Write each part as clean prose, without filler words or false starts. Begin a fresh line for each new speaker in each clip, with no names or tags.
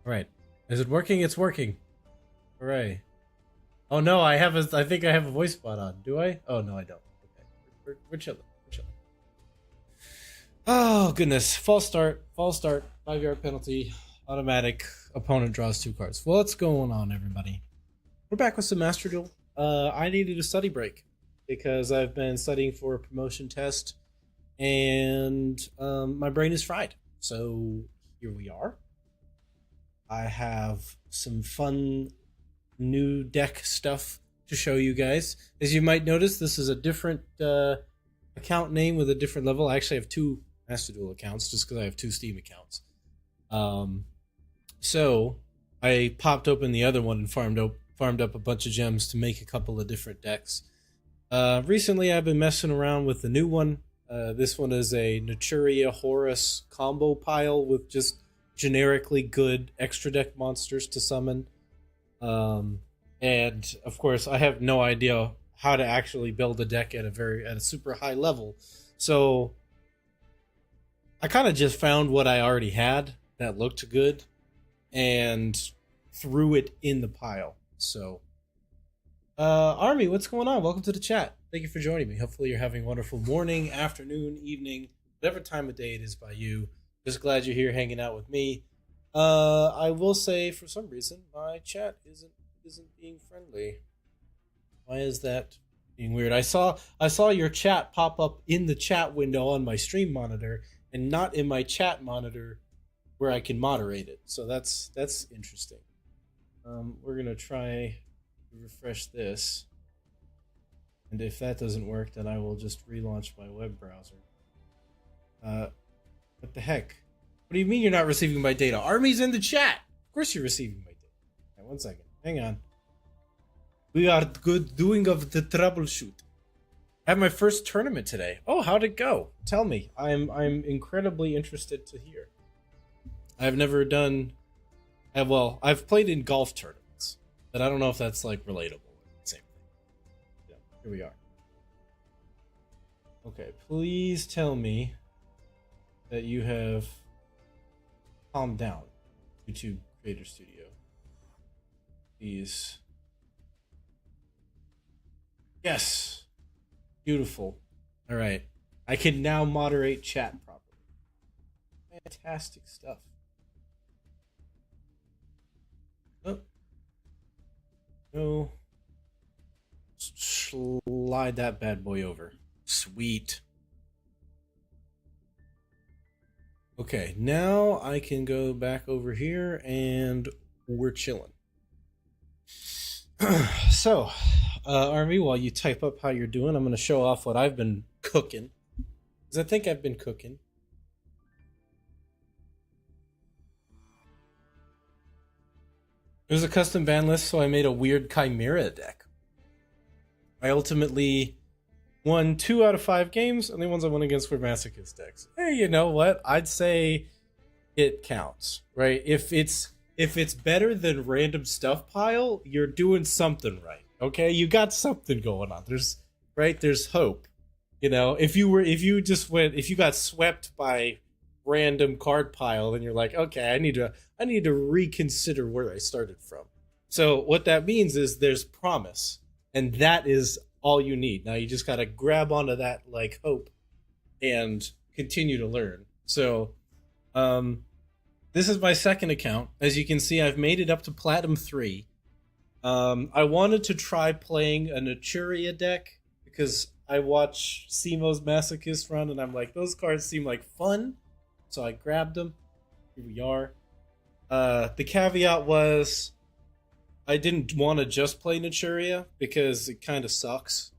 All right. Is it working? It's working. Hooray. Oh no, I think I have a voice bot on. Do I? Oh no, I don't. Okay. We're chilling. We're chilling. Oh goodness. False start. False start. 5-yard penalty. Automatic. Opponent draws 2 cards. Well, what's going on, everybody? We're back with some Master Duel. I needed a study break because I've been studying for a promotion test and my brain is fried. So here we are. I have some fun new deck stuff to show you guys. As you might notice, this is a different account name with a different level. I actually have 2 Master Duel accounts just because I have 2 Steam accounts. So I popped open the other one and farmed up a bunch of gems to make a couple of different decks. Recently, I've been messing around with the new one. This one is a Naturia Horus combo pile with just generically good extra deck monsters to summon. And of course, I have no idea how to actually build a deck at a super high level. So I kind of just found what I already had that looked good and threw it in the pile. So Army, what's going on? Welcome to the chat. Thank you for joining me. Hopefully you're having a wonderful morning, afternoon, evening, whatever time of day it is by you. Just glad you're here hanging out with me. I will say, for some reason, my chat isn't being friendly. Why is that being weird? I saw your chat pop up in the chat window on my stream monitor and not in my chat monitor where I can moderate it. So that's interesting. We're gonna try to refresh this, and if that doesn't work, then I will just relaunch my web browser. What the heck? What do you mean you're not receiving my data? Army's in the chat. Of course you're receiving my data. Okay, 1 second. Hang on. We are good doing of the troubleshoot. I have my first tournament today. Oh, how'd it go? Tell me. I'm incredibly interested to hear. I've never done. I've played in golf tournaments, but I don't know if that's like relatable. Same thing. Yeah, here we are. Okay, please tell me that you have calmed down, YouTube Creator Studio. Please. Yes. Beautiful. All right. I can now moderate chat properly. Fantastic stuff. Oh. No. Slide that bad boy over. Sweet. Okay, now I can go back over here and we're chilling. So, Army, while you type up how you're doing, I'm going to show off what I've been cooking. Because I think I've been cooking. It was a custom ban list, so I made a weird Chimera deck. I ultimately won 2 out of 5 games, and the ones I won against were Masochist decks. Hey, you know what? I'd say it counts, right? If it's better than random stuff pile, you're doing something right. Okay, you got something going on. There's hope. You know, if you got swept by random card pile, then you're like, okay, I need to reconsider where I started from. So what that means is there's promise, and that is all you need. Now you just gotta grab onto that like hope and continue to learn. So this is my second account. As you can see, I've made it up to Platinum 3. I wanted to try playing a Naturia deck because I watch Simo's Masochist run and I'm like, those cards seem like fun. So I grabbed them. Here we are. The caveat was I didn't want to just play Naturia because it kind of sucks.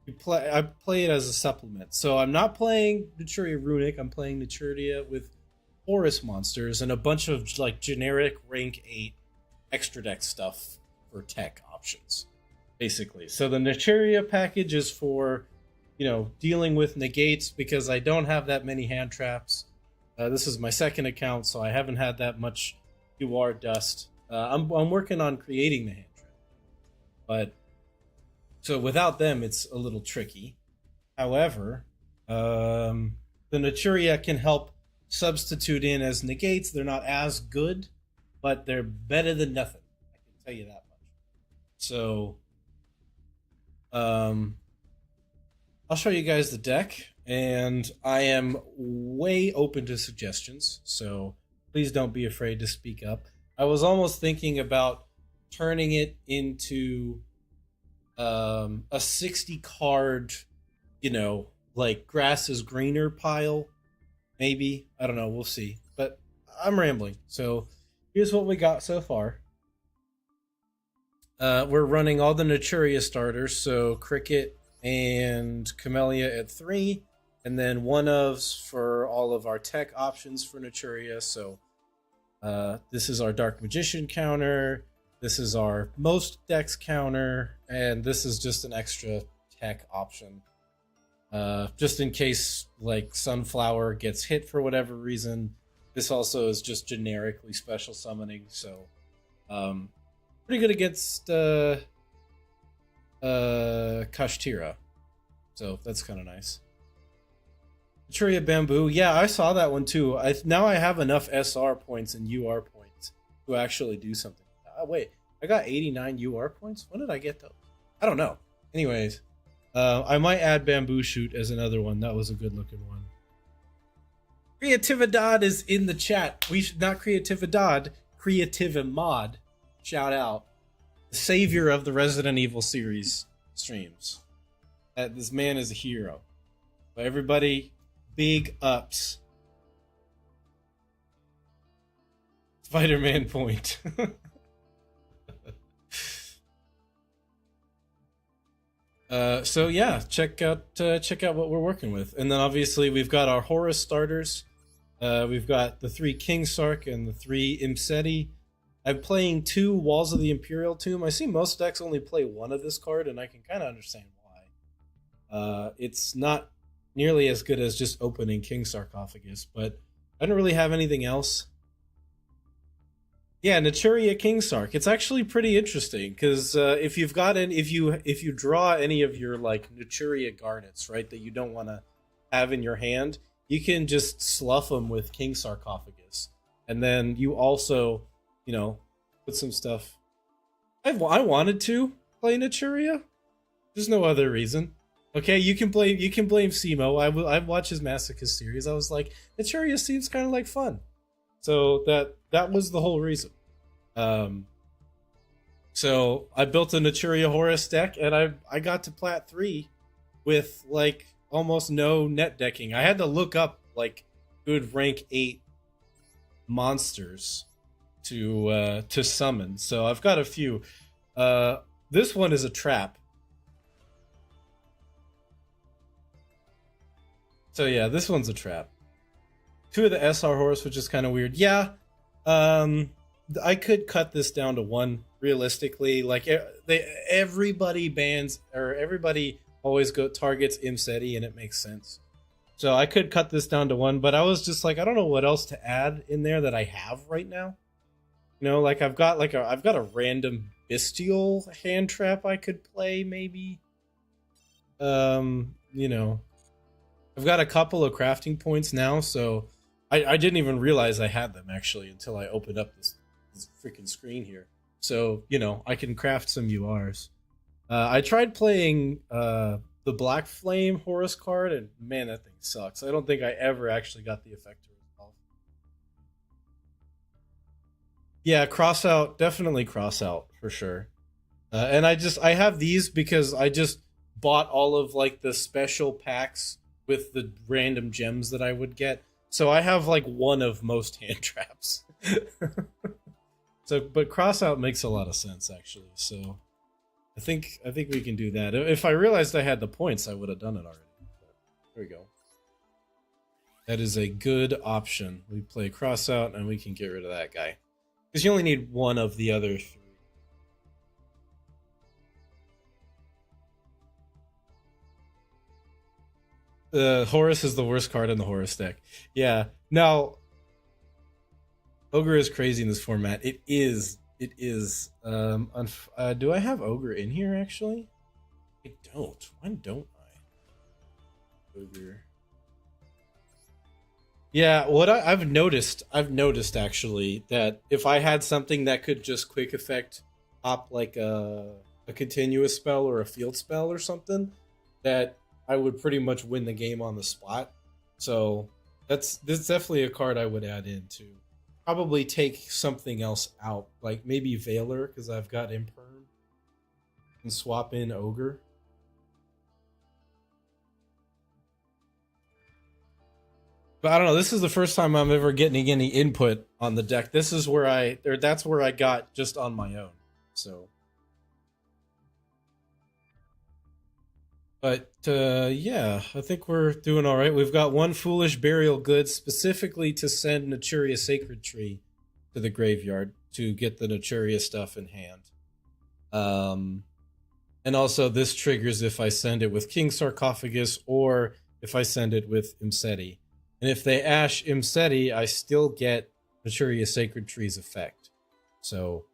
I play it as a supplement. So I'm not playing Naturia Runic. I'm playing Naturia with Horus monsters and a bunch of like generic rank 8 extra deck stuff for tech options, basically. So the Naturia package is for, dealing with negates because I don't have that many hand traps. This is my second account, so I haven't had that much UR dust. I'm working on creating the hand trap, but so without them, it's a little tricky. However, the Naturia can help substitute in as negates. They're not as good, but they're better than nothing. I can tell you that much. So, um, I'll show you guys the deck, and I am way open to suggestions. So please don't be afraid to speak up. I was almost thinking about turning it into a 60 card, like grass is greener pile. Maybe. I don't know. We'll see. But I'm rambling. So here's what we got so far. We're running all the Naturia starters. So Cricket and Camellia at 3. And then one ofs for all of our tech options for Naturia. So this is our Dark Magician counter. This is our most decks counter. And this is just an extra tech option. Just in case, like, Sunflower gets hit for whatever reason. This also is just generically special summoning, so pretty good against Kashtira. So that's kind of nice. Naturia Bamboo, yeah, I saw that one too. Now I have enough SR points and UR points to actually do something. Wait, I got 89 UR points? When did I get those? I don't know. Anyways. I might add Bamboo Shoot as another one. That was a good looking one. Creatividad is in the chat. We should not Creatividad, Creativimod. Shout out. The savior of the Resident Evil series streams. This man is a hero. But everybody, big ups. Spider-Man point. So yeah, check out what we're working with, and then obviously we've got our Horus starters. We've got the 3 King Sark and the 3 Imseti. I'm playing 2 Walls of the Imperial Tomb. I see most decks only play 1 of this card, and I can kind of understand why. It's not nearly as good as just opening King Sarcophagus, but I don't really have anything else. Yeah, Naturia King Sark. It's actually pretty interesting because if you draw any of your like Naturia Garnets, right, that you don't want to have in your hand, you can just slough them with King Sarcophagus, and then you also, put some stuff. I wanted to play Naturia. There's no other reason. Okay, you can blame Simo. I watched his Masochist series. I was like, Naturia seems kind of like fun. So that was the whole reason. So I built a Naturia Horus deck, and I got to Plat 3 with like almost no net decking. I had to look up like good rank 8 monsters to summon. So I've got a few. This one is a trap. So yeah, this one's a trap. 2 of the SR Horus, which is kind of weird. Yeah, I could cut this down to 1 realistically. Like everybody bans, or everybody always targets Imseti, and it makes sense. So I could cut this down to 1, but I was just like, I don't know what else to add in there that I have right now. Like I've got a random Bestial hand trap I could play maybe. I've got a couple of crafting points now, so I didn't even realize I had them actually until I opened up this freaking screen here. So, I can craft some URs. I tried playing the Black Flame Horus card, and man, that thing sucks. I don't think I ever actually got the effect to resolve. Yeah, cross out, definitely cross out for sure. And I have these because I just bought all of like the special packs with the random gems that I would get. So I have like 1 of most hand traps. So, but crossout makes a lot of sense actually. So I think we can do that. If I realized I had the points, I would have done it already. But there we go. That is a good option. We play crossout and we can get rid of that guy. Because you only need 1 of the other 3. Horus is the worst card in the Horus deck. Yeah. Now, Ogre is crazy in this format. It is. Do I have Ogre in here, actually? I don't. Why don't I? Ogre. Yeah, I've noticed actually that if I had something that could just quick effect pop like a continuous spell or a field spell or something, that I would pretty much win the game on the spot. So that's definitely a card I would add in to probably take something else out, like maybe Veiler because I've got Imperm and swap in Ogre. But I don't know. This is the first time I'm ever getting any input on the deck. This is where that's where I got just on my own. So, but yeah, I think we're doing all right. We've got one foolish burial good specifically to send Naturia Sacred Tree to the graveyard to get the Naturia stuff in hand. And also this triggers if I send it with King Sarcophagus or if I send it with Imseti. And if they ash Imseti, I still get Naturia Sacred Tree's effect. So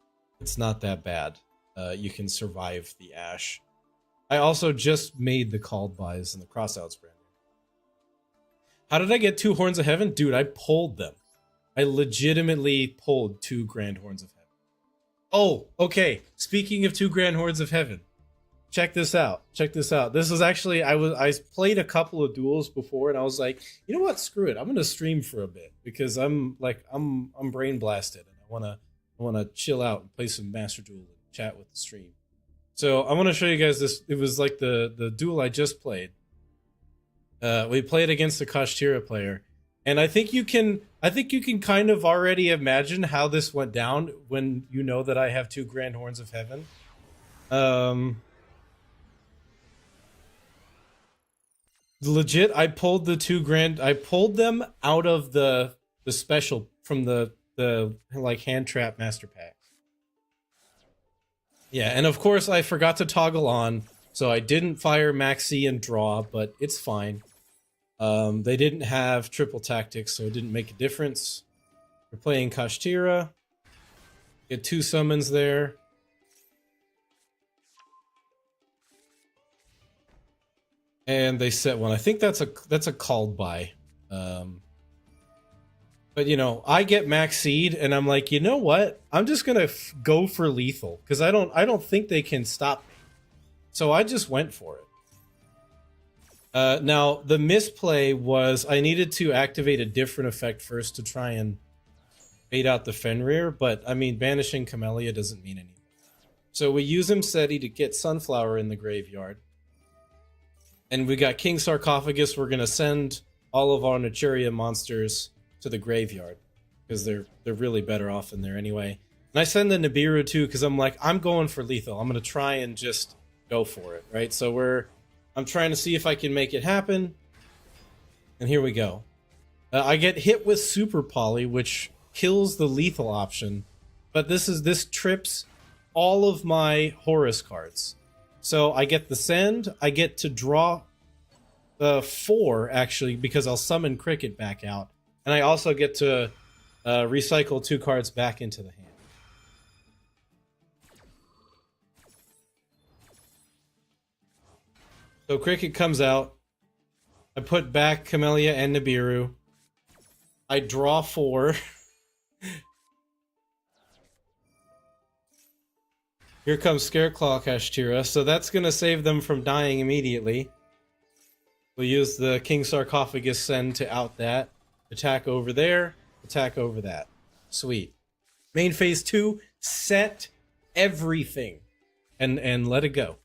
it's not that bad. You can survive the ash. I also just made the called buys and the crossouts brand. How did I get 2 Horns of Heaven? Dude, I pulled them. I legitimately pulled 2 Grand Horns of Heaven. Oh, okay. Speaking of 2 Grand Horns of Heaven, check this out. Check this out. This is actually I played a couple of duels before, and I was like, you know what? Screw it. I'm gonna stream for a bit because I'm brain blasted, and I wanna chill out and play some Master Duel and chat with the stream. So I want to show you guys this. It was like the duel I just played. We played against a Kashtira player, and I think you can kind of already imagine how this went down when you know that I have 2 Grand Horns of Heaven. Legit, I pulled them out of the special from the like hand trap master pack. Yeah, and of course I forgot to toggle on, so I didn't fire Maxi and draw, but it's fine. They didn't have triple tactics, so it didn't make a difference. We're playing Kashtira. Get 2 summons there. And they set one. I think that's a called buy. But you know, I get max seed, and I'm like, you know what? I'm just gonna go for lethal because I don't think they can stop me. So I just went for it. Now the misplay was I needed to activate a different effect first to try and bait out the Fenrir, but I mean, banishing Camellia doesn't mean anything. So we use Imseti to get Sunflower in the graveyard. And we got King Sarcophagus. We're gonna send all of our Naturia monsters to the graveyard because they're really better off in there anyway. And I send the Nibiru too because I'm like, I'm going for lethal. I'm gonna try and just go for it, right? So I'm trying to see if I can make it happen. And here we go. I get hit with Super Poly, which kills the lethal option, but this trips all of my Horus cards. So I get the send. I get to draw 4 actually because I'll summon Cricket back out, and I also get to recycle 2 cards back into the hand. So Cricket comes out. I put back Camellia and Nibiru. I draw 4. Here comes Scareclaw Kashtira, so that's going to save them from dying immediately. We'll use the King Sarcophagus send to out that. Attack over there, attack over that. Sweet. Main phase 2, set everything. And let it go.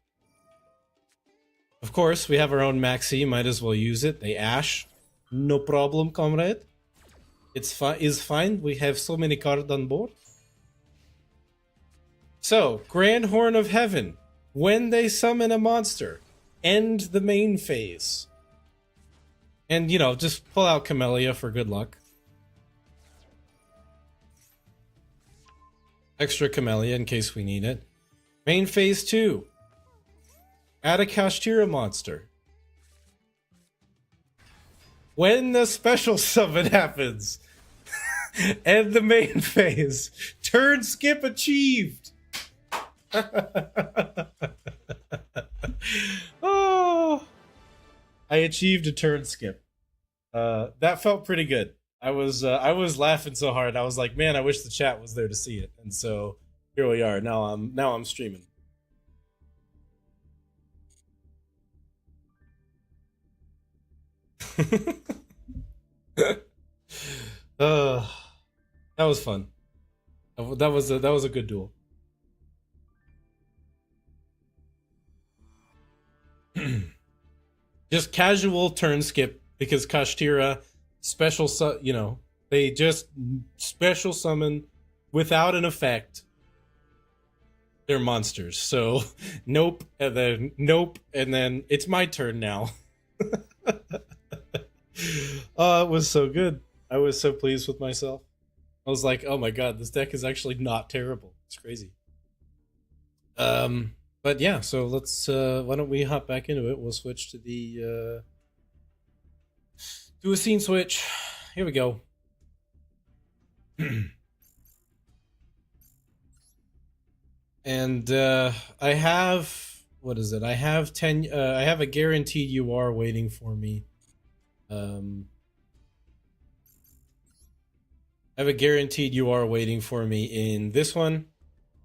Of course, we have our own Maxi, might as well use it. They ash. No problem, comrade. It's fine. We have so many cards on board. So, Grand Horn of Heaven. When they summon a monster, end the main phase. And, you know, just pull out Camellia for good luck. Extra Camellia in case we need it. Main phase 2. Add a Kashtira monster. When the special summon happens, end the main phase. Turn skip achieved. Oh, I achieved a turn skip. That felt pretty good. I was laughing so hard. I was like, man, I wish the chat was there to see it. And so here we are. Now I'm streaming. uh, that was fun. That was a good duel. Just casual turn skip because Kashtira special, they just special summon without an effect. They're monsters. So nope, and then nope, and then it's my turn now. Oh, it was so good. I was so pleased with myself. I was like, oh my god, this deck is actually not terrible. It's crazy. But yeah, so let's why don't we hop back into it? We'll switch to the do a scene switch. Here we go. And I have, what is it? I have 10 I have a guaranteed UR waiting for me. I have a guaranteed UR waiting for me in this one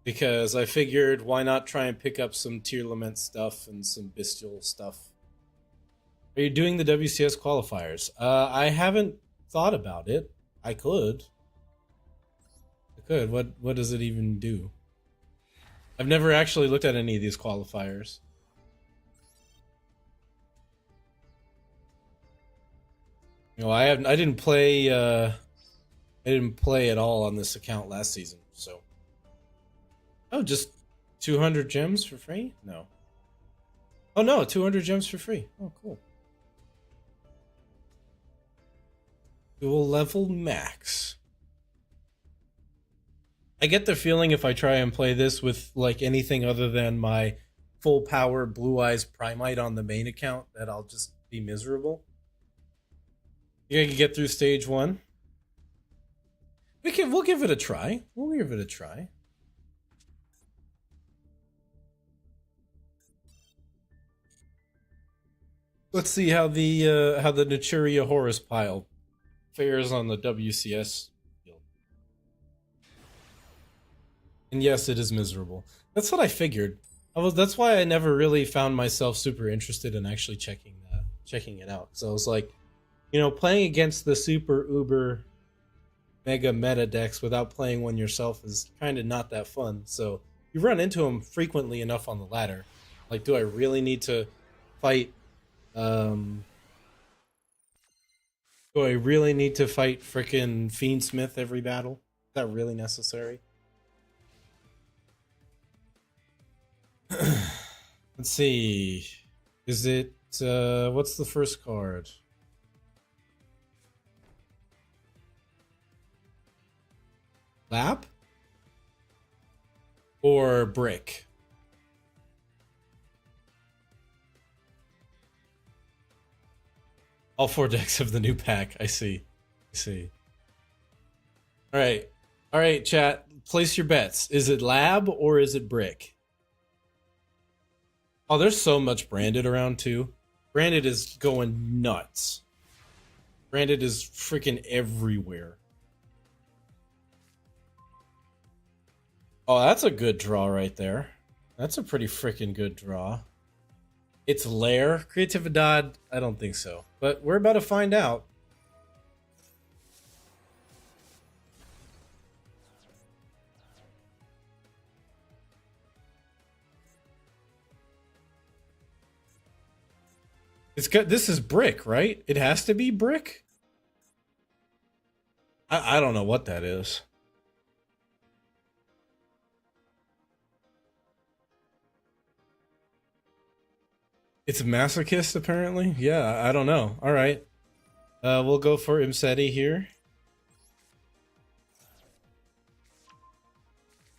because I figured why not try and pick up some Tearlament stuff and some Bestial stuff. Are you doing the WCS qualifiers? I haven't thought about it. I could. What does it even do? I've never actually looked at any of these qualifiers. No, I didn't play I didn't play at all on this account last season, so. Oh, just 200 gems for free? No. Oh no, 200 gems for free. Oh, cool. Dual level max. I get the feeling if I try and play this with like anything other than my full power Blue Eyes Primite on the main account that I'll just be miserable. You can get through stage 1. We'll give it a try. We'll give it a try. Let's see how the Naturia Horus pile fares on the WCS field. And yes, it is miserable. That's what I figured. That's why I never really found myself super interested in actually checking it out. So I was like, playing against the super uber mega meta decks without playing one yourself is kind of not that fun. So you run into them frequently enough on the ladder. Like, do I really need to fight? Do I really need to fight frickin' Fiendsmith every battle? Is that really necessary? Let's see. Is it what's the first card? Lab? Or brick? All 4 decks of the new pack. I see. All right, chat. Place your bets. Is it lab or is it brick? Oh, there's so much branded around too. Branded is going nuts. Branded is freaking everywhere. Oh, that's a good draw right there. That's a pretty freaking good draw. It's Lair. Creatividad? I don't think so. But we're about to find out. This is brick, right? It has to be brick? I don't know what that is. It's masochist, apparently? Yeah, I don't know. All right. We'll go for Imseti here.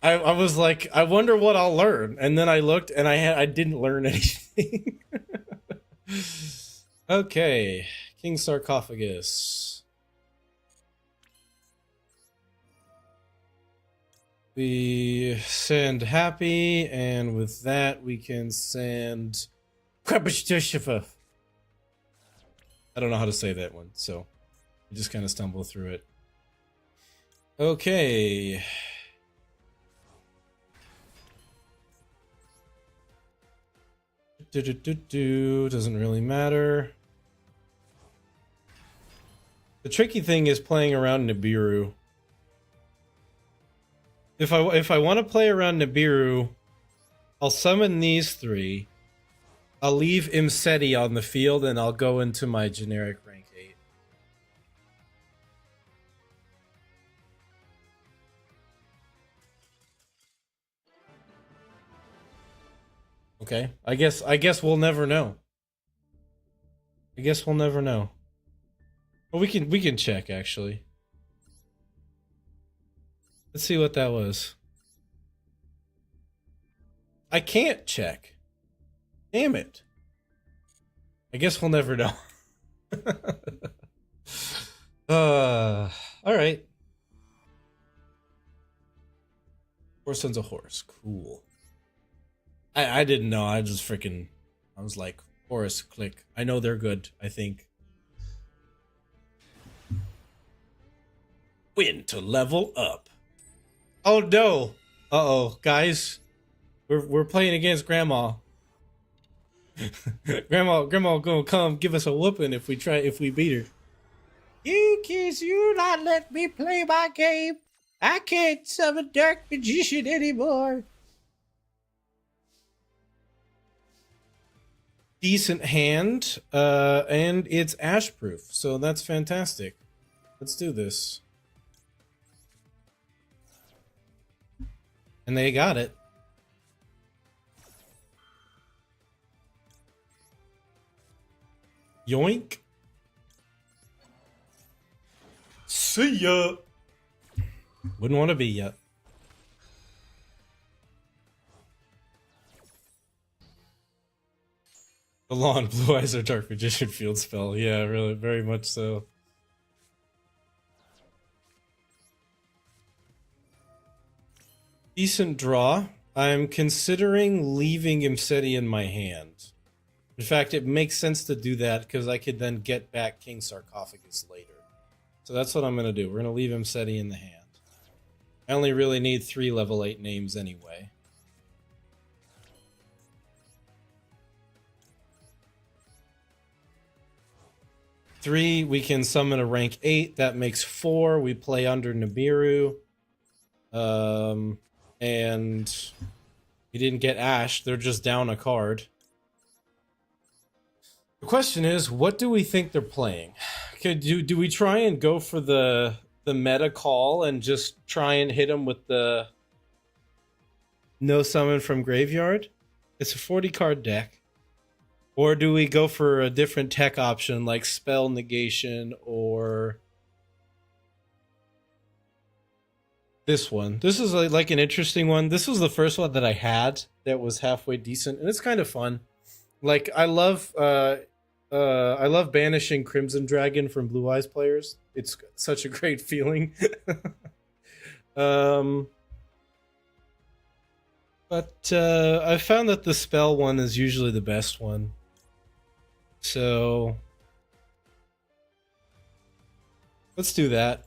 I was like, I wonder what I'll learn. And then I looked and I didn't learn anything. Okay. King Sarcophagus. We send Happy, and with that we can send I don't know how to say that one, so I just kind of stumble through it. Okay. Doesn't really matter. The tricky thing is playing around Nibiru. If I want to play around Nibiru, I'll summon these three. I'll leave Imseti on the field and I'll go into my generic rank 8. Okay. I guess we'll never know. I guess we'll never know. Well, we can check actually. Let's see what that was. I can't check. Damn it. I guess we'll never know. All right. Four Sons of Horus. Cool. I didn't know. I was like, Horus, click. I know they're good, I think. Win to level up. Oh no. Uh-oh, guys. We're playing against Grandma. Grandma gonna come give us a whooping if we beat her. You kids, you not let me play my game. I can't summon Dark Magician anymore. Decent hand, and it's ash proof, so that's fantastic. Let's do this. And they got it. Yoink. See ya. Wouldn't want to be yet. The Lawn Blue Eyes are Dark Magician field spell. Yeah, really, very much so. Decent draw. I'm considering leaving Imseti in my hand. In fact, it makes sense to do that because I could then get back King Sarcophagus later. So that's what I'm going to do. We're going to leave Imseti in the hand. I only really need 3 level 8 names anyway. 3, we can summon a rank 8. That makes 4. We play under Nibiru. And we didn't get Ash. They're just down a card. The question is, what do we think they're playing? Do we try and go for the meta call and just try and hit them with the no summon from graveyard? It's a 40 card deck. Or do we go for a different tech option like spell negation or this one? This is like an interesting one. This was the first one that I had that was halfway decent, and it's kind of fun. Like I love banishing Crimson Dragon from Blue Eyes players. It's such a great feeling. But I found that the spell one is usually the best one. So let's do that.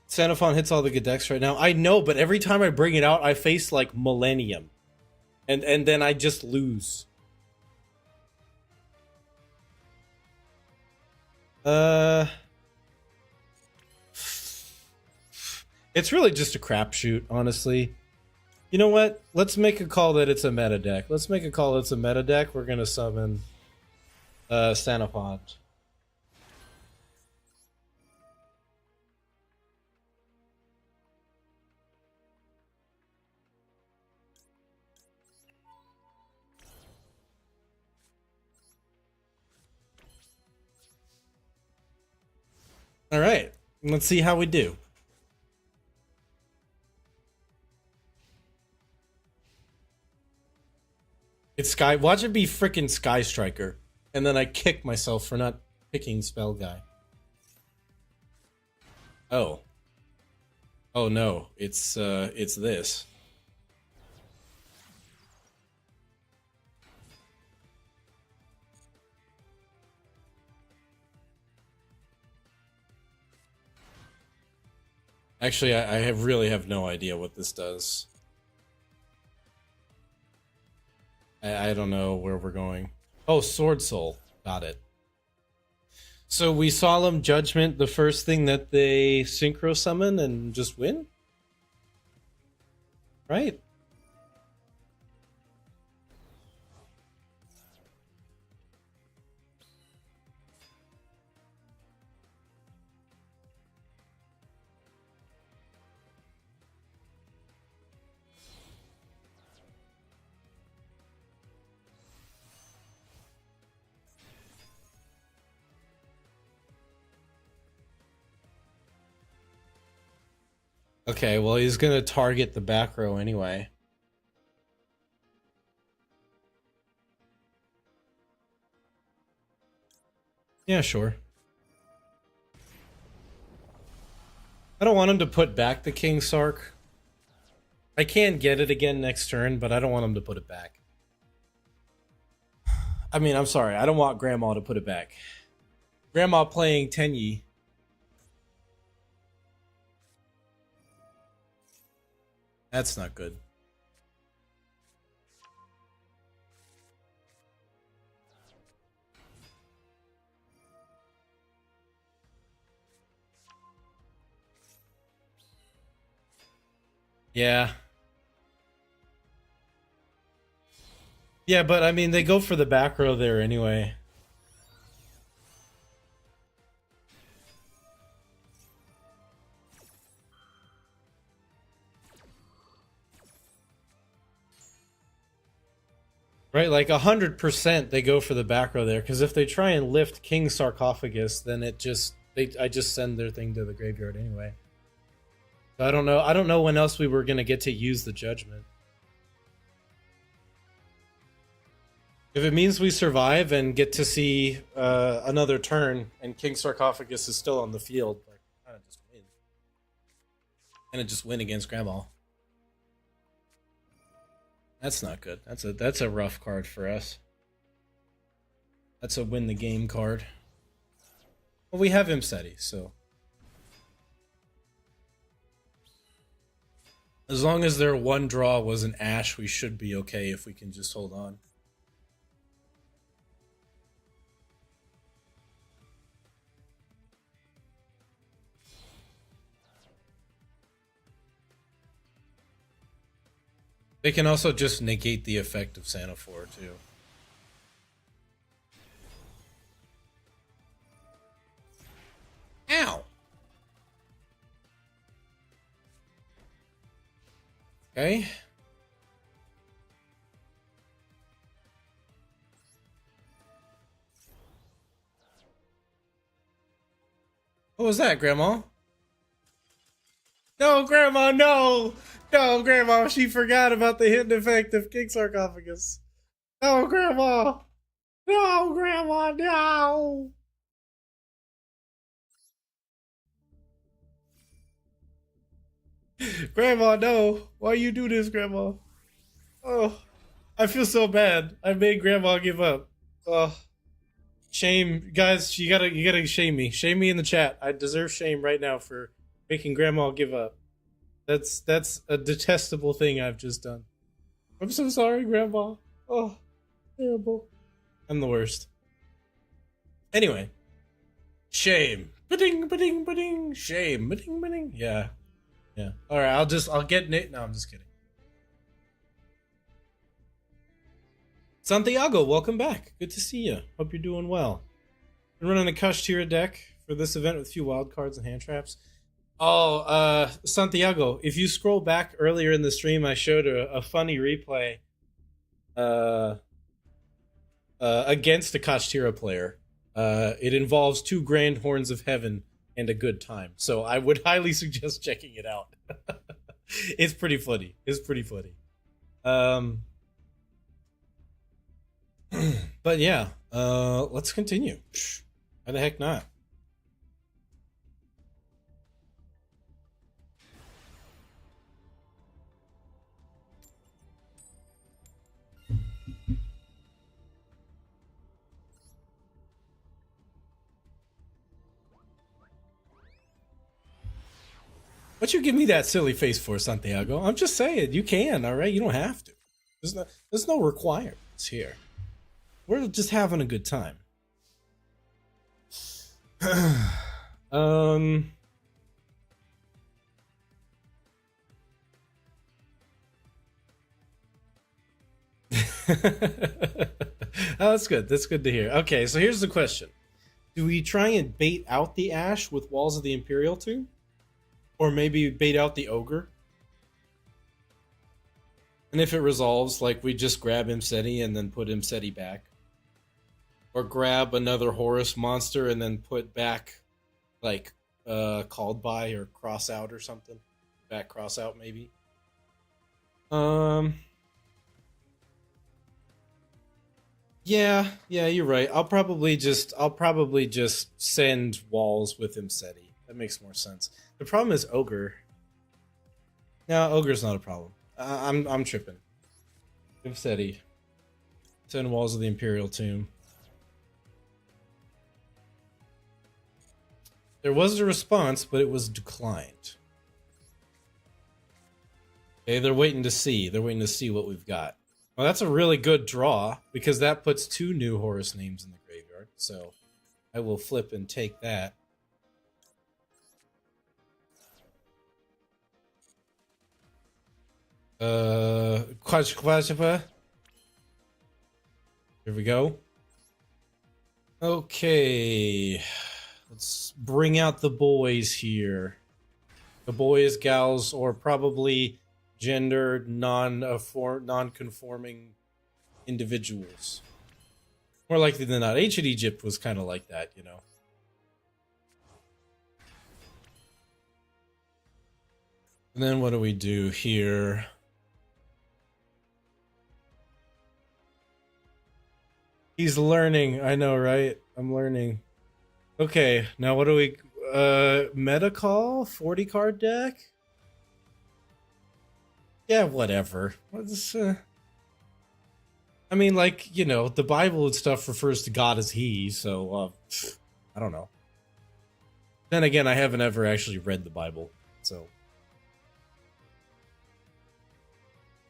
Xenophon hits all the good decks right now. I know, but every time I bring it out, I face like Millennium. And then I just lose. It's really just a crapshoot, honestly. You know what? Let's make a call that it's a meta deck. Let's make a call that it's a meta deck. We're gonna summon Xenophon. All right, let's see how we do. It's Sky. Watch it be freaking Sky Striker, and then I kick myself for not picking Spell Guy. Oh. Oh no, it's this. Actually, I really have no idea what this does. I don't know where we're going. Oh, Sword Soul. Got it. So we Solemn Judgment the first thing that they synchro summon and just win? Right? Okay, well, he's gonna target the back row anyway. Yeah, sure. I don't want him to put back the King Sark. I can get it again next turn, but I don't want him to put it back. I mean, I'm sorry. I don't want Grandma to put it back. Grandma playing Tenyi. That's not good. Yeah. Yeah, but I mean, they go for the back row there anyway. Right, like 100% they go for the back row there, because if they try and lift King Sarcophagus, then I just send their thing to the graveyard anyway. So I don't know when else we were gonna get to use the judgment. If it means we survive and get to see another turn, and King Sarcophagus is still on the field, like kind of just win. Kind of just win against Grandma. That's not good. That's a rough card for us. That's a win the game card. Well, we have Imseti, so as long as their one draw was an Ash, we should be okay if we can just hold on. They can also just negate the effect of Sanaphore, too. Ow! Okay. What was that, Grandma? No, Grandma, no! No, Grandma, she forgot about the hidden effect of King Sarcophagus. No, Grandma! No, Grandma, no! Grandma, no! Why you do this, Grandma? Oh, I feel so bad. I made Grandma give up. Oh, shame, guys. You gotta shame me. Shame me in the chat. I deserve shame right now for making Grandma give up. That's a detestable thing I've just done. I'm so sorry, Grandma. Oh, terrible. I'm the worst. Anyway, shame. Ba-ding, ba-ding, ba-ding. Shame. Ba-ding, ba-ding. Yeah. Yeah. All right. I'll get Nate. No, I'm just kidding. Santiago, welcome back. Good to see you. Hope you're doing well. Been running a Kashtira deck for this event with a few wild cards and hand traps. Oh, Santiago, if you scroll back earlier in the stream, I showed a funny replay against a Kashtira player. It involves 2 Grand Horns of Heaven and a good time. So I would highly suggest checking it out. It's pretty funny. It's pretty funny. But yeah, let's continue. Why the heck not? What you give me that silly face for, Santiago? I'm just saying, you can, all right? You don't have to. There's no requirements here. We're just having a good time. um... Oh, that's good. That's good to hear. Okay, so here's the question. Do we try and bait out the Ash with Walls of the Imperial Tomb? Or maybe bait out the Ogre? And if it resolves, like, we just grab Imseti and then put Imseti back. Or grab another Horus monster and then put back, like, Called By or Cross Out or something. Back Cross Out, maybe. Yeah, you're right. I'll probably just send Walls with Imseti. That makes more sense. The problem is Ogre. No, Ogre's not a problem. I'm tripping. Imseti. Send Walls of the Imperial Tomb. There was a response, but it was declined. Okay, they're waiting to see. They're waiting to see what we've got. Well, that's a really good draw, because that puts 2 new Horus names in the graveyard. So I will flip and take that. Quadrupa. Here we go. Okay. Let's bring out the boys here. The boys, gals, or probably gendered, non-conforming individuals. More likely than not. Ancient Egypt was kind of like that, you know. And then what do we do here? He's learning. I know, right? I'm learning. Okay, now what do we... meta call? 40 card deck? Yeah, whatever. I mean, like, you know, the Bible and stuff refers to God as He, so, I don't know. Then again, I haven't ever actually read the Bible, so...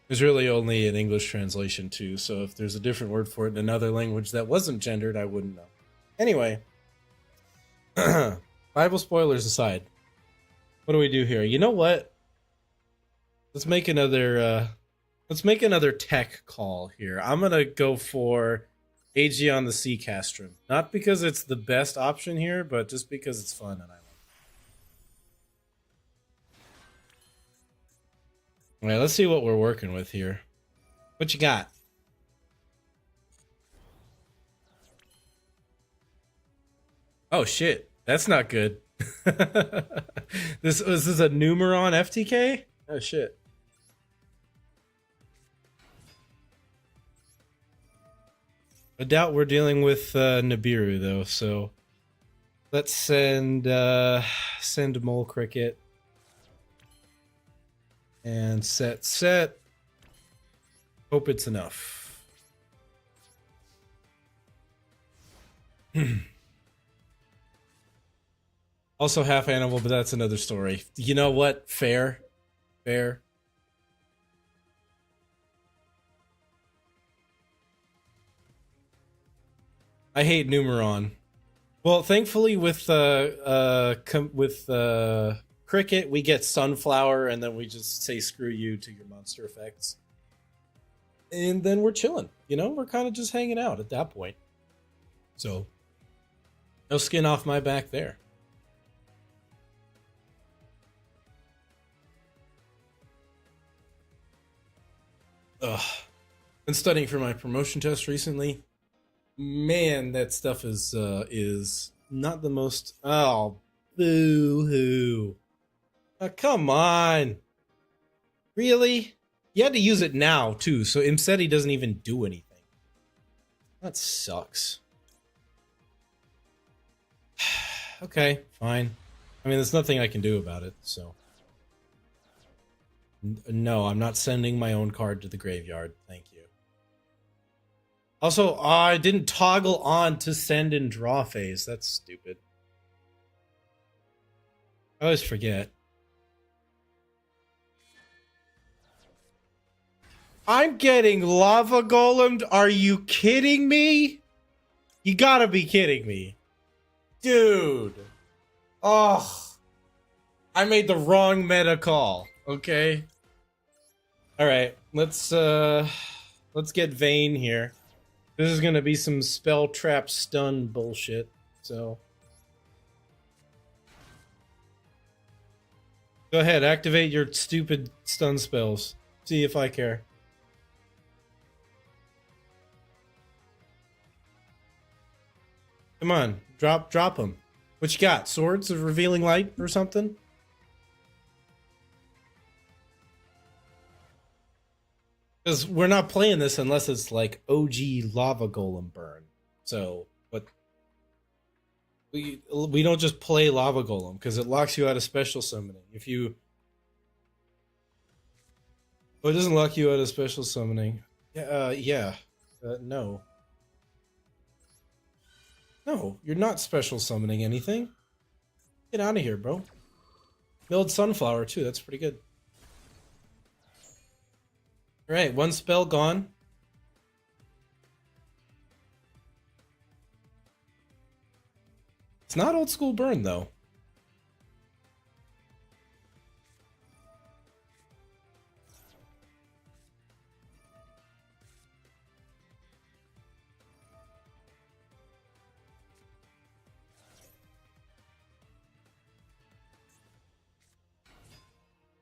There's really only an English translation, too, so if there's a different word for it in another language that wasn't gendered, I wouldn't know. Anyway. Bible spoilers aside. What do we do here? You know what? Let's make another tech call here. I'm gonna go for Aegeon the Sea Castrum. Not because it's the best option here, but just because it's fun and I like it. Alright, let's see what we're working with here. What you got? Oh shit, that's not good. This is a Numeron FTK? Oh shit. I doubt we're dealing with Nibiru though, so let's send Mole Cricket and set. Hope it's enough. Also half animal, but that's another story. You know what? Fair. I hate Numeron. Well, thankfully with Cricket, we get Sunflower, and then we just say screw you to your monster effects. And then we're chilling. You know, we're kind of just hanging out at that point. So, no skin off my back there. Ugh. Been studying for my promotion test recently. Man, that stuff is not the most... Oh, boo-hoo. Come on. Really? You had to use it now, too, so Imseti doesn't even do anything. That sucks. Okay, fine. I mean, there's nothing I can do about it, so... No, I'm not sending my own card to the graveyard. Thank you. Also, I didn't toggle on to send and draw phase. That's stupid. I always forget. I'm getting lava golemed. Are you kidding me? You gotta be kidding me. Dude. Oh. I made the wrong meta call. Okay. Alright, let's get Vayne here. This is gonna be some spell trap stun bullshit, so. Go ahead, activate your stupid stun spells. See if I care. Come on, drop them. What you got? Swords of Revealing Light or something? Because we're not playing this unless it's like OG Lava Golem burn. So, but we don't just play Lava Golem because it locks you out of special summoning. If you, oh, it doesn't lock you out of special summoning. Yeah, no. No, you're not special summoning anything. Get out of here, bro. Milled Sunflower too. That's pretty good. All right, one spell gone. It's not old school burn though.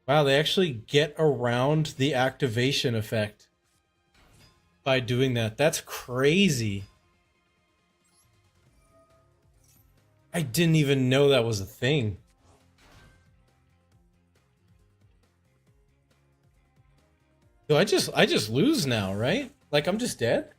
Wow, they actually get around the activation effect by doing that. That's crazy. I didn't even know that was a thing. So I just lose now, right? Like I'm just dead?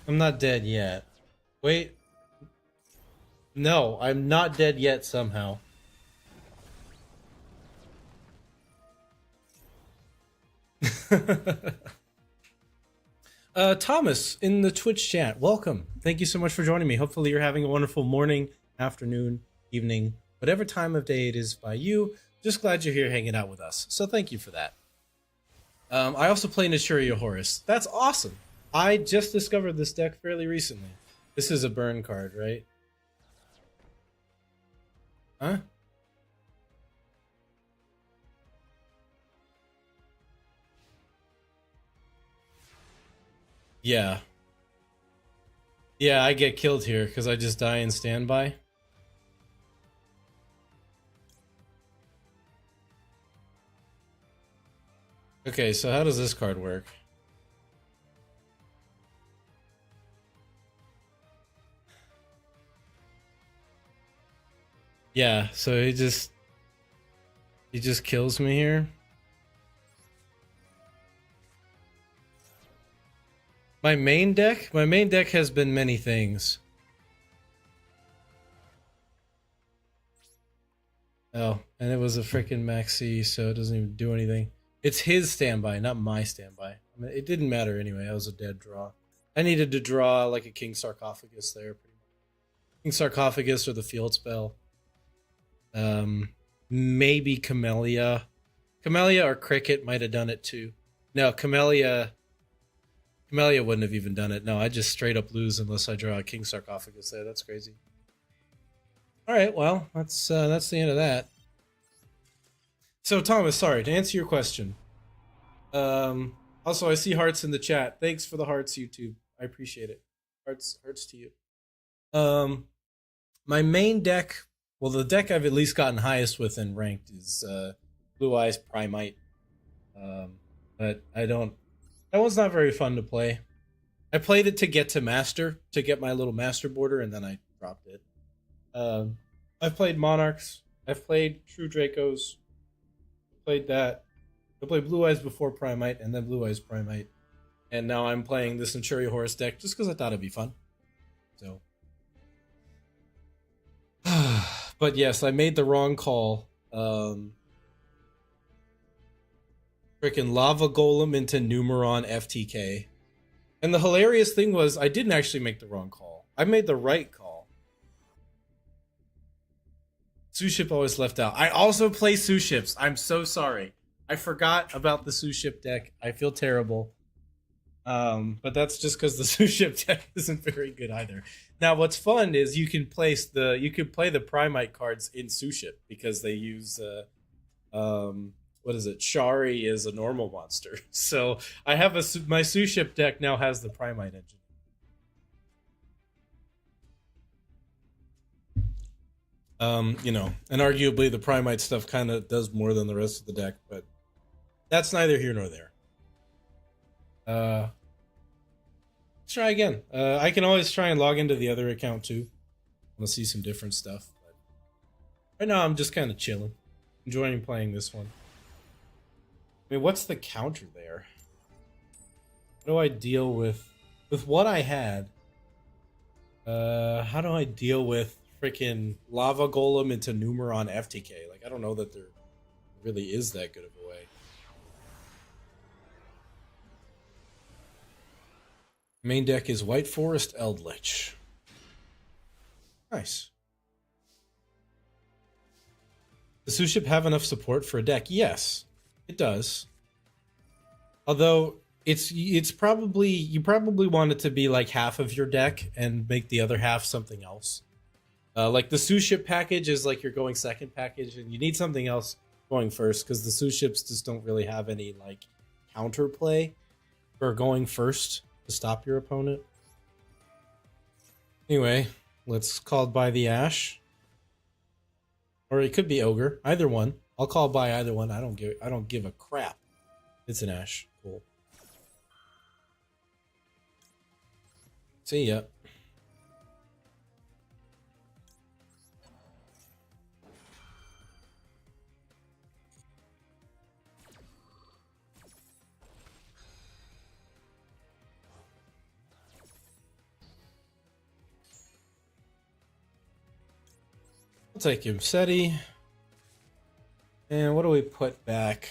I'm not dead yet. Wait. No, I'm not dead yet somehow. Thomas in the Twitch chat, welcome. Thank you so much for joining me. Hopefully you're having a wonderful morning, afternoon, evening, whatever time of day it is by you. Just glad you're here hanging out with us. So thank you for that. I also play Naturia Horus. That's awesome. I just discovered this deck fairly recently. This is a burn card, right? Huh? Yeah. Yeah, I get killed here because I just die in standby. Okay, so how does this card work? Yeah, so he just kills me here. My main deck has been many things. Oh, and it was a freaking Maxi, so it doesn't even do anything. It's his standby, not my standby. I mean, it didn't matter anyway. I was a dead draw. I needed to draw like a King Sarcophagus there. King Sarcophagus or the Field Spell. Maybe Camellia. Camellia or Cricket might have done it too. No, Camellia wouldn't have even done it. No, I just straight up lose unless I draw a King Sarcophagus there. That's crazy. All right, well, that's the end of that. So Thomas, sorry, to answer your question. Also I see hearts in the chat. Thanks for the hearts, YouTube. I appreciate it. Hearts to you. My main deck, well, the deck I've at least gotten highest with in ranked is Blue Eyes Primite. But I don't. That one's not very fun to play. I played it to get to master, to get my little master border, and then I dropped it. I've played Monarchs. I've played True Dracos. Played that. I played Blue Eyes before Primite, and then Blue Eyes Primite. And now I'm playing this Naturia Horus deck just because I thought it'd be fun. So, But yes, I made the wrong call. Freaking Lava Golem into Numeron FTK. And the hilarious thing was, I didn't actually make the wrong call. I made the right call. Suship always left out. I also play Suships. I'm so sorry. I forgot about the Suship deck. I feel terrible. But that's just because the Suship deck isn't very good either. Now, what's fun is you can play the Primite cards in Suship because they use what is it? Shari is a normal monster. So I have my Suship deck now has the Primite engine. And arguably the Primite stuff kind of does more than the rest of the deck, but that's neither here nor there. Let's try again. I can always try and log into the other account too. I want to see some different stuff. But right now, I'm just kind of chilling, enjoying playing this one. I mean, what's the counter there? How do I deal with what I had? How do I deal with freaking Lava Golem into Numeron FTK? Like, I don't know that there really is that good of a way. Main deck is White Forest Eldritch. Nice. Does Suship have enough support for a deck? Yes, it does. Although it's probably you probably want it to be like half of your deck and make the other half something else. Like the Suship package is like your going second package, and you need something else going first because the Suships just don't really have any like counterplay for going first to stop your opponent. Anyway, let's call by the Ash, or it could be Ogre. Either one. I'll call by either one. I don't give a crap. It's an Ash. Cool. See ya. I'll take Imseti. And what do we put back?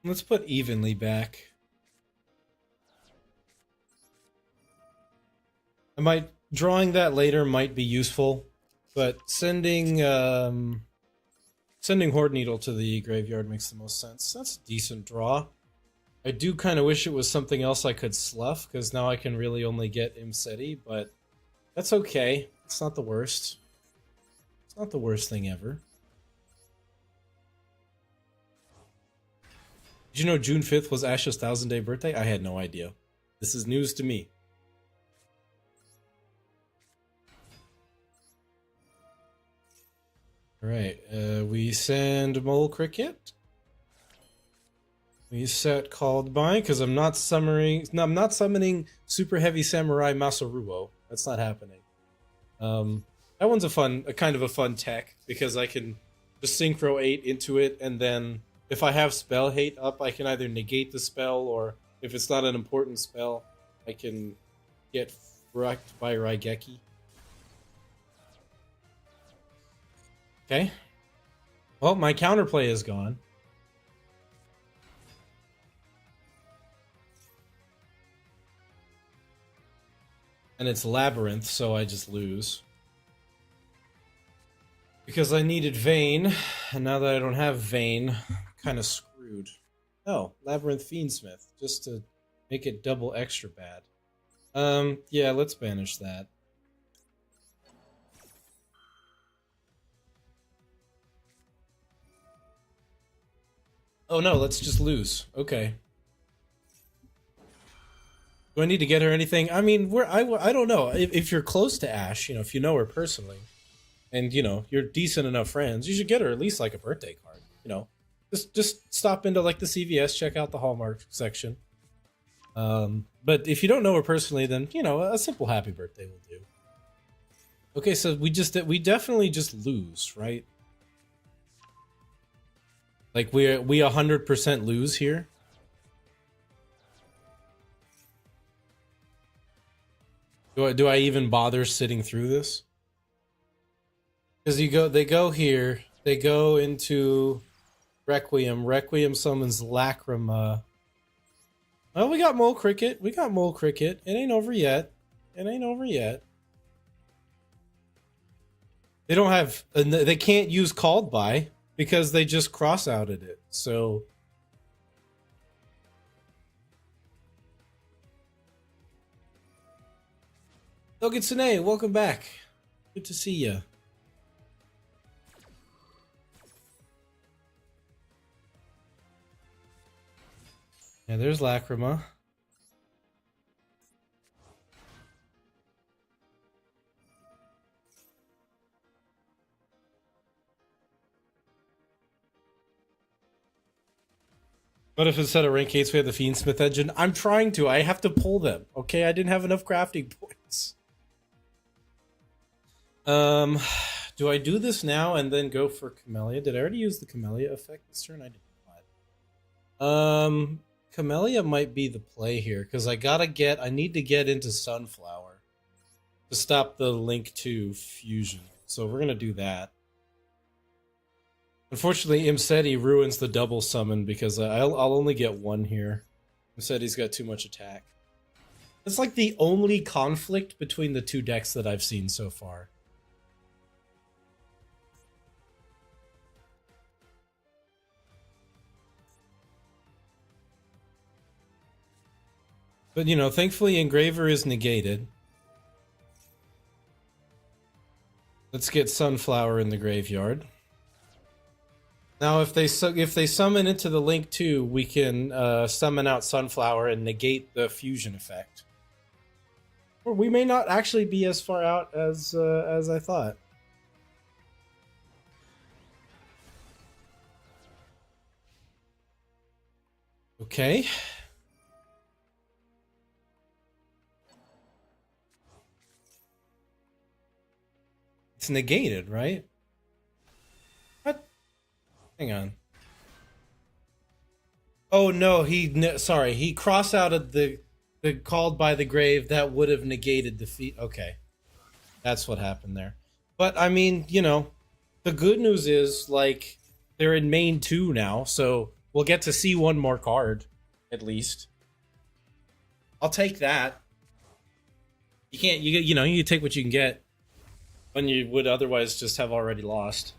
Let's put Evenly back. Drawing that later might be useful, but sending Horde Needle to the graveyard makes the most sense. That's a decent draw. I do kind of wish it was something else I could slough, because now I can really only get Imseti, but that's okay. It's not the worst. It's not the worst thing ever. Did you know June 5th was Ash's 1000-day birthday? I had no idea. This is news to me. Alright, we send Mole Cricket. We set Called By, because I'm not summoning Super Heavy Samurai Masaruo. That's not happening. That one's a kind of a fun tech, because I can just Synchro 8 into it, and then if I have Spell Hate up, I can either negate the spell, or if it's not an important spell, I can get wrecked by Raigeki. Okay. Well, my counterplay is gone. And it's Labyrinth, so I just lose. Because I needed Vayne, and now that I don't have Vayne, I'm kind of screwed. Oh, Labyrinth Fiendsmith, just to make it double extra bad. Yeah, let's banish that. Oh no, let's just lose. Okay. Do I need to get her anything? I mean, I don't know. If you're close to Ash, if you know her personally, and you're decent enough friends, you should get her at least like a birthday card. Just stop into like the CVS, check out the Hallmark section. But if you don't know her personally, then a simple happy birthday will do. Okay, so we definitely just lose, right? Like we 100% lose here. Do I even bother sitting through this? Because they go here, they go into Requiem. Requiem summons Lacrima. Well, we got Mole Cricket. We got Mole Cricket. It ain't over yet. It ain't over yet. They don't have. They can't use Called By because they just cross-outed it. So. Dogitsune, welcome back. Good to see you. Yeah, there's Lacrima. What if instead of rank 8s we had the Fiendsmith engine? I'm trying to. I have to pull them. Okay, I didn't have enough crafting points. Do I do this now and then go for Camellia? Did I already use the Camellia effect this turn? I did not. Camellia might be the play here because I need to get into Sunflower to stop the Link 2 fusion. So we're gonna do that. Unfortunately, Imseti ruins the double summon because I'll only get one here. Imseti's got too much attack. It's like the only conflict between the two decks that I've seen so far. But, you know, thankfully Engraver is negated. Let's get Sunflower in the graveyard. Now, if they summon into the Link 2, we can summon out Sunflower and negate the fusion effect. Or we may not actually be as far out as I thought. Okay. It's negated, right? What? Hang on. Oh no, he cross-outed the Called By the Grave that would have negated the feat. Okay. That's what happened there. But I mean, you know, the good news is like they're in main 2 now, so we'll get to see one more card at least. I'll take that. You take what you can get when you would otherwise just have already lost.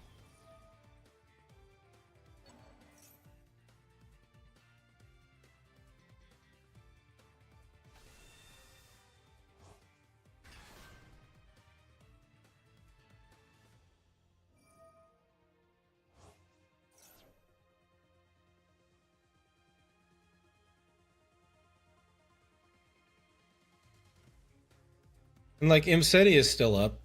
And like Imseti is still up.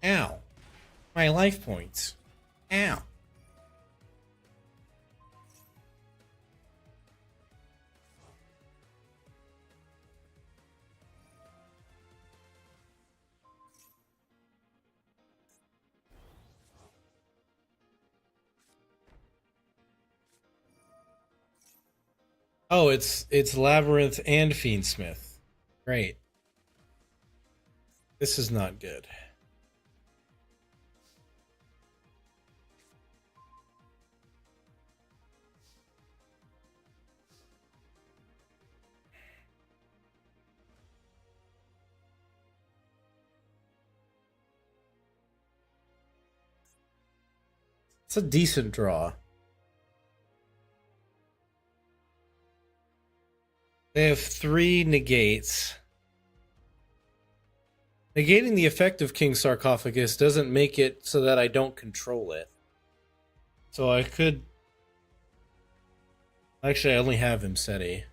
Ow. My life points. Ow. Oh, it's Labyrinth and Fiendsmith. Great. This is not good. It's a decent draw. They have 3 negates. Negating the effect of King Sarcophagus doesn't make it so that I don't control it. So I could... Actually, I only have Imseti.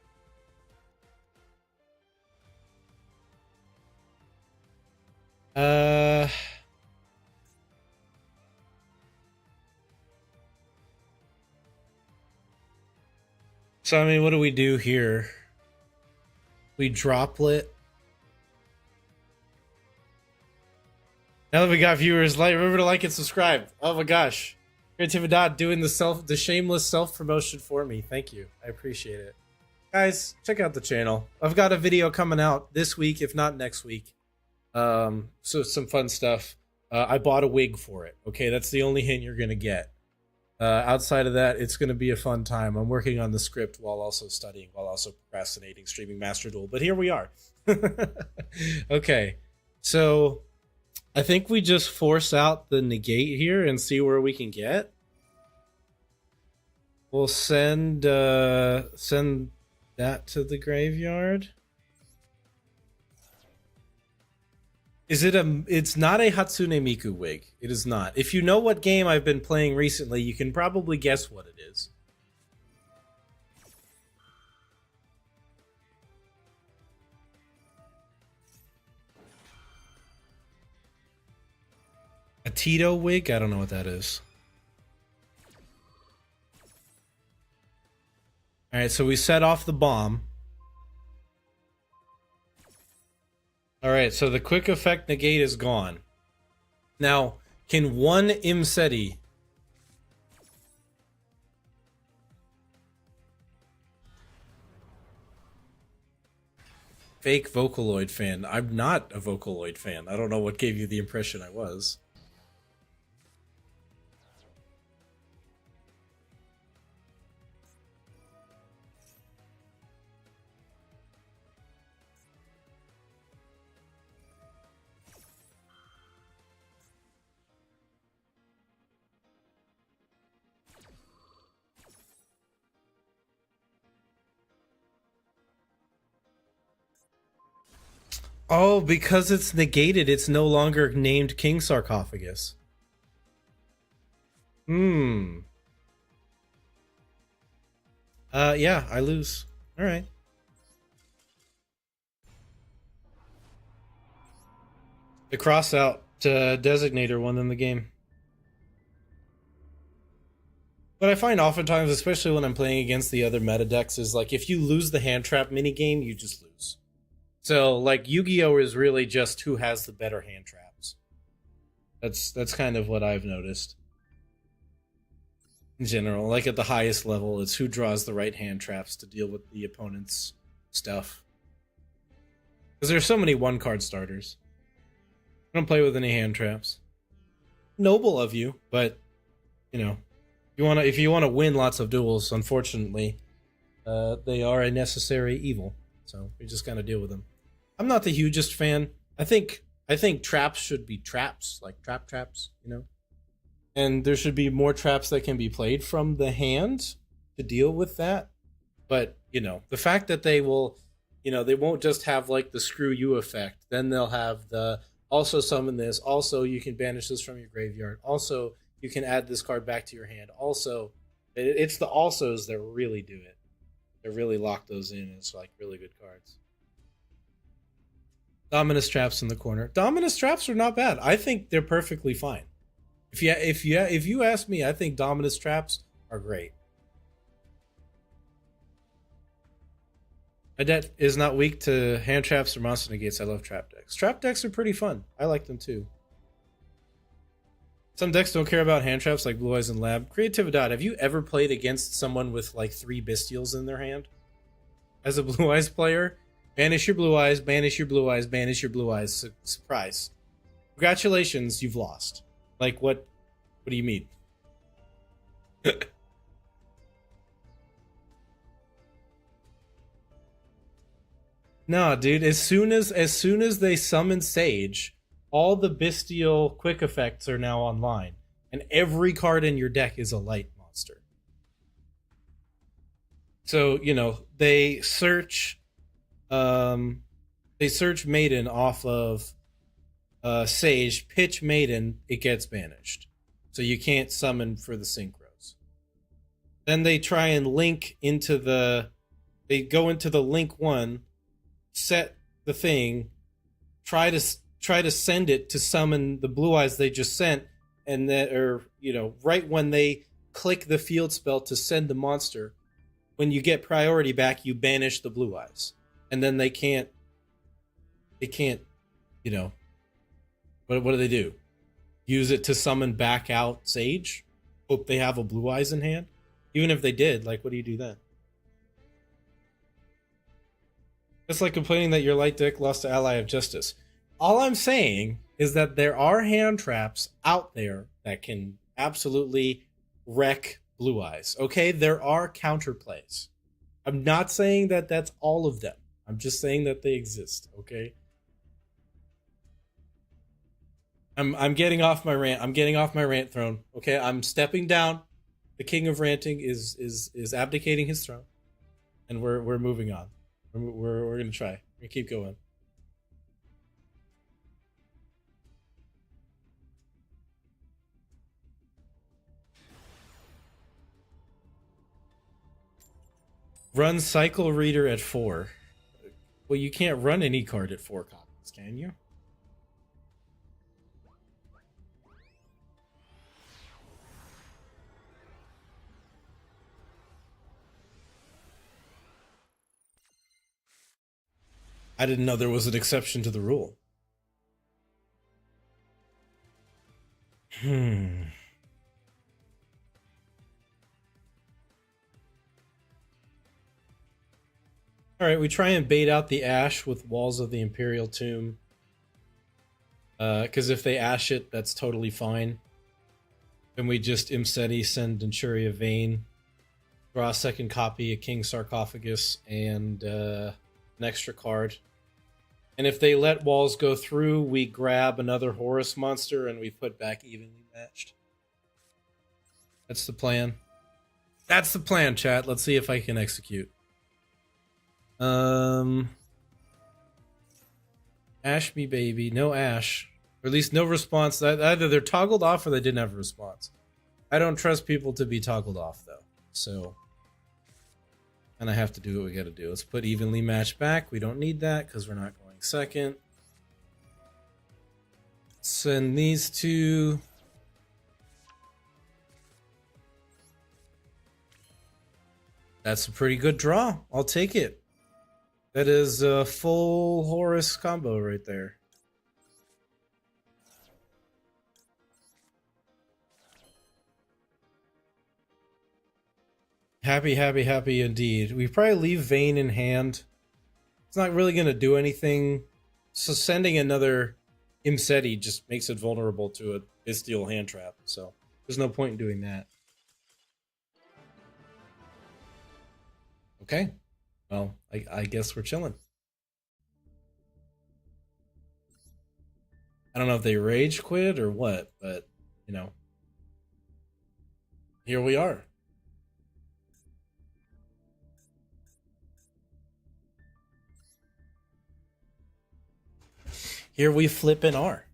So, I mean, what do we do here? We droplet. Now that we got viewers, remember to like and subscribe. Oh my gosh. Creatividad doing the shameless self-promotion for me. Thank you. I appreciate it. Guys, check out the channel. I've got a video coming out this week, if not next week. So some fun stuff. I bought a wig for it. Okay, that's the only hint you're gonna get. Outside of that, it's gonna be a fun time. I'm working on the script while also studying, while also procrastinating, streaming Master Duel. But here we are. Okay, so I think we just force out the negate here and see where we can get. We'll send that to the graveyard. It's not a Hatsune Miku wig. It is not. If you know what game I've been playing recently, you can probably guess what it is. A Tito wig? I don't know what that is. Alright, so we set off the bomb. Alright, so the quick effect negate is gone. Now, can one Imseti... Fake Vocaloid fan. I'm not a Vocaloid fan. I don't know what gave you the impression I was. Oh, because it's negated, it's no longer named King Sarcophagus. Yeah, I lose. Alright. The cross out designator won them the game. What I find oftentimes, especially when I'm playing against the other meta decks, is like if you lose the hand trap minigame, you just lose. So, like, Yu-Gi-Oh! Is really just who has the better hand traps. That's kind of what I've noticed. In general, like at the highest level, it's who draws the right hand traps to deal with the opponent's stuff. Because there's so many one-card starters. I don't play with any hand traps. Noble of you, but, you know, if you want to win lots of duels, unfortunately, they are a necessary evil. So we just gotta deal with them. I'm not the hugest fan. I think traps should be traps, like traps, you know? And there should be more traps that can be played from the hand to deal with that. But, you know, the fact that they will, you know, they won't just have like the screw you effect. Then they'll have the also summon this. Also, you can banish this from your graveyard. Also, you can add this card back to your hand. Also, it's the alsos that really do it. They really lock those in. It's like really good cards. Dominus traps in the corner. Dominus traps are not bad. I think they're perfectly fine. If you ask me, I think Dominus traps are great. My deck is not weak to hand traps or monster negates. I love trap decks. Trap decks are pretty fun. I like them too. Some decks don't care about hand traps like Blue Eyes and Lab. Creatividad, have you ever played against someone with like 3 Bestials in their hand? As a Blue Eyes player? Banish your Blue Eyes, banish your Blue Eyes, banish your Blue Eyes. Surprise. Congratulations, you've lost. Like, what do you mean? No, dude, as soon as they summon Sage, all the bestial quick effects are now online. And every card in your deck is a light monster. So, you know, they search Maiden off of Sage, pitch Maiden, it gets banished. So you can't summon for the synchros. Then they try and link into they go into the link one, set the thing, try to send it to summon the Blue Eyes they just sent, and then, or, you know, right when they click the field spell to send the monster, when you get priority back, you banish the Blue Eyes. And then they can't, you know, what do they do? use it to summon back out Sage. Hope they have a Blue Eyes in hand. Even if they did, like, what do you do then? It's like complaining that your light deck lost to Ally of Justice. All I'm saying is that there are hand traps out there that can absolutely wreck Blue Eyes. Okay, there are counterplays. I'm not saying that that's all of them. I'm just saying that they exist. Okay. I'm getting off my rant. I'm getting off my rant throne. Okay, I'm stepping down. The king of ranting is abdicating his throne, and we're moving on. We're gonna try. We're gonna keep going. Run Cycle Reader at 4. Well, you can't run any card at 4 copies, can you? I didn't know there was an exception to the rule. All right, we try and bait out the Ash with Walls of the Imperial Tomb. Because if they Ash it, that's totally fine. Then we just Imseti, send Denturia Vane, draw a second copy, a King Sarcophagus, and an extra card. And if they let walls go through, we grab another Horus monster and we put back evenly matched. That's the plan. That's the plan, chat. Let's see if I can execute. Ash me, baby. No Ash. Or at least no response. Either they're toggled off or they didn't have a response. I don't trust people to be toggled off, though. So... and I have to do what we gotta do. Let's put evenly matched back. We don't need that because we're not going second. Send these two. That's a pretty good draw. I'll take it. That is a full Horus combo right there. Happy indeed. We probably leave Vane in hand. It's not really going to do anything. So sending another Imseti just makes it vulnerable to a Bystial hand trap. So there's no point in doing that. Okay. Well, I guess we're chilling. I don't know if they rage quit or what, but, you know. Here we are. Here we flip and are.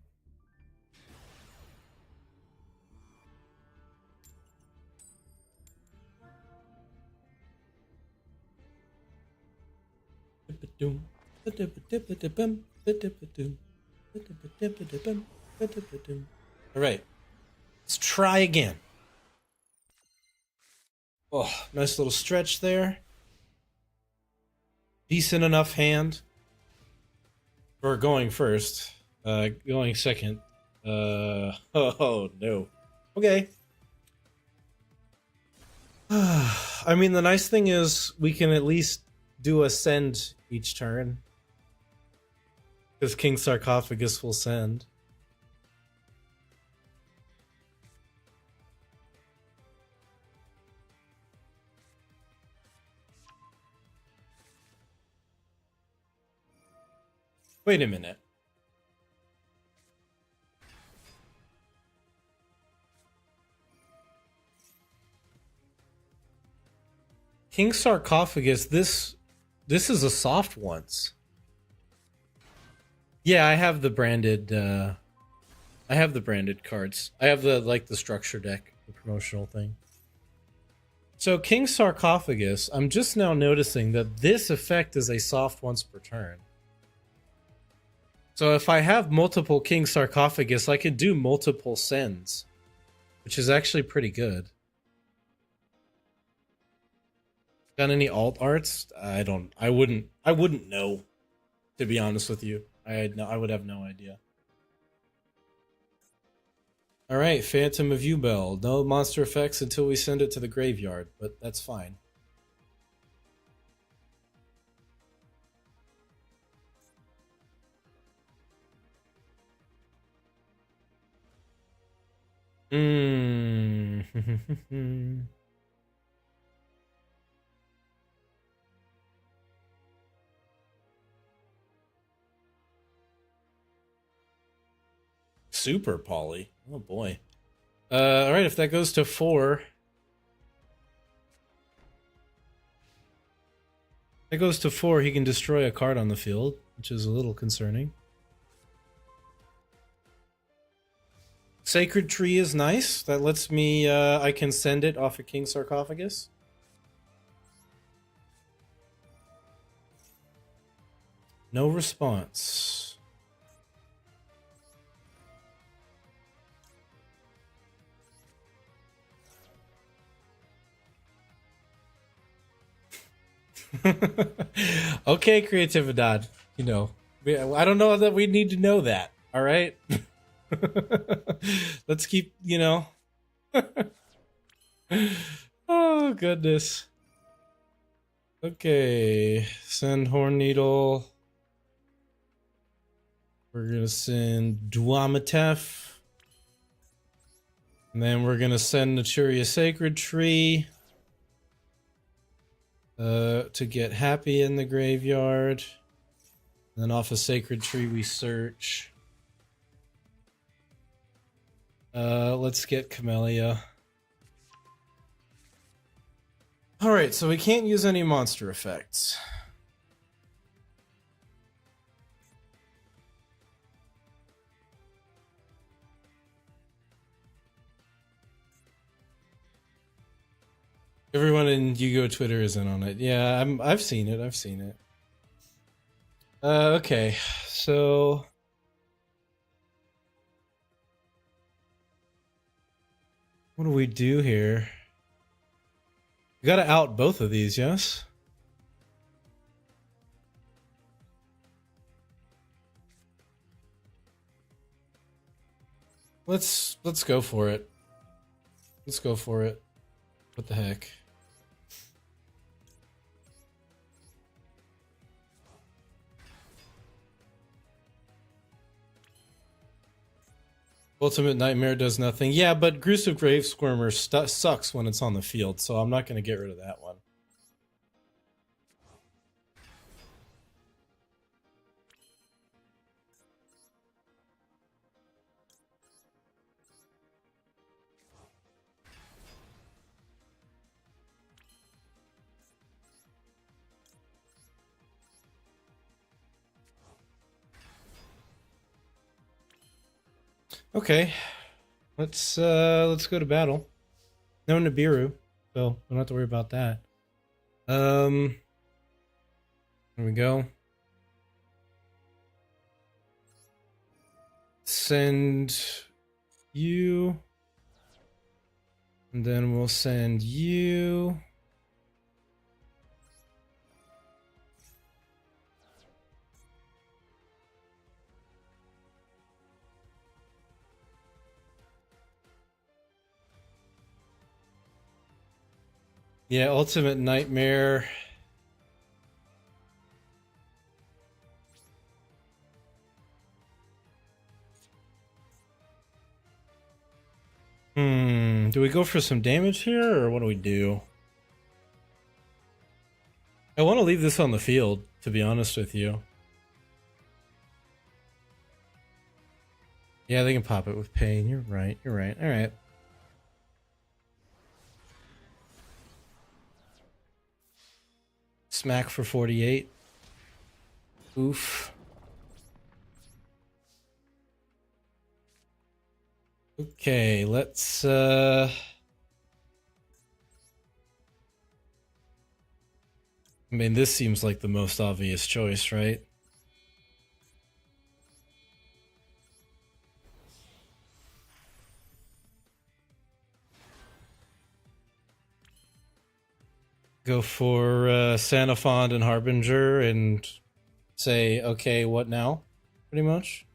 All right, let's try again. Oh, nice little stretch there. Decent enough hand. Or going first. Going second. Oh no. Okay. I mean, the nice thing is we can at least do a send each turn. Because King Sarcophagus will send. Wait a minute. King Sarcophagus, this is a soft once. Yeah, I have the branded cards. I have the structure deck, the promotional thing. So King Sarcophagus, I'm just now noticing that this effect is a soft once per turn. So if I have multiple King Sarcophagus, I could do multiple sends, which is actually pretty good. Got any alt arts? I wouldn't know, to be honest with you. I would have no idea. All right, Phantom of Ubel. No monster effects until we send it to the graveyard, but that's fine. Mm. Super Poly. Oh boy. All right, if that goes to 4, that goes to 4. He can destroy a card on the field, which is a little concerning. Sacred Tree is nice. That lets me. I can send it off a King Sarcophagus. No response. Okay, Creatividad. You know, I don't know that we need to know that. All right. Let's keep, Oh, goodness. Okay. Send Horn Needle. We're going to send Dwamatef. And then we're going to send Naturia Sacred Tree. To get Happy in the graveyard. And then off a Sacred Tree we search. Let's get Camellia. Alright, so we can't use any monster effects. Everyone in Yu-Gi-Oh! Twitter is in on it. Yeah, I've seen it. I've seen it. Okay, so what do we do here? We gotta out both of these, yes? Let's go for it. Let's go for it. What the heck? Ultimate Nightmare does nothing. Yeah, but Gruesome Grave Squirmer sucks when it's on the field, so I'm not going to get rid of that one. Okay, let's go to battle. No Nibiru, so don't have to worry about that. There we go. Send you, and then we'll send you. Yeah, Ultimate Nightmare. Do we go for some damage here, or what do we do? I want to leave this on the field, to be honest with you. Yeah, they can pop it with pain. You're right. You're right. All right. Smack for 48. Oof. Okay, let's I mean, this seems like the most obvious choice, right? Go for Sanafond and Harbinger and say, okay, what now? Pretty much.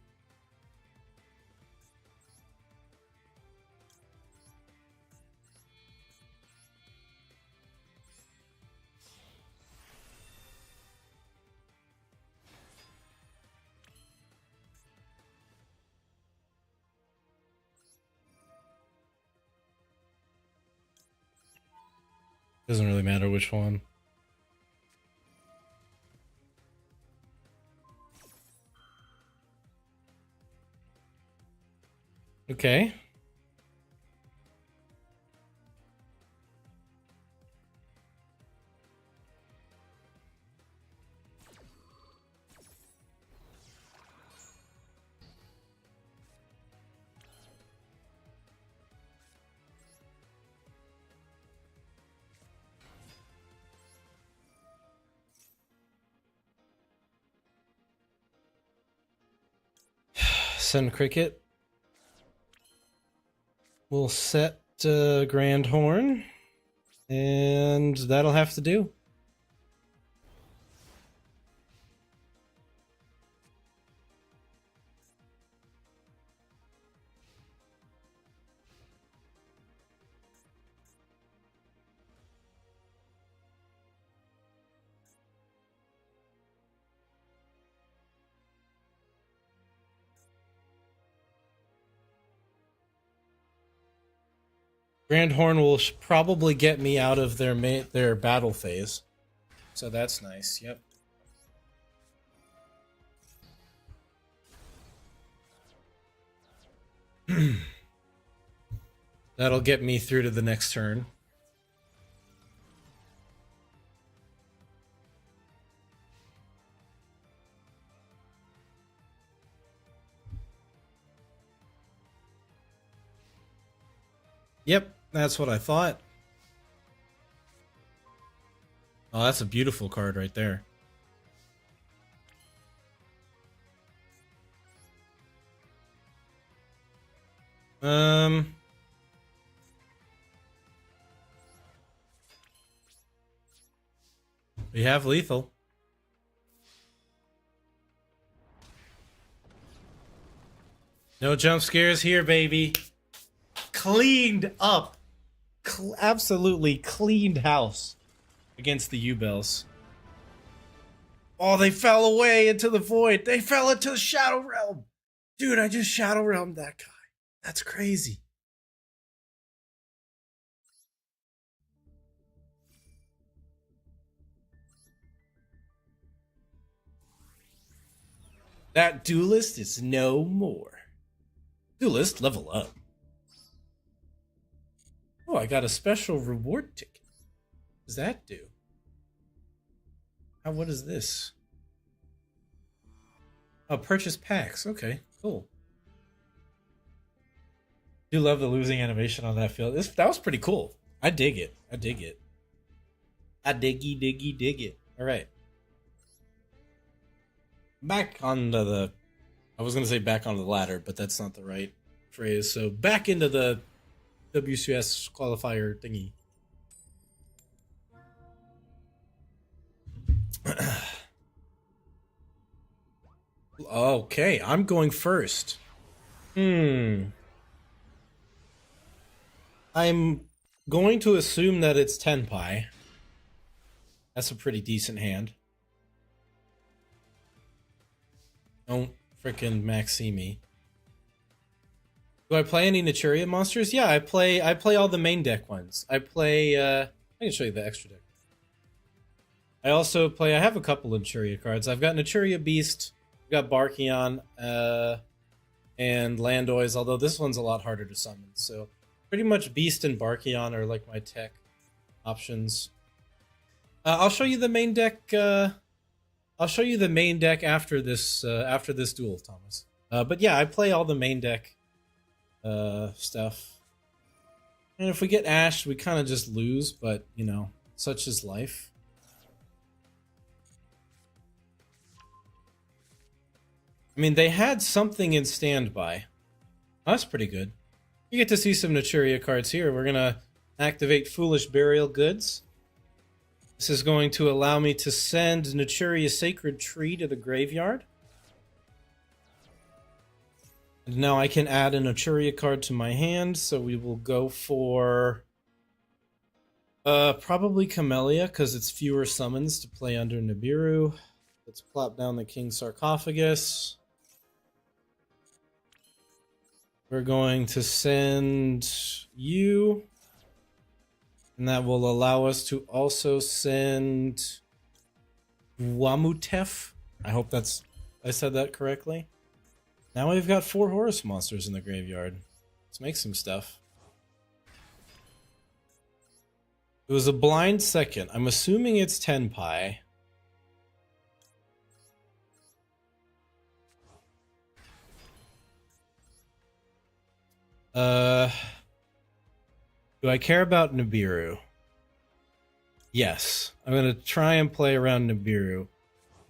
Doesn't really matter which one. Okay. Send Cricket. We'll set Grand Horn, and that'll have to do. Grand Horn will probably get me out of their battle phase, so that's nice. Yep. That'll get me through to the next turn. Yep, that's what I thought. Oh, that's a beautiful card right there. We have lethal. No jump scares here, baby. Cleaned up. Absolutely cleaned house against the U-Bells. Oh, they fell away into the void. They fell into the Shadow Realm. Dude, I just Shadow Realmed that guy. That's crazy. That duelist is no more. Duelist, level up. Oh, I got a special reward ticket. What does that do? What is this? Oh, purchase packs. Okay, cool. Do love the losing animation on that field. That was pretty cool. I dig it. I dig it. I dig it. All right. Back onto the... I was going to say back onto the ladder, but that's not the right phrase. So back into the WCS qualifier thingy. Okay, I'm going first. I'm going to assume that it's Tenpai. That's a pretty decent hand. Don't frickin' maxi me. Do I play any Naturia monsters? Yeah, I play all the main deck ones. I can show you the extra deck. I also play, I have a couple of Naturia cards. I've got Naturia Beast, I've got Barkion, and Landoys, although this one's a lot harder to summon. So pretty much Beast and Barkion are like my tech options. I'll show you the main deck. I'll show you the main deck after this duel, Thomas. But yeah, I play all the main deck stuff. And if we get Ash, we kind of just lose, but you know, such is life. I mean, they had something in standby. That's pretty good. You get to see some Naturia cards here. We're gonna activate Foolish Burial Goods. This is going to allow me to send Naturia Sacred Tree to the graveyard. And now I can add a Naturia card to my hand, so we will go for probably Camellia, because it's fewer summons to play under Nibiru. Let's plop down the King Sarcophagus. We're going to send you And that will allow us to also send Wamutef. I hope I said that correctly. Now we've got 4 Horus monsters in the graveyard. Let's make some stuff. It was a blind second. I'm assuming it's Tenpai. Do I care about Nibiru? Yes. I'm gonna try and play around Nibiru.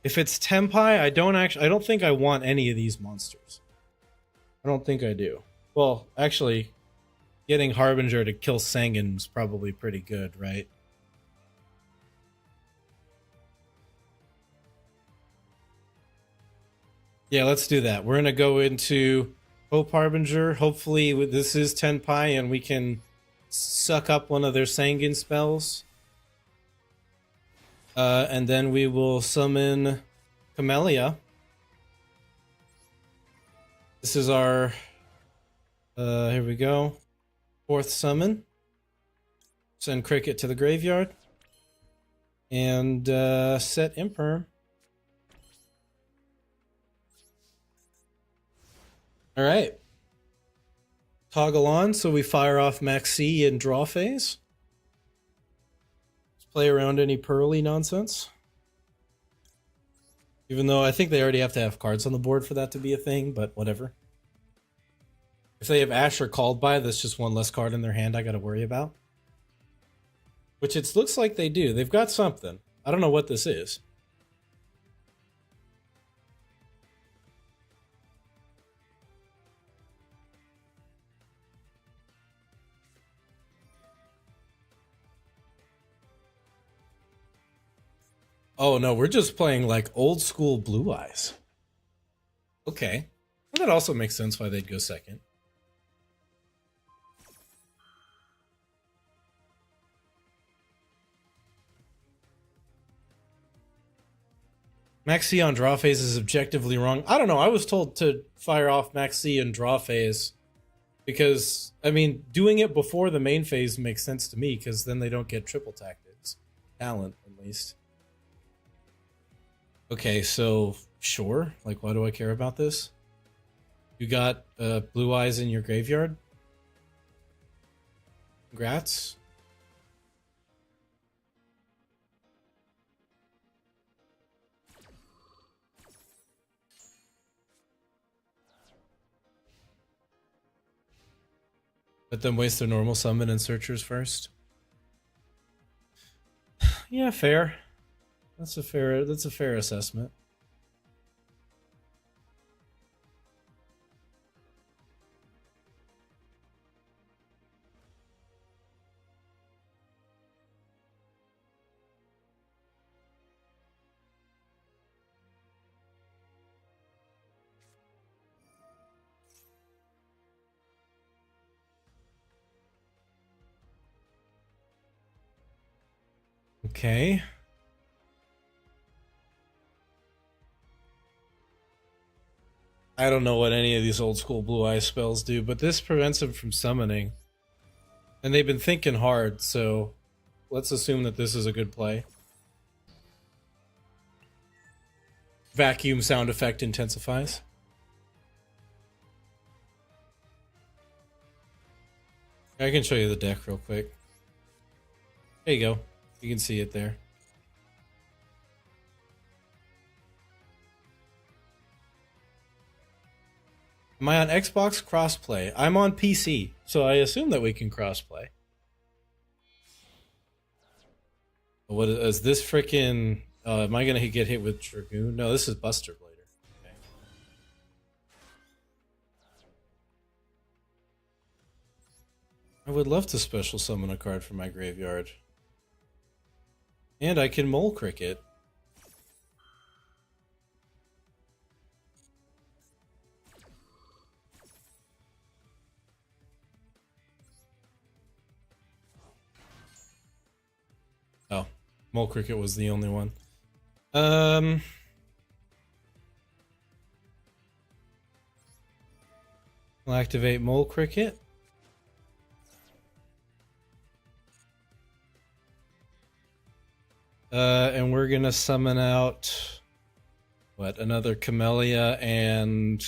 If it's Tenpai, I don't think I want any of these monsters. I don't think I do. Well, actually, getting Harbinger to kill Sangin's probably pretty good, right? Yeah, let's do that. We're gonna go into Hope Harbinger. Hopefully this is Tenpai and we can suck up one of their Sangin spells. And then we will summon Camellia. This is our... here we go. 4th summon. Send Cricket to the graveyard. And set Imperm. Alright. Toggle on, so we fire off Maxi in draw phase. Let's play around any Pearly nonsense. Even though I think they already have to have cards on the board for that to be a thing, but whatever. If they have Asher called by, that's just one less card in their hand I gotta worry about. Which it looks like they do. They've got something. I don't know what this is. Oh no, we're just playing like old school Blue Eyes. Okay. Well, that also makes sense why they'd go second. Maxi on draw phase is objectively wrong. I don't know. I was told to fire off Maxi in draw phase because, I mean, doing it before the main phase makes sense to me because then they don't get triple tactics. Talent, at least. Okay, so sure. Like, why do I care about this? You got Blue Eyes in your graveyard? Congrats. Let them waste their normal summon and searchers first. Yeah, fair. That's a fair assessment. Okay. I don't know what any of these old school Blue Eye spells do, but this prevents them from summoning. And they've been thinking hard, so let's assume that this is a good play. Vacuum sound effect intensifies. I can show you the deck real quick. There you go. You can see it there. Am I on Xbox? Crossplay. I'm on PC, so I assume that we can crossplay. What is this freaking... am I gonna get hit with Dragoon? No, this is Buster Blader. Okay. I would love to special summon a card from my graveyard. And I can Mole Cricket. Oh, Mole Cricket was the only one. I'll activate Mole Cricket. And we're gonna summon out what, another Camellia and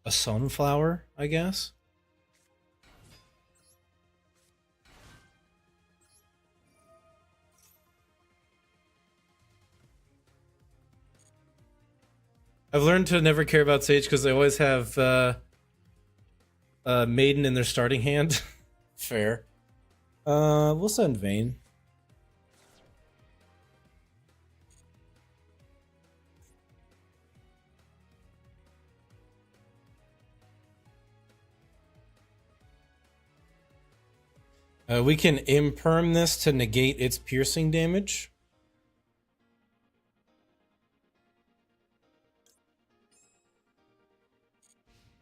a Sunflower, I guess. I've learned to never care about Sage because they always have Maiden in their starting hand. Fair. We'll send Vayne. We can imperm this to negate its piercing damage.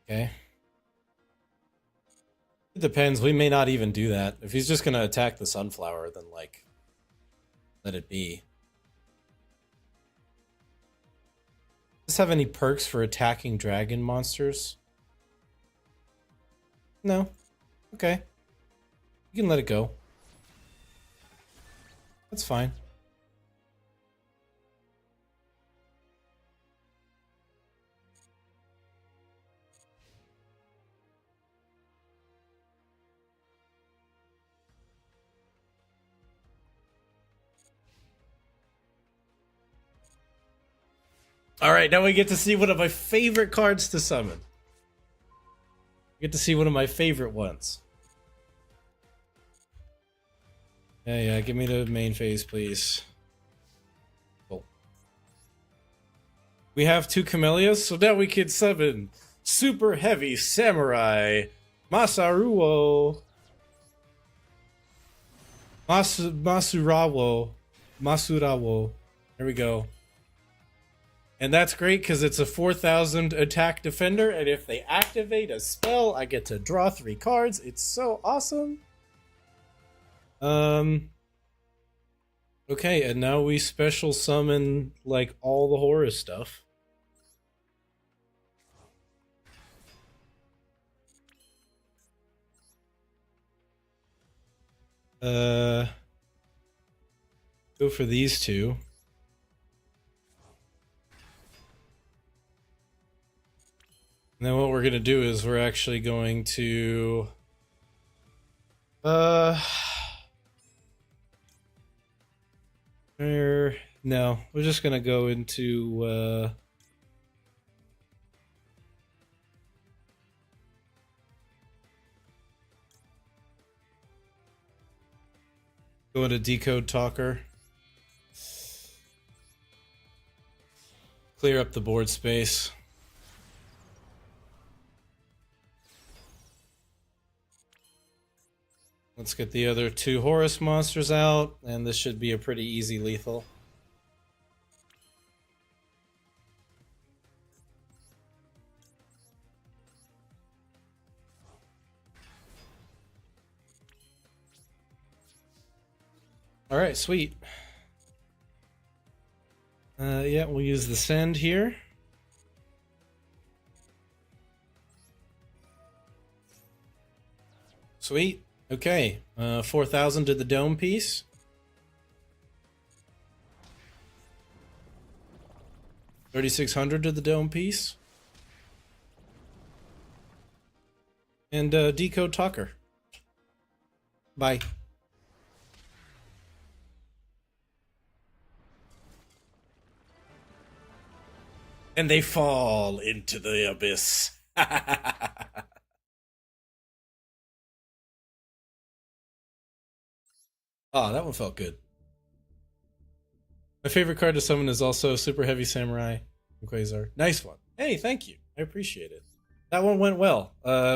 Okay. It depends. We may not even do that. If he's just going to attack the Sunflower, then, like, let it be. Does this have any perks for attacking dragon monsters? No. Okay. You can let it go. That's fine. All right, now we get to see one of my favorite cards to summon. We get to see one of my favorite ones. Yeah, give me the main phase, please. Cool. We have 2 Camellias, so now we can summon Super Heavy Samurai Masurawo. Masurawo. There we go. And that's great because it's a 4,000 attack defender, and if they activate a spell, I get to draw 3 cards. It's so awesome. Okay, and now we special summon, like, all the Horus stuff. Go for these 2. And then what we're going to do is we're actually going to... No, we're just going to go into... Go into Decode Talker. Clear up the board space. Let's get the other 2 Horus monsters out, and this should be a pretty easy lethal. Alright, sweet. Yeah, we'll use the send here. Sweet. Okay, 4,000 to the dome piece. $3,600 to the dome piece. And Decode Talker. Bye. And they fall into the abyss. Oh, that one felt good. My favorite card to summon is also Super Heavy Samurai and Quasar. Nice one. Hey, thank you. I appreciate it. That one went well.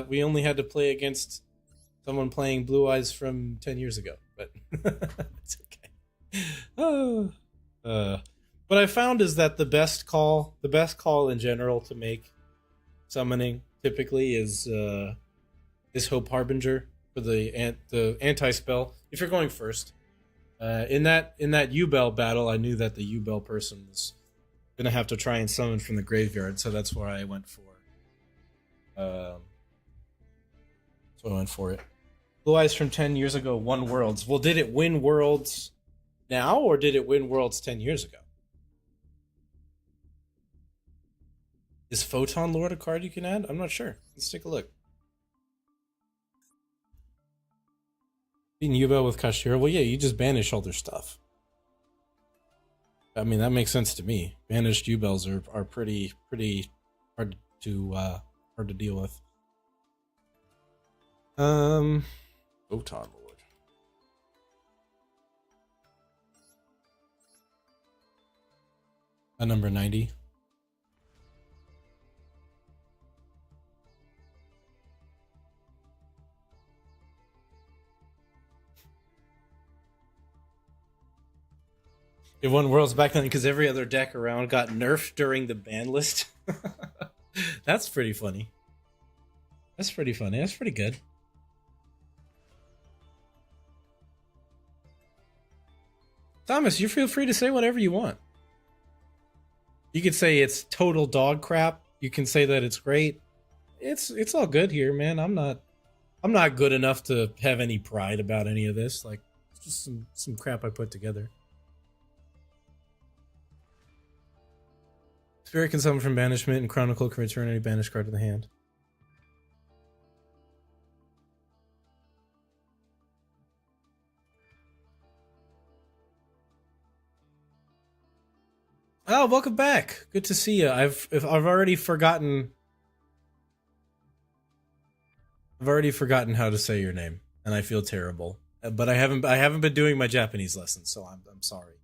We only had to play against someone playing Blue Eyes from 10 years ago, but it's okay. What I found is that the best call in general to make summoning typically is Hope Harbinger for the anti-spell. If you're going first, in that Yubel battle, I knew that the Yubel person was gonna have to try and summon from the graveyard, so that's why I went for. So I went for it. Blue Eyes from 10 years ago won Worlds. Well, did it win Worlds now, or did it win Worlds 10 years ago? Is Photon Lord a card you can add? I'm not sure. Let's take a look. Beating Yubel with Kashira? Well, yeah, you just banish all their stuff. I mean, that makes sense to me. Banished Yubels are pretty hard to deal with. Photon Lord. A number 90. It won Worlds back then because every other deck around got nerfed during the ban list. That's pretty funny. That's pretty funny. That's pretty good. Thomas, you feel free to say whatever you want. You could say it's total dog crap. You can say that it's great. It's all good here, man. I'm not good enough to have any pride about any of this. Like, it's just some crap I put together. Spirit can summon from banishment, and Chronicle can return any banished card to the hand. Oh, welcome back. Good to see you. I've already forgotten. I've already forgotten how to say your name, and I feel terrible. But I haven't been doing my Japanese lessons, so I'm sorry.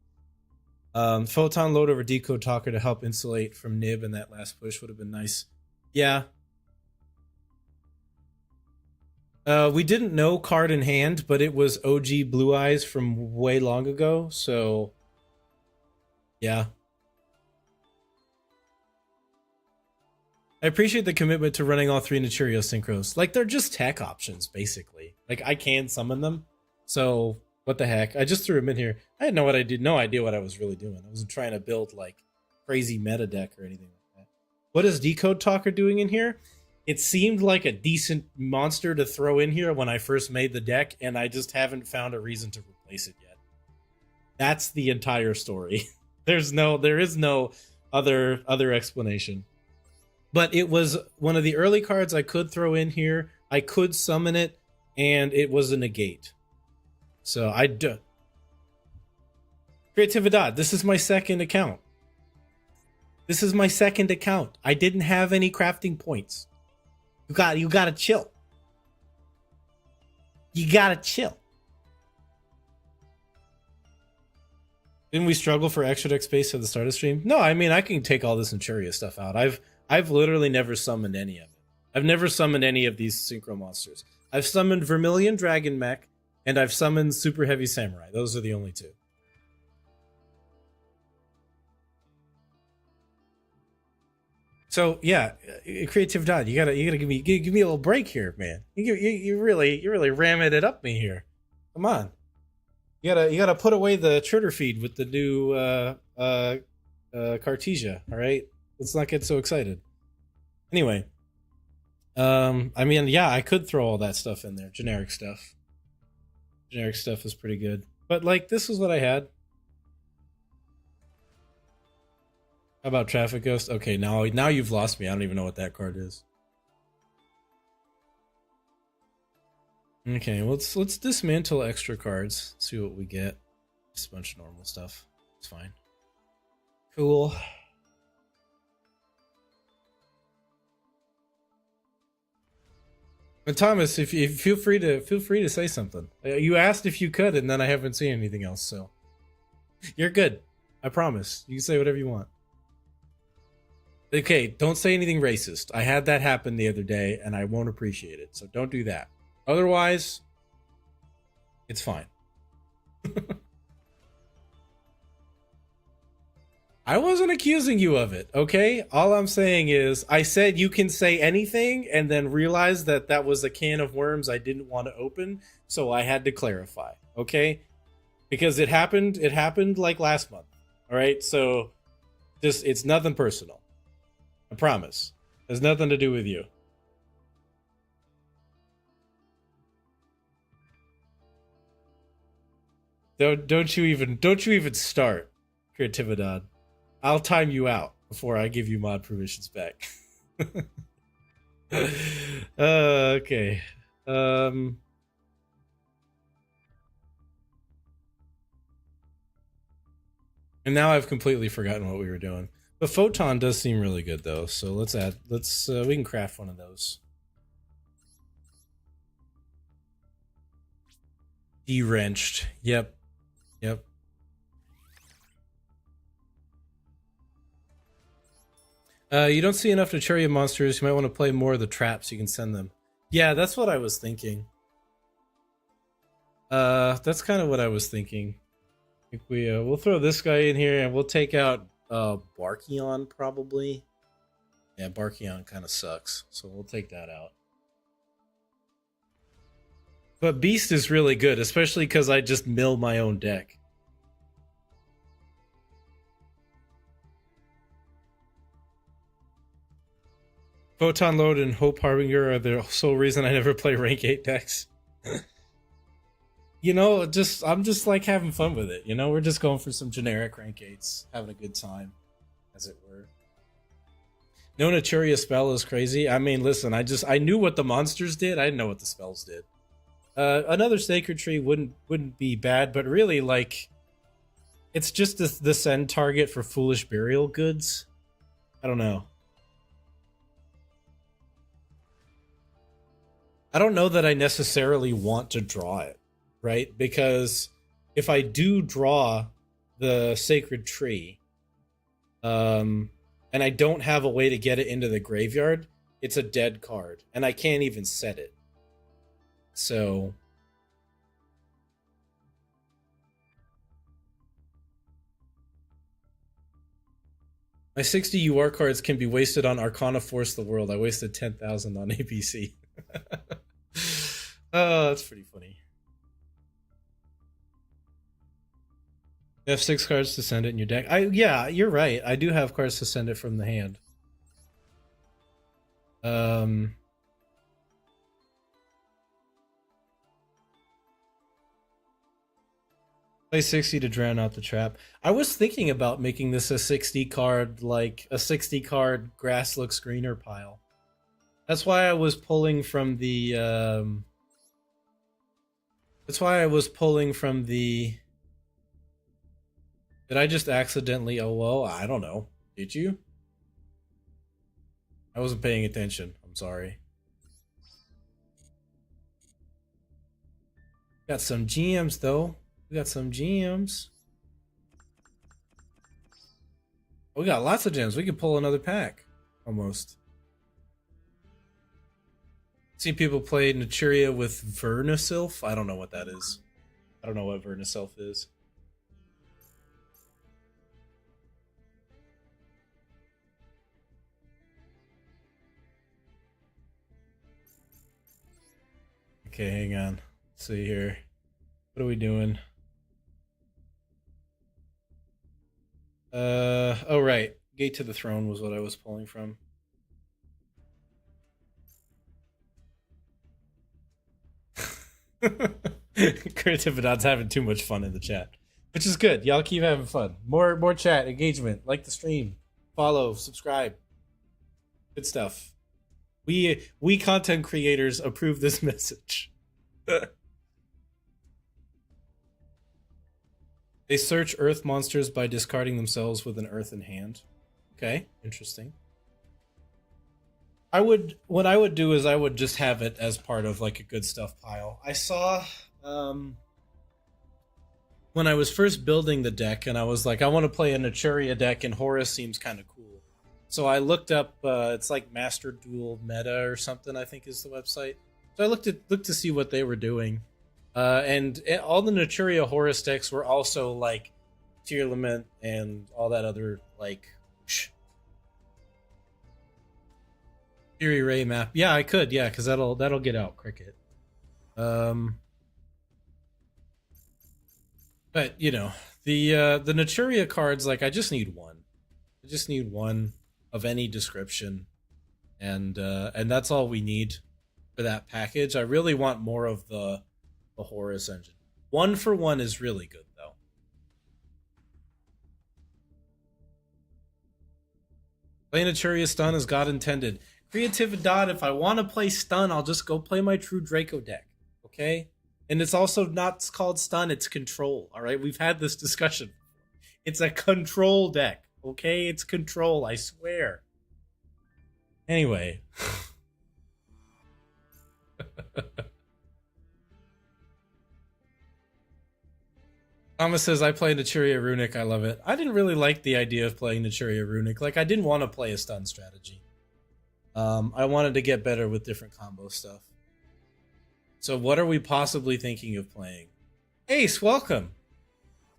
Photon Load over Decode Talker to help insulate from Nib, and that last push would have been nice. Yeah. We didn't know card in hand, but it was OG Blue Eyes from way long ago, so yeah. I appreciate the commitment to running all three Naturio synchros. Like, they're just tech options, basically. Like, I can summon them, so what the heck? I just threw them in here. I had no idea what I was really doing. I wasn't trying to build, like, crazy meta deck or anything like that. What is Decode Talker doing in here? It seemed like a decent monster to throw in here when I first made the deck, and I just haven't found a reason to replace it yet. That's the entire story. There is no other explanation. But it was one of the early cards I could throw in here. I could summon it, and it was a negate. So I do. Creatividad, this is my second account. I didn't have any crafting points. You gotta chill. Didn't we struggle for extra deck space at the start of the stream? No, I mean, I can take all this Centuria stuff out. I've literally never summoned any of it. I've never summoned any of these synchro monsters. I've summoned Vermilion Dragon Mech, and I've summoned Super Heavy Samurai. Those are the only two. So yeah, Creatividad, you gotta give me a little break here, man. You really ramming it up me here. Come on, you gotta put away the Tritter feed with the new Cartesia. All right, let's not get so excited. Anyway, I mean, yeah, I could throw all that stuff in there. Generic stuff is pretty good, but like, this is what I had. How about Traffic Ghost? Okay, now you've lost me. I don't even know what that card is. Okay, let's dismantle extra cards. See what we get. Just a bunch of normal stuff. It's fine. Cool. And Thomas, if you feel free to say something. You asked if you could, and then I haven't seen anything else, so you're good. I promise. You can say whatever you want. Okay, don't say anything racist. I had that happen the other day, and I won't appreciate it. So don't do that. Otherwise, it's fine. I wasn't accusing you of it, okay? All I'm saying is I said you can say anything and then realized that that was a can of worms I didn't want to open, so I had to clarify, okay? Because it happened like last month, all right? So just, it's nothing personal. I promise. It has nothing to do with you. Don't you even start, Creatividad. I'll time you out before I give you mod permissions back. Okay. And now I've completely forgotten what we were doing. But Photon does seem really good though, so we can craft one of those. De-wrenched. Yep. Yep. You don't see enough Naturia monsters. You might want to play more of the traps. You can send them. Yeah, that's what I was thinking. That's kind of what I was thinking. I think we'll throw this guy in here and we'll take out Barkion probably. Yeah, Barkion kind of sucks, so we'll take that out. But Beast is really good, especially because I just mill my own deck. Photon Load and Hope Harbinger are the sole reason I never play rank 8 decks. You know, I'm just like having fun with it. You know, we're just going for some generic rank 8s, having a good time, as it were. No Naturia spell is crazy. I mean, listen, I knew what the monsters did. I didn't know what the spells did. Another Sacred Tree wouldn't be bad, but really, like, it's just the send target for Foolish Burial Goods. I don't know. I don't know that I necessarily want to draw it, right? Because if I do draw the Sacred Tree, and I don't have a way to get it into the graveyard, it's a dead card, and I can't even set it. So my 60 UR cards can be wasted on Arcana Force the World. I wasted 10,000 on ABC. Oh, that's pretty funny. You have 6 cards to send it in your deck. Yeah, you're right. I do have cards to send it from the hand. Play 60 to drown out the trap. I was thinking about making this a 60 card, like a 60 card grass looks greener pile. That's why I was pulling from the Did I just accidentally well, I don't know. Did you? I wasn't paying attention. I'm sorry. Got some GMs though. We got some GMs. We got lots of gems. We could pull another pack. Almost. Seen people play Naturia with Vernisylph. I don't know what that is. I don't know what Vernisylph is. Okay, hang on. Let's see here. What are we doing? Oh right. Gate to the Throne was what I was pulling from. Creatividad's having too much fun in the chat, which is good. Y'all keep having fun. More chat, engagement, like the stream, follow, subscribe. Good stuff. We content creators approve this message. They search earth monsters by discarding themselves with an earth in hand. Okay, interesting. What I would do is I would just have it as part of like a good stuff pile. I saw when I was first building the deck and I was like, I want to play a Naturia deck and Horus seems kind of cool. So I looked up it's like Master Duel Meta or something, I think is the website. So I looked to see what they were doing. And all the Naturia Horus decks were also like Tearlament and all that other like Fury Ray map. Yeah, I could. Yeah, because that'll get out Cricket. But you know the Naturia cards. Like I just need one. I just need one of any description, and that's all we need for that package. I really want more of the Horus engine. 1 for 1 is really good though. Playing Aturia stun as God intended. Creatividad, if I want to play stun, I'll just go play my true Draco deck. Okay? And it's also not called stun, it's control. Alright? We've had this discussion. It's a control deck. Okay? It's control, I swear. Anyway. Thomas says, I play Naturia Runic. I love it. I didn't really like the idea of playing Naturia Runic. Like, I didn't want to play a stun strategy. I wanted to get better with different combo stuff. So what are we possibly thinking of playing? Ace, welcome.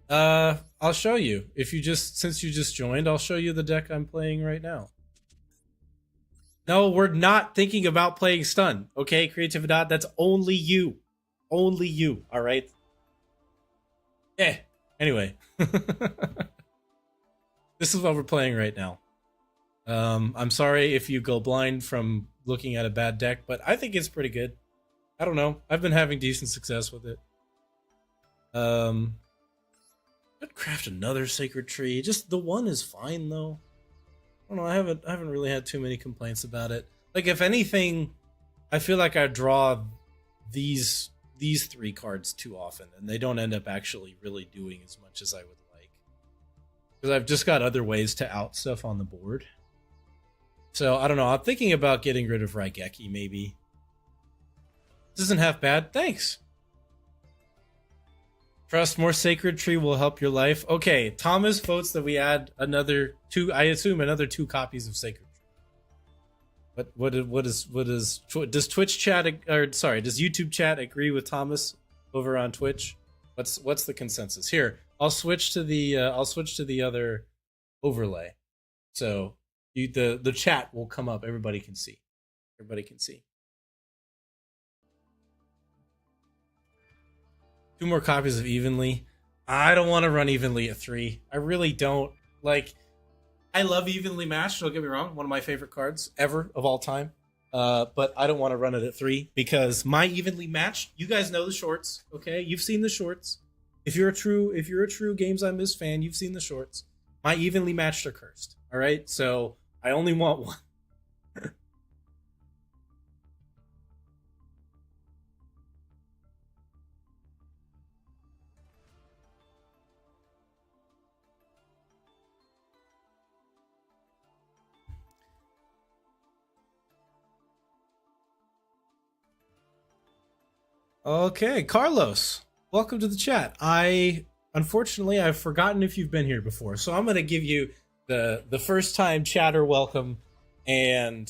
I'll show you. Since you just joined, I'll show you the deck I'm playing right now. No, we're not thinking about playing stun. Okay, Creatividad, that's only you. Only you, alright? Anyway. This is what we're playing right now. I'm sorry if you go blind from looking at a bad deck, but I think it's pretty good. I don't know. I've been having decent success with it. I'd craft another Sacred Tree. Just the one is fine though. I don't know. I haven't really had too many complaints about it. Like, if anything, I feel like I draw these three cards too often, and they don't end up actually really doing as much as I would like. Because I've just got other ways to out stuff on the board. So, I don't know. I'm thinking about getting rid of Raigeki, maybe. This isn't half bad. Thanks. Trust more Sacred Tree will help your life. Okay, Thomas votes that we add another two, I assume another 2 copies of Sacred Tree. But does Twitch chat, or sorry, does YouTube chat agree with Thomas over on Twitch? What's the consensus? Here, I'll switch to the other overlay. So the chat will come up. Everybody can see. Everybody can see. 2 more copies of Evenly. I don't want to run Evenly at 3. I really don't. Like, I love Evenly Matched, don't get me wrong. One of my favorite cards ever of all time. But I don't want to run it at 3 because my Evenly Matched, you guys know the shorts, okay? You've seen the shorts. If you're a true Games I Miss fan, you've seen the shorts. My Evenly Matched are cursed. All right? So I only want one. Okay, Carlos, welcome to the chat. Unfortunately, I've forgotten if you've been here before, so I'm going to give you the first time chatter welcome, and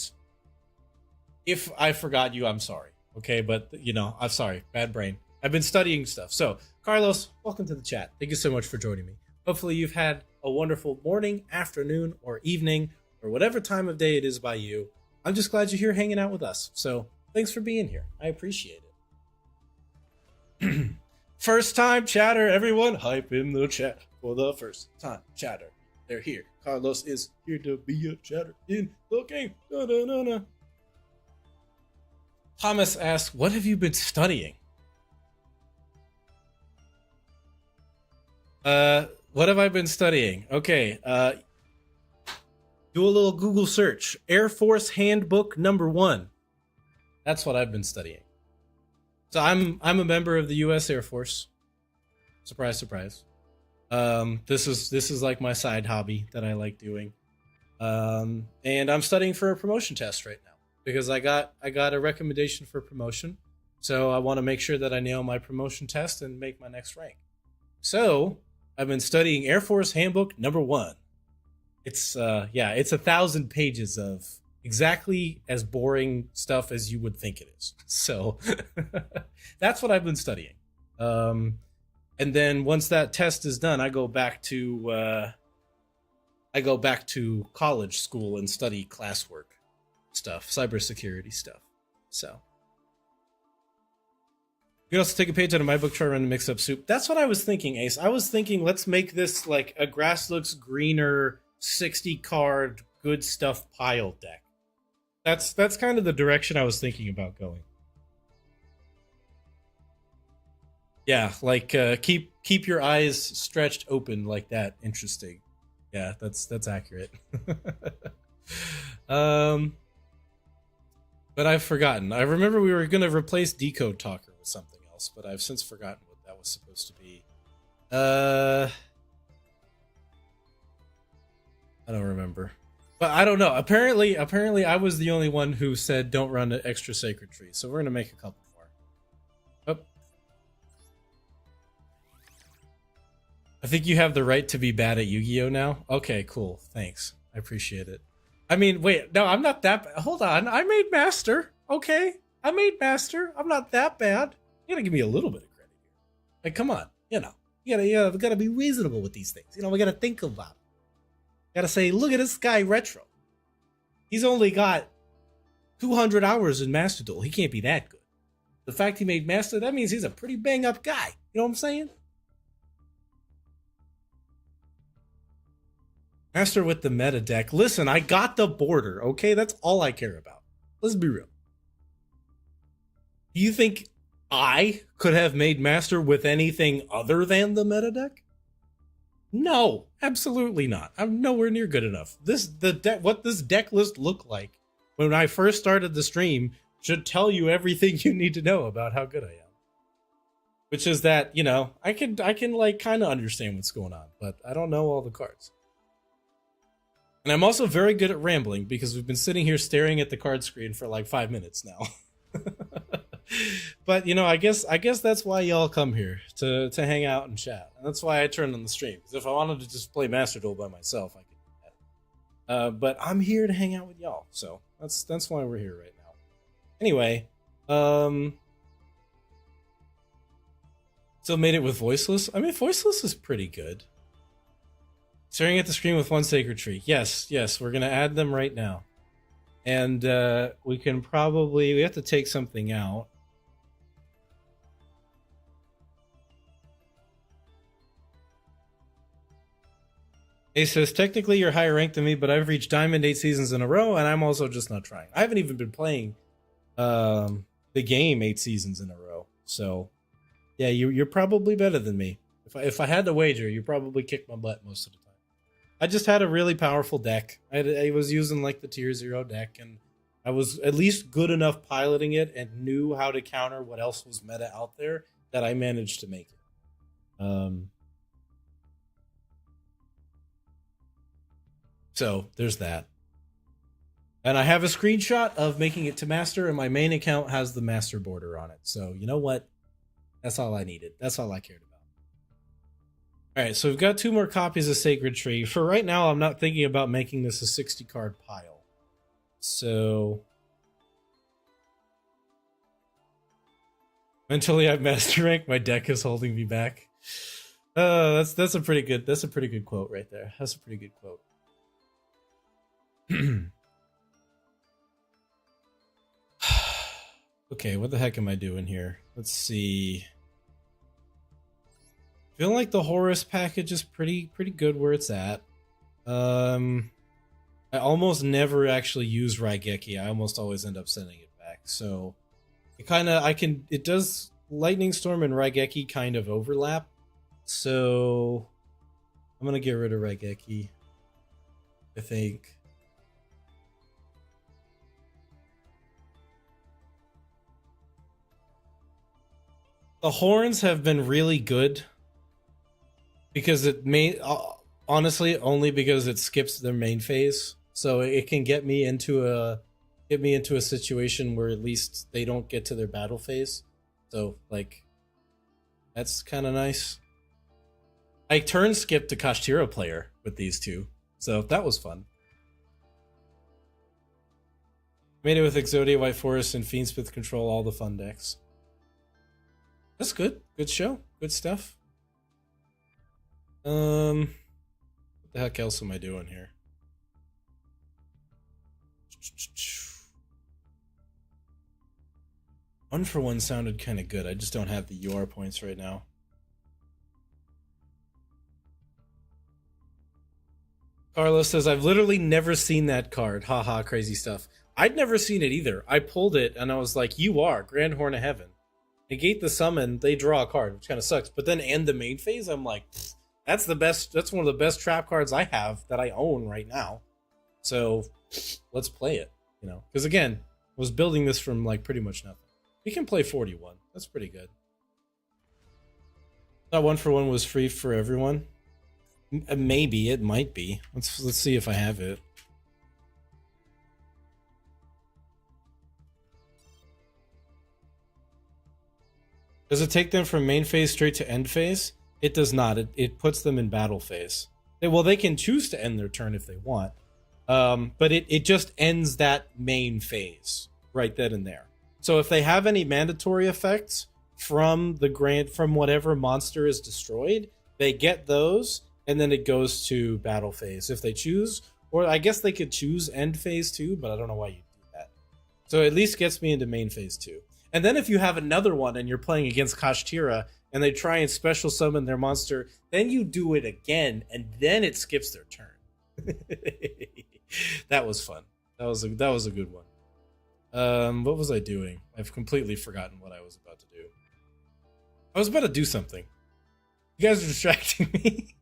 if I forgot you, I'm sorry. Okay, but I'm sorry, bad brain. I've been studying stuff. So, Carlos, welcome to the chat. Thank you so much for joining me. Hopefully you've had a wonderful morning, afternoon, or evening, or whatever time of day it is by you. I'm just glad you're here hanging out with us. So, thanks for being here. I appreciate it. First time chatter, everyone, hype in the chat for the first time chatter. They're here. Carlos is here to be a chatter in the game. Da-da-da-da. Thomas asks, what have you been studying? What have I been studying? Okay, do a little Google search. Air Force Handbook number 1. That's what I've been studying. So I'm a member of the U.S. Air Force. Surprise, surprise. This is like my side hobby that I like doing. And I'm studying for a promotion test right now because I got a recommendation for promotion. So I want to make sure that I nail my promotion test and make my next rank. So I've been studying Air Force Handbook number 1. It's 1,000 pages of exactly as boring stuff as you would think it is. So that's what I've been studying. And then once that test is done, I go back to college school and study classwork stuff, cybersecurity stuff. So you can also take a page out of my book, try to run a mix-up soup. That's what I was thinking, Ace. I was thinking, let's make this like a grass looks greener 60 card good stuff pile deck. That's kind of the direction I was thinking about going. Yeah, like keep your eyes stretched open like that. Interesting. Yeah, that's accurate. um, but I've forgotten. I remember we were gonna replace Decode Talker with something else, but I've since forgotten what that was supposed to be. I don't remember. But I don't know. Apparently I was the only one who said don't run an extra Sacred Tree. So we're gonna make a couple more. Oh. I think you have the right to be bad at Yu-Gi-Oh now. Okay, cool. Thanks. I appreciate it. I mean, wait, no, I'm not that hold on. I made Master. Okay. I made Master. I'm not that bad. You gotta give me a little bit of credit here. Like, come on. We gotta be reasonable with these things. We gotta think about it. Gotta say, look at this guy, Retro. He's only got 200 hours in Master Duel. He can't be that good. The fact he made Master, that means he's a pretty bang up guy. You know what I'm saying? Master with the meta deck. Listen, I got the border, okay? That's all I care about. Let's be real. Do you think I could have made Master with anything other than the meta deck? No, absolutely not. I'm nowhere near good enough. What this deck list looked like when I first started the stream should tell you everything you need to know about how good I am. Which is that, I can like kind of understand what's going on, but I don't know all the cards. And I'm also very good at rambling because we've been sitting here staring at the card screen for like 5 minutes now. But I guess that's why y'all come here to hang out and chat, and that's why I turned on the stream. Because if I wanted to just play Master Duel by myself, I could do that. But I'm here to hang out with y'all, so that's why we're here right now. Anyway, still made it with voiceless. I mean, voiceless is pretty good. Staring at the screen with one Sacred Tree. Yes, we're gonna add them right now, and we have to take something out. He says, technically you're higher ranked than me, but I've reached Diamond 8 seasons in a row, and I'm also just not trying. I haven't even been playing the game 8 seasons in a row. So, yeah, you're probably better than me. If I had to wager, you probably kick my butt most of the time. I just had a really powerful deck. I was using like the tier 0 deck, and I was at least good enough piloting it and knew how to counter what else was meta out there that I managed to make it. So there's that. And I have a screenshot of making it to Master, and my main account has the Master border on it. So you know what? That's all I needed. That's all I cared about. All right, so we've got 2 more copies of Sacred Tree. For right now, I'm not thinking about making this a 60 card pile. So mentally, I'm Master rank. My deck is holding me back. That's a pretty good quote right there. That's a pretty good quote. Okay, what the heck am I doing here? Let's see. Feeling like the Horus package is pretty good where it's at. I almost never actually use Raigeki. I almost always end up sending it back. So it does Lightning Storm and Raigeki kind of overlap. So I'm gonna get rid of Raigeki, I think. The horns have been really good because honestly only because it skips their main phase, so it can get me into a situation where at least they don't get to their battle phase. So like, that's kind of nice. I turn skipped to Kashtira player with these 2, so that was fun. Made it with Exodia, White Forest, and Fiendsmith Control, all the fun decks. That's good. Good show. Good stuff. What the heck else am I doing here? One for One sounded kind of good. I just don't have the UR points right now. Carlos says, I've literally never seen that card. Haha, crazy stuff. I'd never seen it either. I pulled it and I was like, you are Grand Horn of Heaven. Negate the summon, they draw a card, which kind of sucks. But then end the main phase, I'm like, that's the best. That's one of the best trap cards I have that I own right now. So let's play it, you know, because again, I was building this from like pretty much nothing. We can play 41. That's pretty good. That 1-for-1 was free for everyone. Maybe it might be. Let's see if I have it. Does it take them from main phase straight to end phase? It does not. It puts them in battle phase. Well, they can choose to end their turn if they want, but it just ends that main phase right then and there. So if they have any mandatory effects from from whatever monster is destroyed, they get those, and then it goes to battle phase if they choose. Or I guess they could choose end phase too, but I don't know why you do that. So it at least gets me into main phase 2. And then if you have another one and you're playing against Kashtira and they try and special summon their monster, then you do it again and then it skips their turn. That was fun. That was a good one. What was I doing? I've completely forgotten what I was about to do. I was about to do something. You guys are distracting me.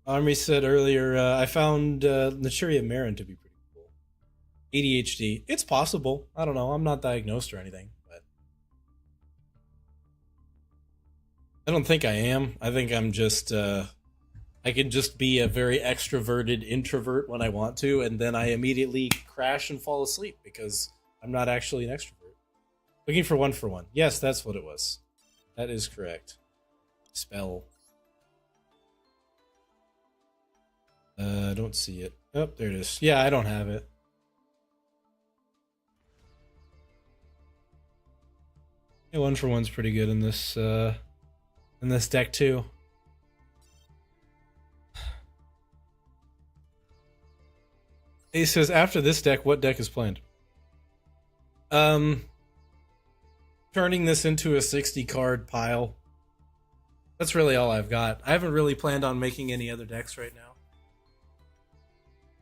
Army said earlier, I found Naturia Marin to be pretty cool. ADHD. It's possible. I don't know. I'm not diagnosed or anything, but I don't think I am. I think I'm just I can just be a very extroverted introvert when I want to, and then I immediately crash and fall asleep because I'm not actually an extrovert. Looking for 1-for-1. Yes, that's what it was. That is correct. Spell. I don't see it. Oh, there it is. Yeah, I don't have it. Yeah, 1-for-1's pretty good in this deck too. He says, after this deck, what deck is planned? Turning this into a 60 card pile. That's really all I've got. I haven't really planned on making any other decks right now.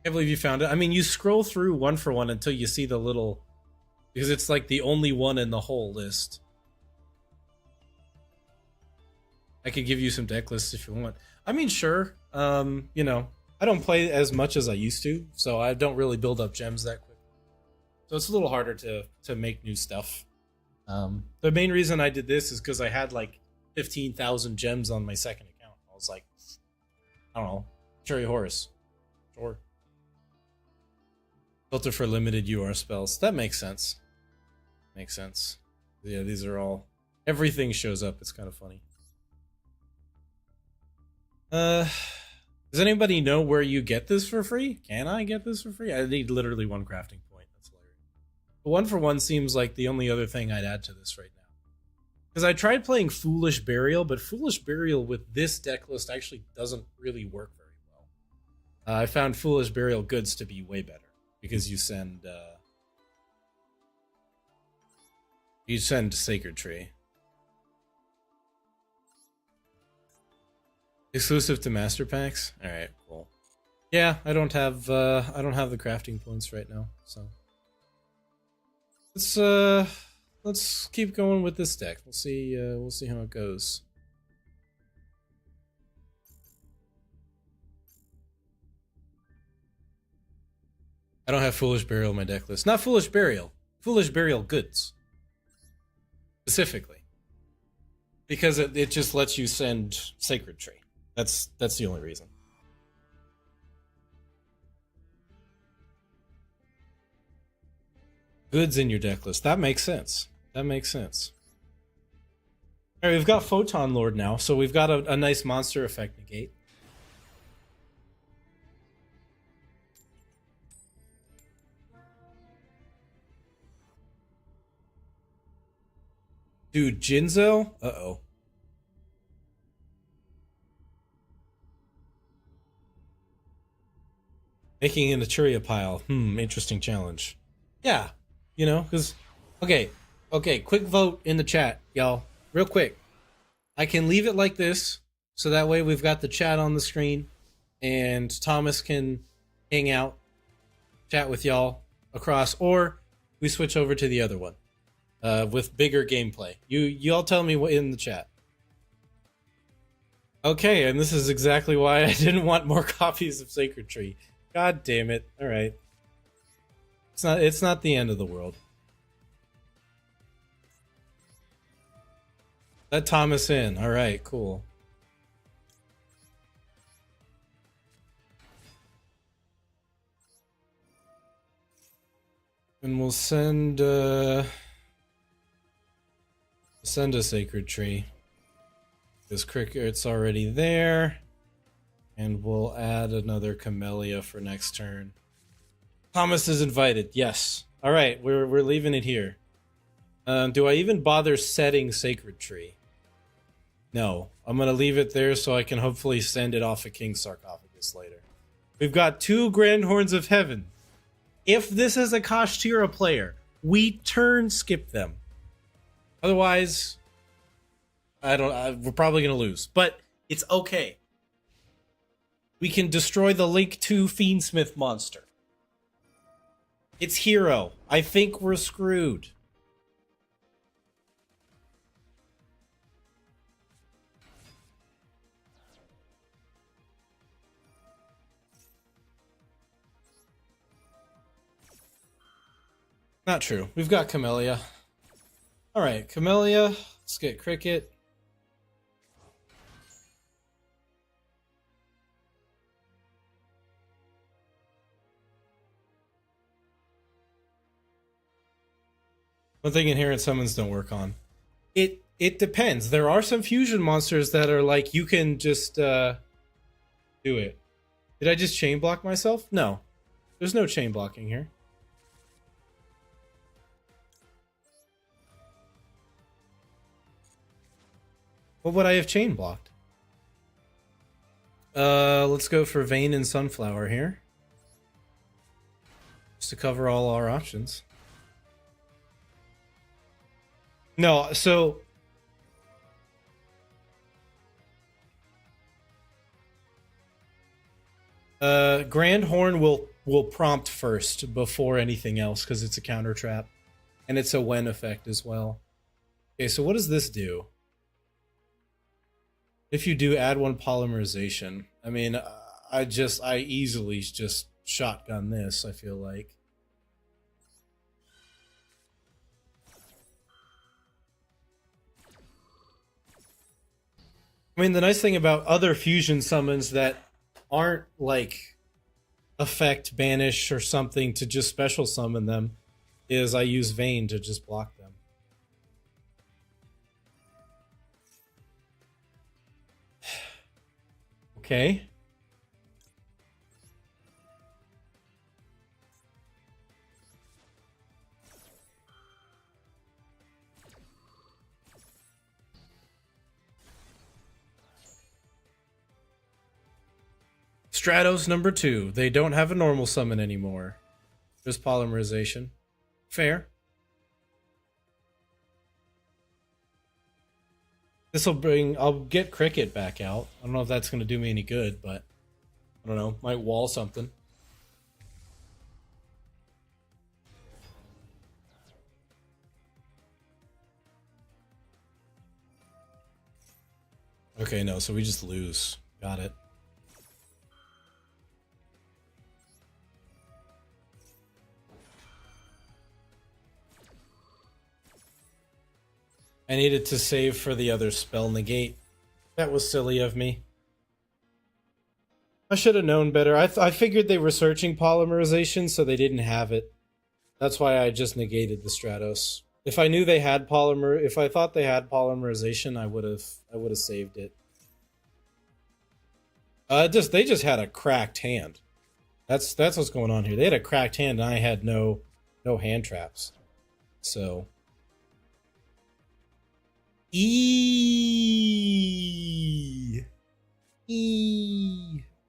Can't believe you found it. I mean, you scroll through 1-for-1 until you see the little, because it's like the only one in the whole list. I could give you some deck lists if you want. I mean, sure. You know, I don't play as much as I used to, so I don't really build up gems that quick. So it's a little harder to make new stuff. The main reason I did this is because I had like 15,000 gems on my second account. I was like, I don't know, Cherry Horus. Sure. Filter for limited UR spells. That makes sense. Makes sense. Yeah, these are all... Everything shows up. It's kind of funny. Does anybody know where you get this for free? Can I get this for free? I need literally 1 crafting point. That's hilarious. But 1-for-1 seems like the only other thing I'd add to this right now. Because I tried playing Foolish Burial, but Foolish Burial with this deck list actually doesn't really work very well. I found Foolish Burial goods to be way better. Because you send Sacred Tree. Exclusive to Master Packs? Alright, cool. Yeah, I don't have the crafting points right now, so let's keep going with this deck. We'll see how it goes. I don't have Foolish Burial in my deck list. Not Foolish Burial. Foolish Burial goods. Specifically. Because it just lets you send Sacred Tree. That's the only reason. Goods in your deck list. That makes sense. That makes sense. Alright, we've got Photon Lord now, so we've got a nice monster effect negate. Dude, Jinzo? Uh-oh. Making an Aturia pile. Interesting challenge. Yeah, you know, because... Okay, quick vote in the chat, y'all. Real quick. I can leave it like this, so that way we've got the chat on the screen, and Thomas can hang out, chat with y'all across, or we switch over to the other one. With bigger gameplay. You all tell me what in the chat. Okay, and this is exactly why I didn't want more copies of Sacred Tree. God damn it. Alright. It's not the end of the world. Let Thomas in. Alright, cool. And we'll send a Sacred Tree. This Cricket's already there. And we'll add another Camellia for next turn. Thomas is invited. Yes. All right, we're leaving it here. Do I even bother setting Sacred Tree? No. I'm going to leave it there so I can hopefully send it off a King's Sarcophagus later. We've got 2 Grand Horns of Heaven. If this is a Kashtira player, we turn skip them. Otherwise, we're probably going to lose. But it's okay. We can destroy the Link 2 Fiendsmith monster. It's hero. I think we're screwed. Not true. We've got Camellia. Alright, Camellia. Let's get Cricket. One thing inherent summons don't work on. It depends. There are some fusion monsters that are like you can just do it. Did I just chain block myself? No. There's no chain blocking here. What would I have chain blocked? Let's go for Vayne and Sunflower here. Just to cover all our options. No, so Grand Horn will prompt first before anything else because it's a counter trap. And it's a when effect as well. Okay, so what does this do? If you do add 1 polymerization, I mean, I easily just shotgun this, I feel like. I mean, the nice thing about other fusion summons that aren't like affect banish or something to just special summon them is I use Vayne to just block them. Okay. Stratos number 2. They don't have a normal summon anymore. Just polymerization. Fair. I'll get Cricket back out. I don't know if that's going to do me any good, but I don't know. Might wall something. Okay, no, so we just lose. Got it. I needed to save for the other spell negate. That was silly of me. I should have known better. I figured they were searching polymerization, so they didn't have it. That's why I just negated the Stratos. If I knew they had if I thought they had polymerization, I would have saved it. They just had a cracked hand. That's what's going on here. They had a cracked hand, and I had no hand traps. So. E.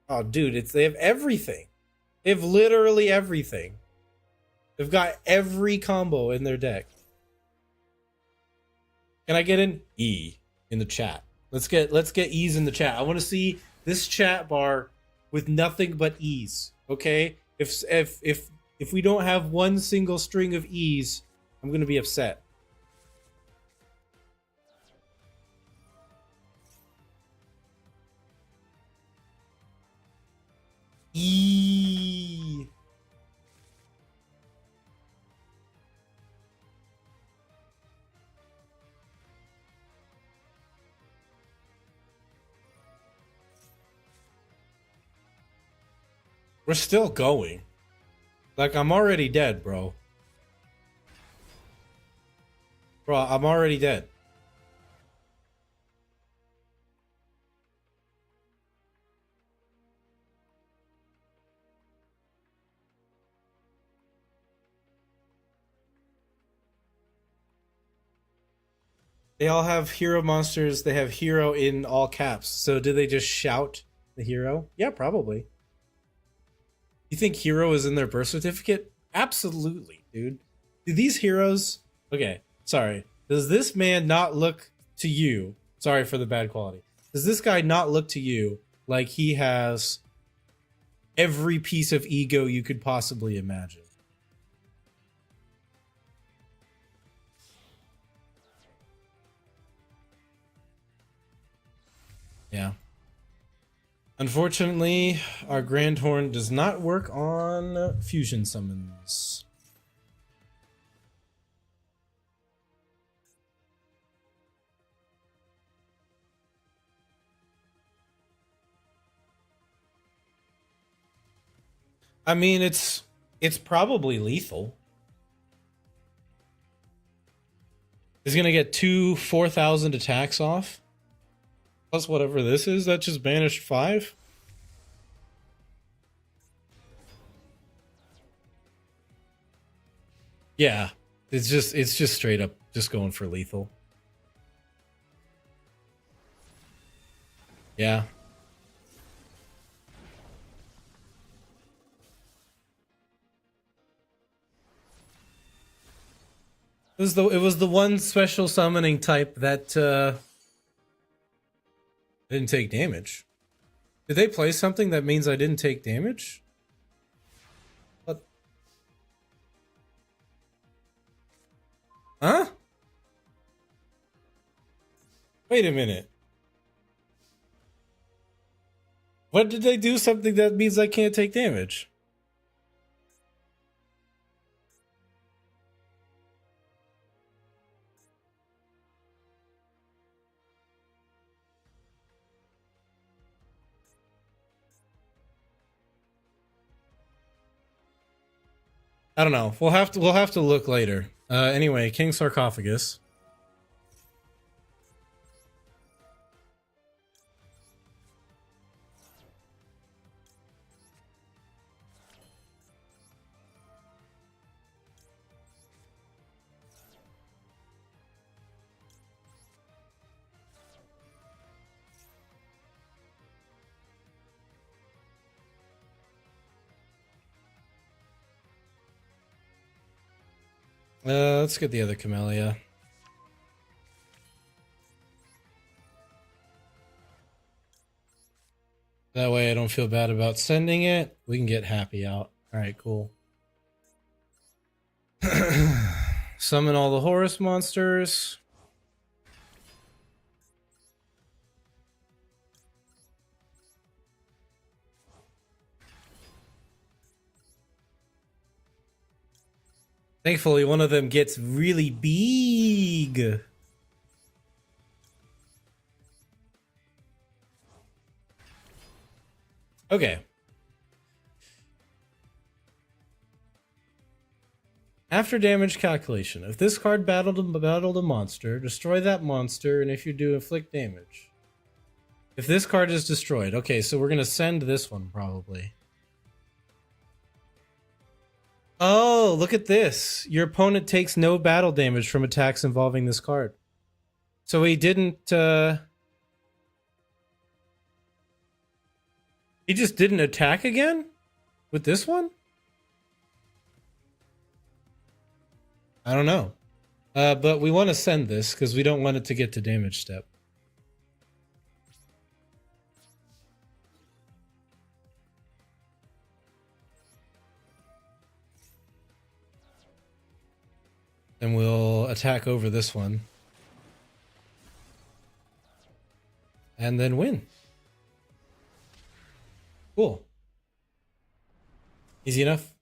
Oh, dude, they have everything. They have literally everything. They've got every combo in their deck. Can I get an E in the chat? Let's get E's in the chat. I want to see this chat bar with nothing but E's. Okay? If we don't have one single string of E's, I'm gonna be upset. We're still going. Like, I'm already dead, bro. Bro, I'm already dead. They all have hero monsters. They have hero in all caps. So do they just shout the hero? Yeah, probably. You think hero is in their birth certificate? Absolutely, dude. Do these heroes... Okay, sorry. Does this man not look to you... Sorry for the bad quality. Does this guy not look to you like he has every piece of ego you could possibly imagine? Yeah. Unfortunately, our Grand Horn does not work on fusion summons. I mean, it's probably lethal. He's gonna get 4,000 attacks off. Plus whatever this is, that just banished 5. Yeah. It's just straight up just going for lethal. Yeah. It was the one special summoning type that didn't take damage. Did they play something that means I didn't take damage? What? Huh? Wait a minute. What did they do something that means I can't take damage? I don't know. We'll have to look later. Anyway, King Sarcophagus. Let's get the other Camellia. That way I don't feel bad about sending it. We can get Happy out. Alright, cool. Summon all the Horus monsters. Thankfully, one of them gets really big. Okay. After damage calculation, if this card battled a monster, destroy that monster, and if you do, inflict damage. If this card is destroyed, okay, so we're gonna send this one probably. Oh, look at this. Your opponent takes no battle damage from attacks involving this card. So he didn't, he just didn't attack again? With this one? I don't know. But we want to send this, because we don't want it to get to damage step. And we'll attack over this one. And then win. Cool. Easy enough.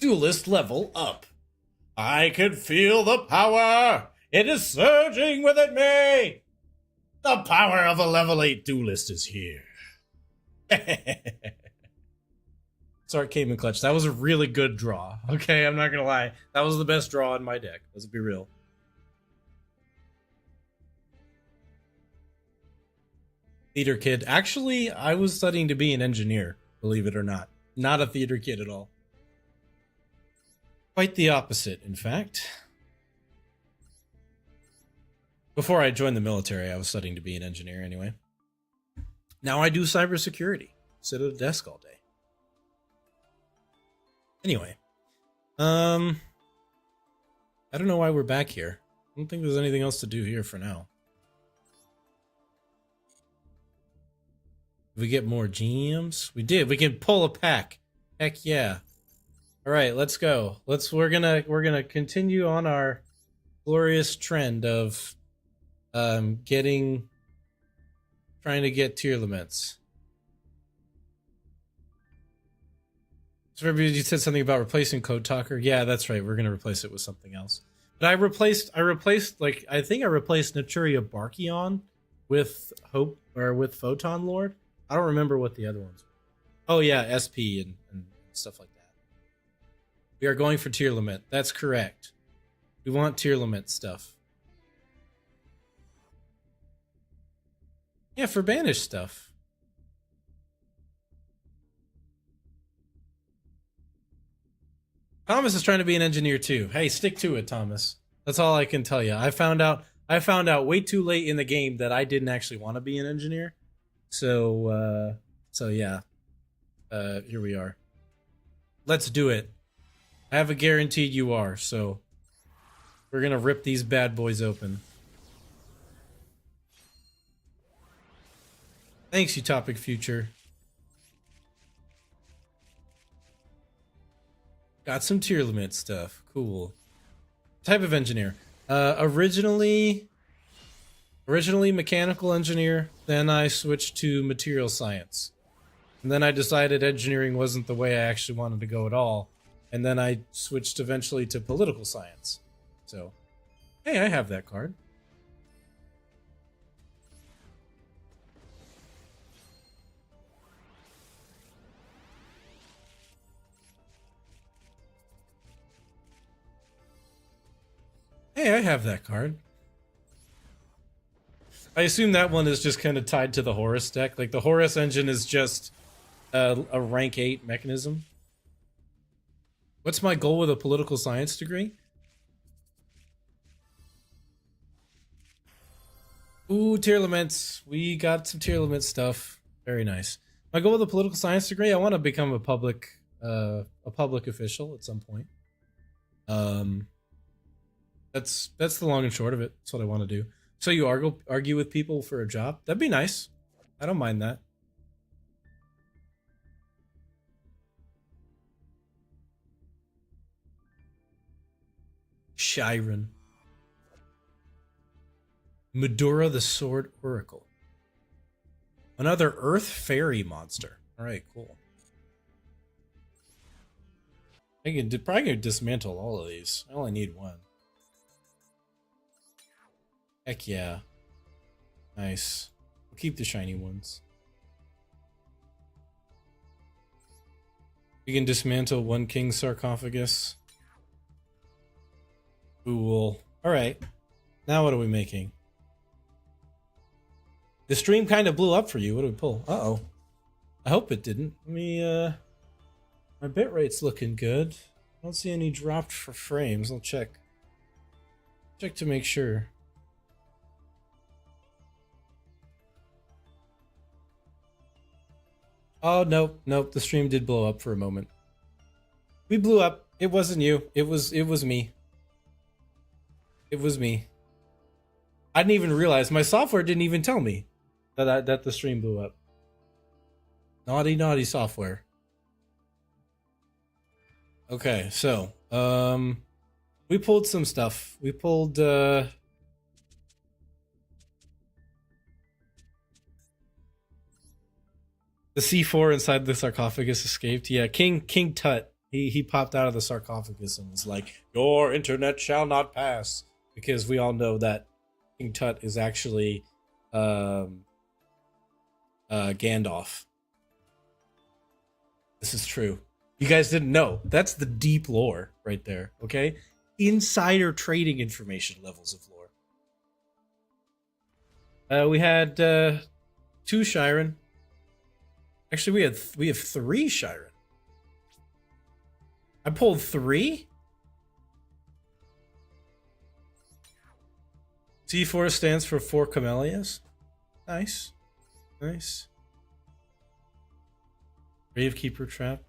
Duelist level up. I can feel the power. It is surging within me. The power of a level 8 duelist is here. Sorry, Cayman Clutch. That was a really good draw. Okay, I'm not gonna lie. That was the best draw in my deck. Let's be real. Theater kid. Actually, I was studying to be an engineer, believe it or not. Not a theater kid at all. Quite the opposite, in fact. Before I joined the military, I was studying to be an engineer anyway. Now I do cybersecurity. Sit at a desk all day. Anyway, I don't know why we're back here. I don't think there's anything else to do here for now. Did we get more gems? We did. We can pull a pack. Heck yeah. All right, let's go. We're gonna continue on our glorious trend of trying to get tier limits. So you said something about replacing Code Talker. Yeah, that's right. We're gonna replace it with something else. But I replaced like I think I replaced Naturia Barkion with Hope or with Photon Lord. I don't remember what the other ones were. Oh yeah, SP and stuff like that. We are going for tier limit. That's correct. We want tier limit stuff. Yeah, for banished stuff. Thomas is trying to be an engineer too. Hey, stick to it, Thomas. That's all I can tell you. I found out way too late in the game that I didn't actually want to be an engineer. So yeah. Here we are. Let's do it. I have a guaranteed you are, so we're gonna rip these bad boys open. Thanks, Utopic Future. Got some tier limit stuff. Cool. Type of engineer. Originally mechanical engineer, then I switched to material science. And then I decided engineering wasn't the way I actually wanted to go at all. And then I switched eventually to political science. So, hey, I have that card. Hey, I have that card. I assume that one is just kind of tied to the Horus deck. Like, the Horus engine is just a rank 8 mechanism. What's my goal with a political science degree? Ooh, tier limits. We got some tier limit stuff. Very nice. My goal with a political science degree, I want to become a public official at some point. That's the long and short of it. That's what I want to do. So you argue with people for a job? That'd be nice. I don't mind that. Shiren. Medora the Sword Oracle. Another Earth Fairy monster. Alright, cool. I can probably dismantle all of these. I only need one. Heck yeah. Nice. We'll keep the shiny ones. We can dismantle one king sarcophagus. Cool. Alright. Now what are we making? The stream kind of blew up for you. What do we pull? Uh-oh. I hope it didn't. Let me, my bitrate's looking good. I don't see any dropped for frames. I'll check. Check to make sure. Oh, nope, nope. The stream did blow up for a moment. We blew up. It wasn't you. It was me. It was me. I didn't even realize. My software didn't even tell me that the stream blew up. Naughty, naughty software. Okay, so, we pulled some stuff. We pulled, the C4 inside the sarcophagus escaped. Yeah, King Tut He popped out of the sarcophagus and was like, "Your internet shall not pass," because we all know that King Tut is actually Gandalf. This is true. You guys didn't know. That's the deep lore right there. Okay, insider trading information levels of lore. We had 2 Shiren. Actually, we have 3 Shiren. I pulled 3. T4 stands for 4 Camellias. Nice. Nice. Gravekeeper trap.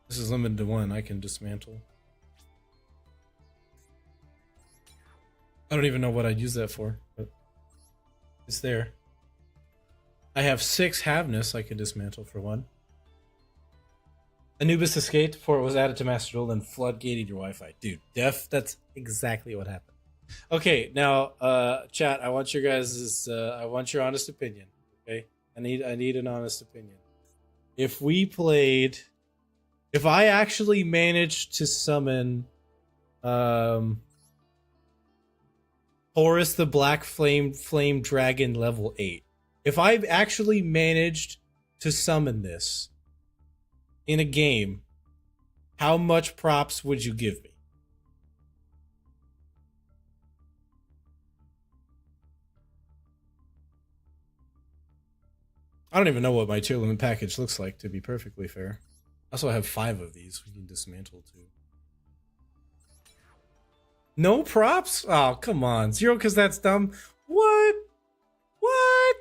This is limited to 1. I can dismantle. I don't even know what I'd use that for, but it's there. I have 6 Havness I can dismantle for 1. Anubis escaped before it was added to Master Duel, then floodgated your Wi-Fi. Dude, that's exactly what happened. Okay, now, chat, I want your guys' I want your honest opinion. Okay? I need an honest opinion. If I actually managed to summon Horus the Black Flame Dragon level 8. If I've actually managed to summon this in a game, how much props would you give me? I don't even know what my tier limit package looks like, to be perfectly fair. Also, I have 5 of these we can dismantle too. No props? Oh, come on. 0 because that's dumb. What? What?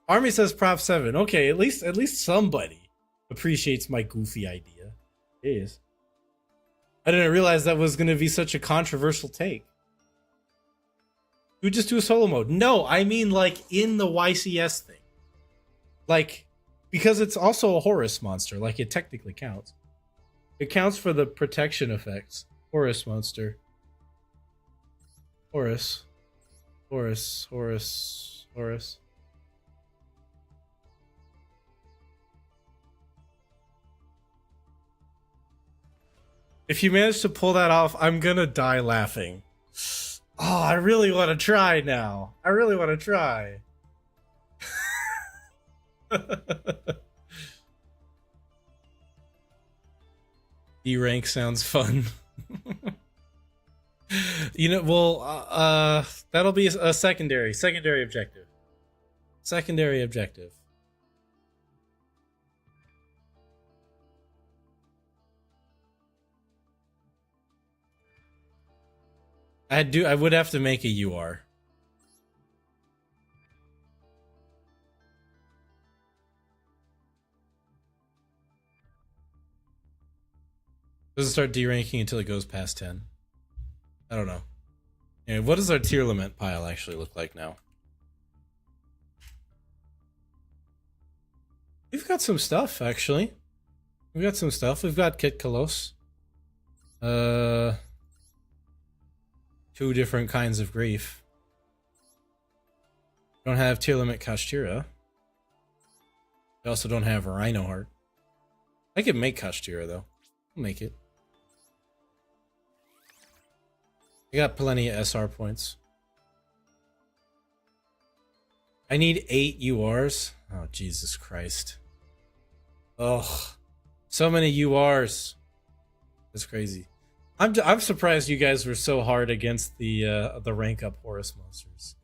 Army says prop 7. Okay, at least somebody appreciates my goofy idea. Jeez. I didn't realize that was going to be such a controversial take. You would just do a solo mode. No, I mean like in the YCS thing. Like, because it's also a Horus monster. Like, it technically counts. It counts for the protection effects. Horus monster. Horus. If you manage to pull that off, I'm gonna die laughing. Oh, I really want to try now. I really want to try. D-rank sounds fun. You know, well, that'll be a secondary objective. Secondary objective. I would have to make a UR. Doesn't start deranking until it goes past 10. I don't know. Anyway, what does our tier limit pile actually look like now? We've got some stuff, actually. We've got some stuff. We've got Kit Kalos. 2 different kinds of grief. Don't have tier limit Kashtira. We also don't have Rhino Heart. I could make Kashtira, though. I'll make it. I got plenty of SR points. I need 8 URs. Oh, Jesus Christ. Oh, so many URs. That's crazy. I'm surprised you guys were so hard against the rank up Horus monsters.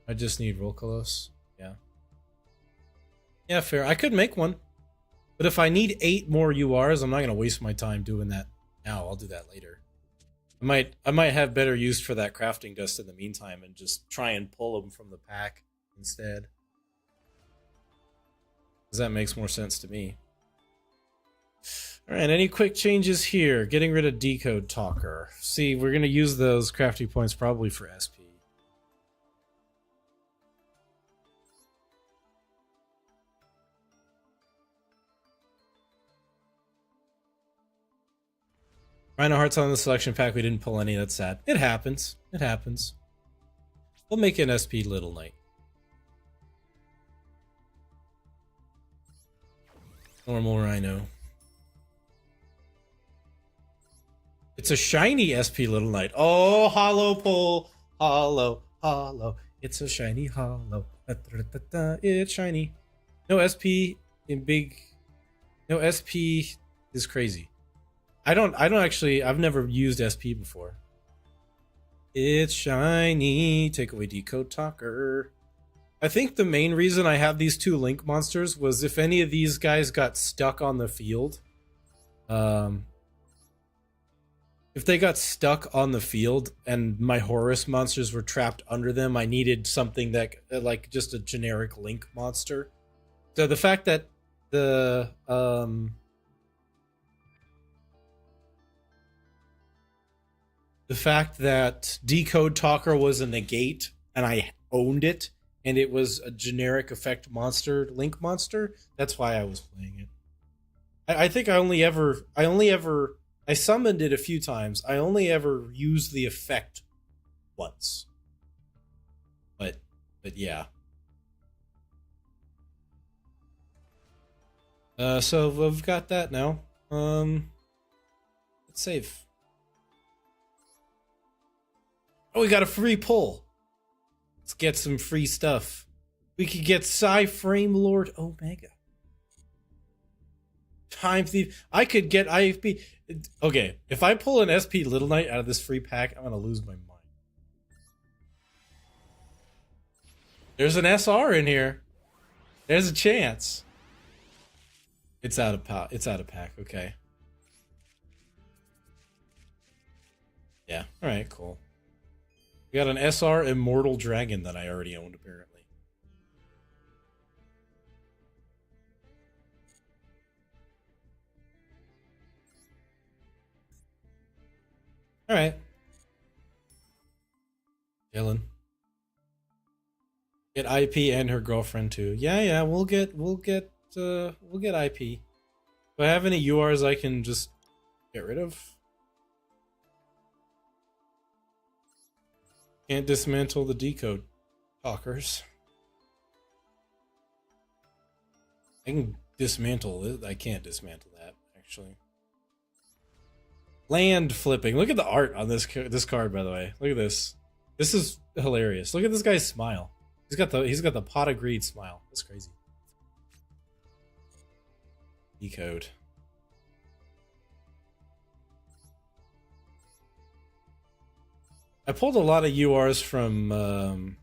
I just need Rolkalos. Yeah. Yeah, fair. I could make one. But if I need 8 more URs, I'm not gonna waste my time doing that now. I'll do that later. I might have better use for that crafting dust in the meantime and just try and pull them from the pack instead. Because that makes more sense to me. Alright, any quick changes here? Getting rid of Decode Talker. See, we're going to use those crafty points probably for SP. Rhino Heart's on the selection pack. We didn't pull any. That's sad. It happens. It happens. We'll make an SP Little Knight. Normal Rhino. It's a shiny SP Little Knight. Oh, hollow pull. Hollow, hollow. It's a shiny hollow. It's shiny. No SP in big. No SP is crazy. I don't actually. I've never used SP before. It's shiny. Take away Decode Talker. I think the main reason I have these two Link monsters was if any of these guys got stuck on the field. If they got stuck on the field and my Horus monsters were trapped under them, I needed something that, like, just a generic Link monster. So the fact that the fact that Decode Talker was a negate and I owned it and it was a generic effect monster, Link monster, that's why I was playing it. I think I summoned it a few times. I only ever used the effect once. But yeah. So we've got that now. Let's save. Oh, we got a free pull. Let's get some free stuff. We could get Psy-Frame Lord Omega. Time Thief. I could get IFP. Okay, if I pull an SP Little Knight out of this free pack, I'm gonna lose my mind. There's an SR in here. There's a chance. It's out of pack. Okay. Yeah. All right. Cool. We got an SR Immortal Dragon that I already owned, apparently. All right. Dylan. Get IP and her girlfriend too. Yeah, we'll get IP. Do I have any URs I can just get rid of? Can't dismantle the Decode Talkers. I can dismantle it. I can't dismantle that, actually. Land flipping. Look at the art on this card, by the way. Look at this. This is hilarious. Look at this guy's smile. He's got the pot of greed smile. That's crazy. Decode. I pulled a lot of URs from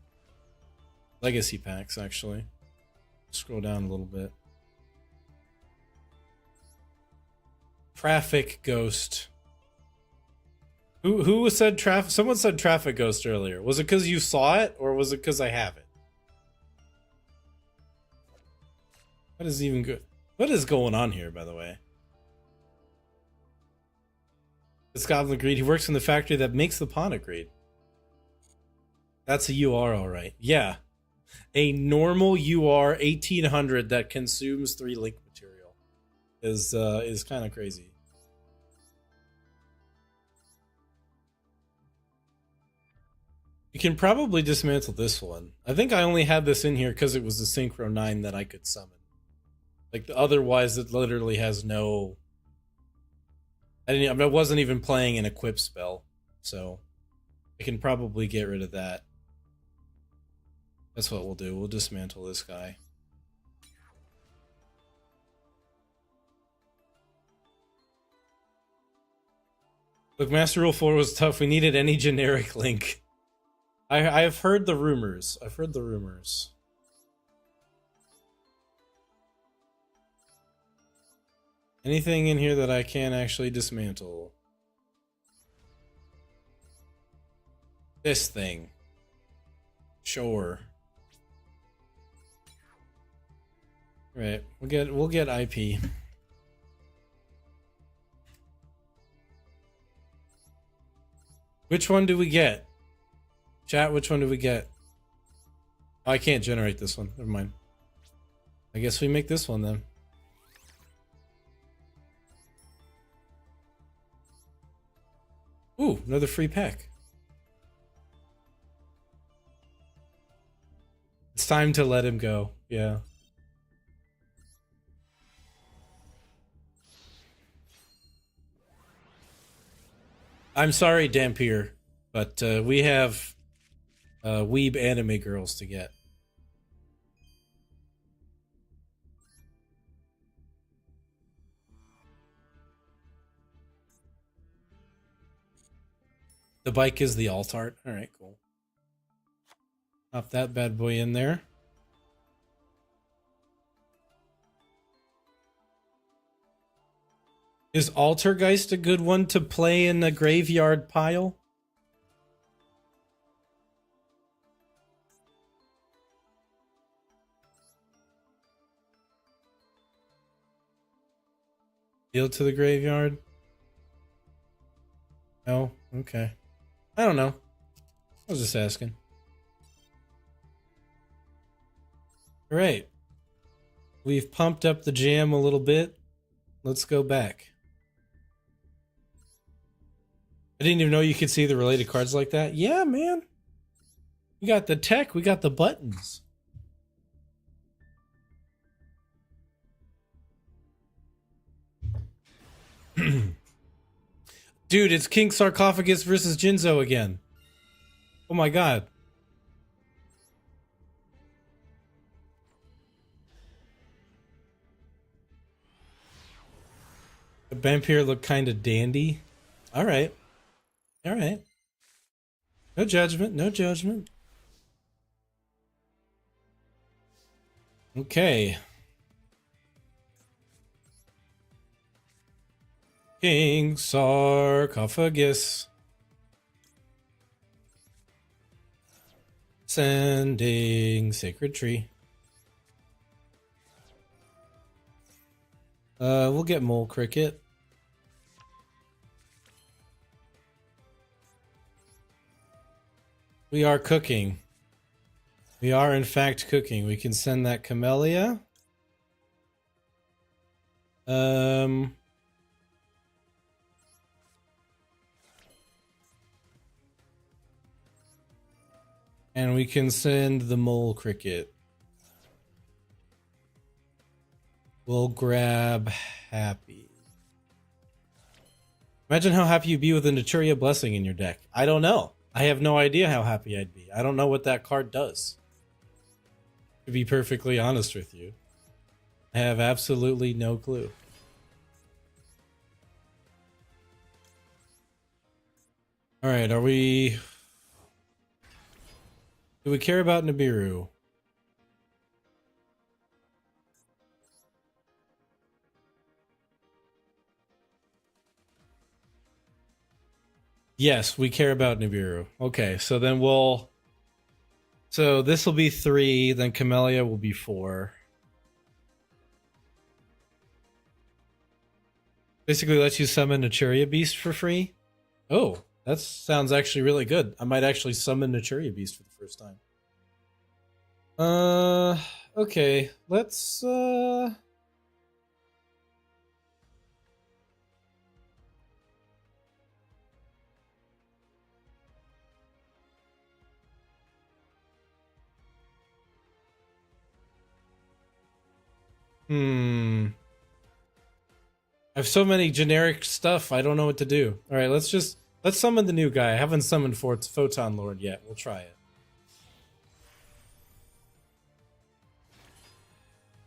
legacy packs, actually. Scroll down a little bit. Traffic Ghost. Who said traffic? Someone said Traffic Ghost earlier. Was it because you saw it, or was it because I have it? What is even good? What is going on here, by the way? It's Goblin Greed. He works in the factory that makes the Pana Greed. That's a UR, all right. Yeah, a normal UR 1800 that consumes 3 Link material is kind of crazy. You can probably dismantle this one. I think I only had this in here because it was the Synchro 9 that I could summon. Like, otherwise, it literally has no... I wasn't even playing an equip spell, so I can probably get rid of that. That's what we'll do. We'll dismantle this guy. Look, Master Rule 4 was tough. We needed any generic Link. I've heard the rumors. I've heard the rumors. Anything in here that I can actually dismantle? This thing. Sure. Right. We'll get IP. Which one do we get? Chat, which one do we get? Oh, I can't generate this one. Never mind. I guess we make this one then. Ooh, another free pack. It's time to let him go. Yeah. I'm sorry, Dampier, but we have weeb anime girls to get. The bike is the alt art. All right, cool. Pop that bad boy in there. Is Altergeist a good one to play in the graveyard pile? Deal to the graveyard? No? Okay. I don't know. I was just asking. All right. We've pumped up the jam a little bit. Let's go back. I didn't even know you could see the related cards like that. Yeah, man. We got the tech. We got the buttons. Dude, it's King Sarcophagus versus Jinzo again. Oh my god. The vampire looked kind of dandy. All right. All right. No judgment. No judgment. Okay. King Sarcophagus. Sending Sacred Tree. We'll get Mole Cricket. We are cooking. We are in fact cooking. We can send that Camellia. And we can send the Mole Cricket. We'll grab Happy. Imagine how happy you'd be with a Naturia Blessing in your deck. I don't know. I have no idea how happy I'd be. I don't know what that card does. To be perfectly honest with you, I have absolutely no clue. All right, are we... Do we care about Nibiru? Yes, we care about Nibiru. Okay, so then we'll... So this will be 3, then Camellia will be 4. Basically lets you summon Naturia Beast for free. Oh, that sounds actually really good. I might actually summon Naturia Beast for the first time. Okay, let's I have so many generic stuff, I don't know what to do. Alright, let's summon the new guy. I haven't summoned Photon Lord yet. We'll try it.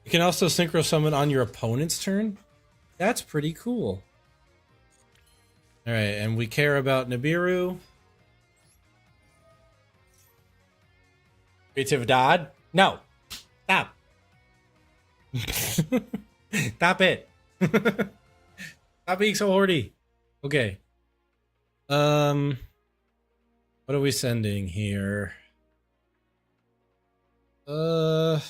You can also synchro summon on your opponent's turn? That's pretty cool. Alright, and we care about Nibiru. Creative Dodd? No. Stop. Stop it. Stop being so horny. Okay. What are we sending here? Another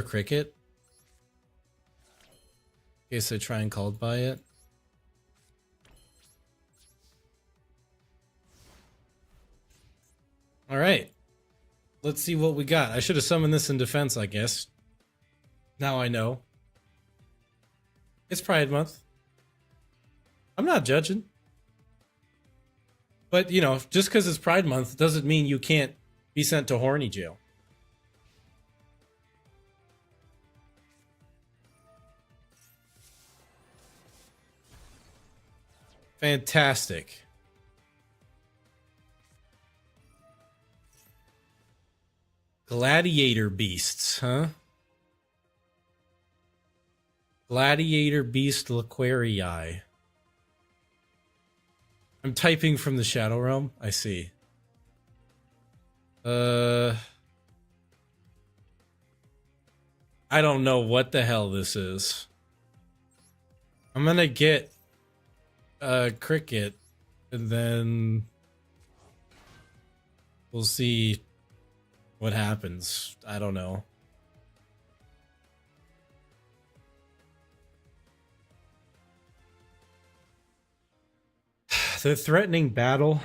cricket? In case I try and called by it. Alright. Let's see what we got. I should have summoned this in defense, I guess. Now I know. It's Pride Month. I'm not judging. But, you know, just because it's Pride Month doesn't mean you can't be sent to horny jail. Fantastic. Gladiator beasts, huh? Gladiator beast Laquarii. I'm typing from the Shadow Realm. I see. I don't know what the hell this is. I'm gonna get Cricket, and then we'll see what happens. I don't know. They're threatening battle.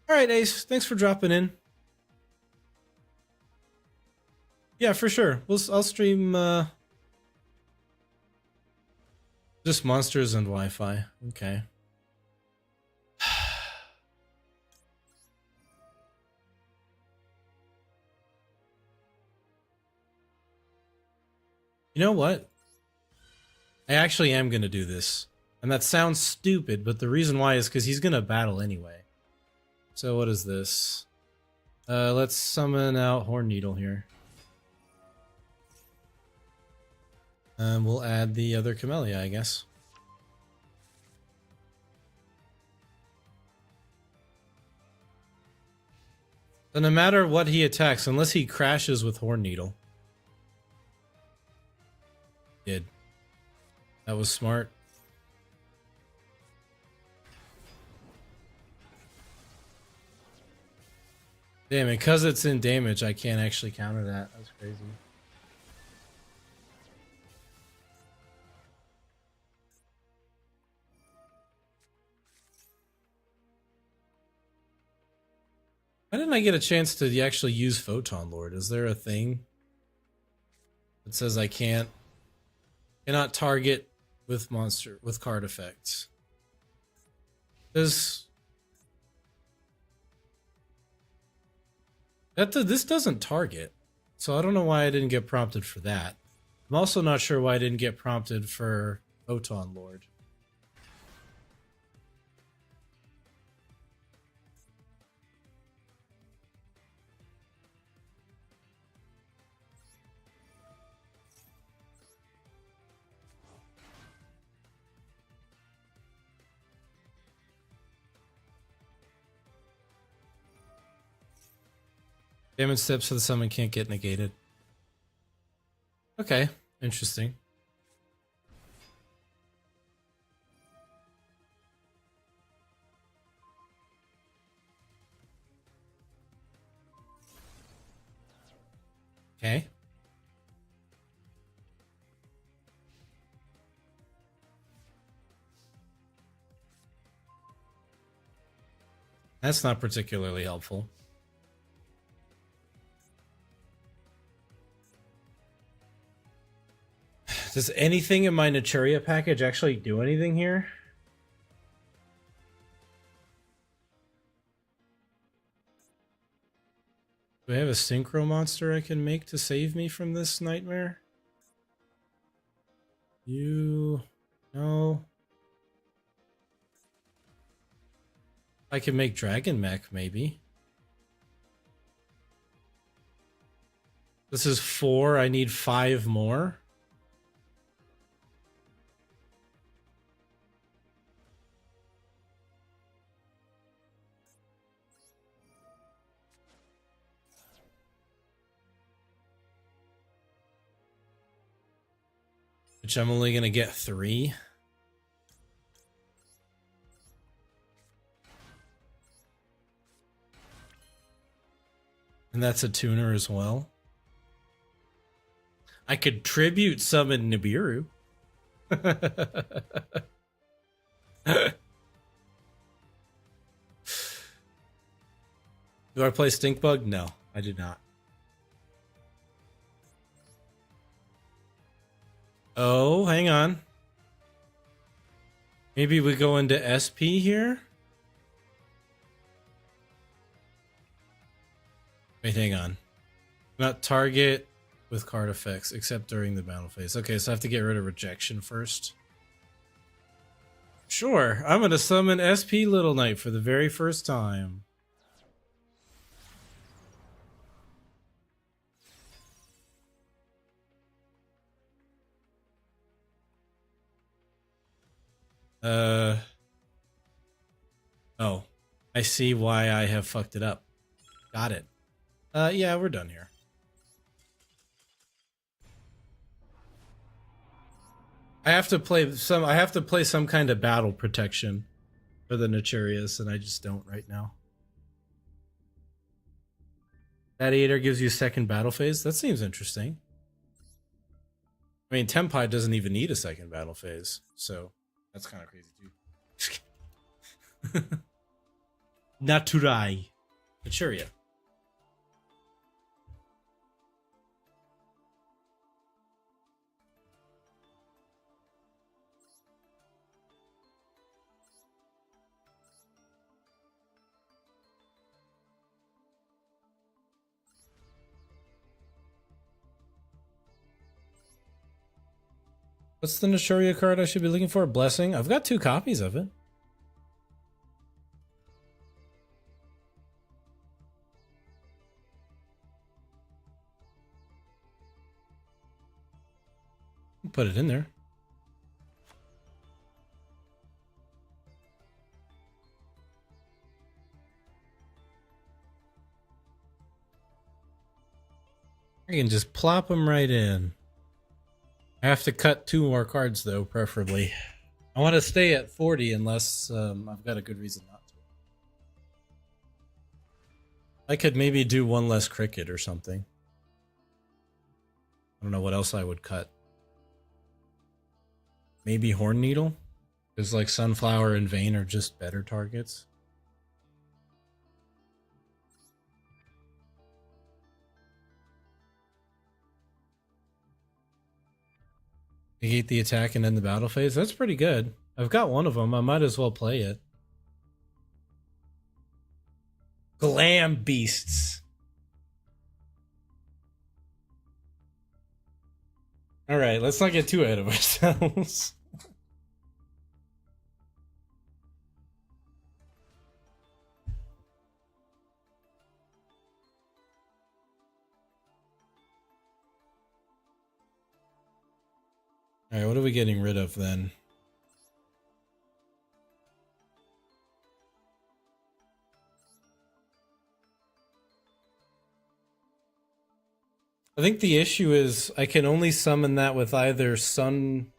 All right, Ace. Thanks for dropping in. Yeah, for sure. I'll stream just monsters and Wi-Fi. Okay. You know what? I actually am gonna do this, and that sounds stupid, but the reason why is because he's gonna battle anyway. So what is this? Let's summon out Horn Needle here. We'll add the other Camellia, I guess. So no matter what he attacks, unless he crashes with Horn Needle. Did. That was smart. Damn, because it's in damage, I can't actually counter that. That's crazy. Why didn't I get a chance to actually use Photon Lord? Is there a thing that says I cannot target with card effects? This doesn't target, so I don't know why I didn't get prompted for that. I'm also not sure why I didn't get prompted for Photon Lord. Damage steps for the summon can't get negated. Okay, interesting. Okay. That's not particularly helpful. Does anything in my Naturia package actually do anything here? Do I have a synchro monster I can make to save me from this nightmare? No. I can make Dragon Mech, maybe. This is 4. I need 5 more. Which I'm only going to get 3. And that's a tuner as well. I could tribute summon Nibiru. Do I play Stinkbug? No, I do not. Oh, hang on. Maybe we go into SP here? Wait, hang on. Not target with card effects, except during the battle phase. Okay, so I have to get rid of rejection first. Sure, I'm gonna summon SP Little Knight for the very first time. Oh, I see why I have fucked it up. Got it. Yeah, we're done here. I have to play some kind of battle protection for the Naturius, and I just don't right now. Gladiator gives you a second battle phase. That seems interesting. I mean, Tempai doesn't even need a second battle phase, so that's kind of crazy too. Naturai. Naturia. What's the Naturia card I should be looking for? Blessing? I've got 2 copies of it. Put it in there. I can just plop them right in. I have to cut 2 more cards though, preferably. I want to stay at 40 unless I've got a good reason not to. I could maybe do 1 less cricket or something. I don't know what else I would cut. Maybe Horn Needle? Because like Sunflower and Vayne are just better targets. Negate the attack and end the battle phase. That's pretty good. I've got 1 of them. I might as well play it. Glam Beasts. All right, let's not get too ahead of ourselves. All right, what are we getting rid of then? I think the issue is I can only summon that with either Sun.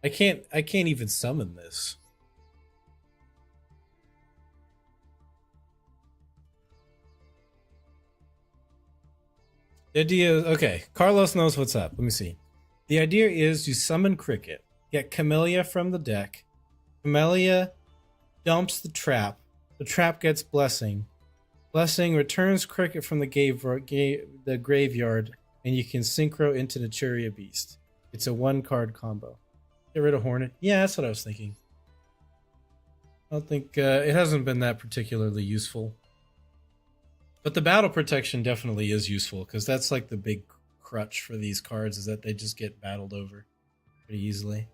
I can't even summon this. The idea is, okay, Carlos knows what's up. Let me see. The idea is you summon Cricket, get Camellia from the deck. Camellia dumps the trap. The trap gets Blessing. Blessing returns Cricket from the graveyard, and you can synchro into Naturia Beast. It's a 1-card combo. Get rid of Hornet. Yeah, that's what I was thinking. I don't think it hasn't been that particularly useful. But the battle protection definitely is useful, because that's like the big crutch for these cards, is that they just get battled over pretty easily.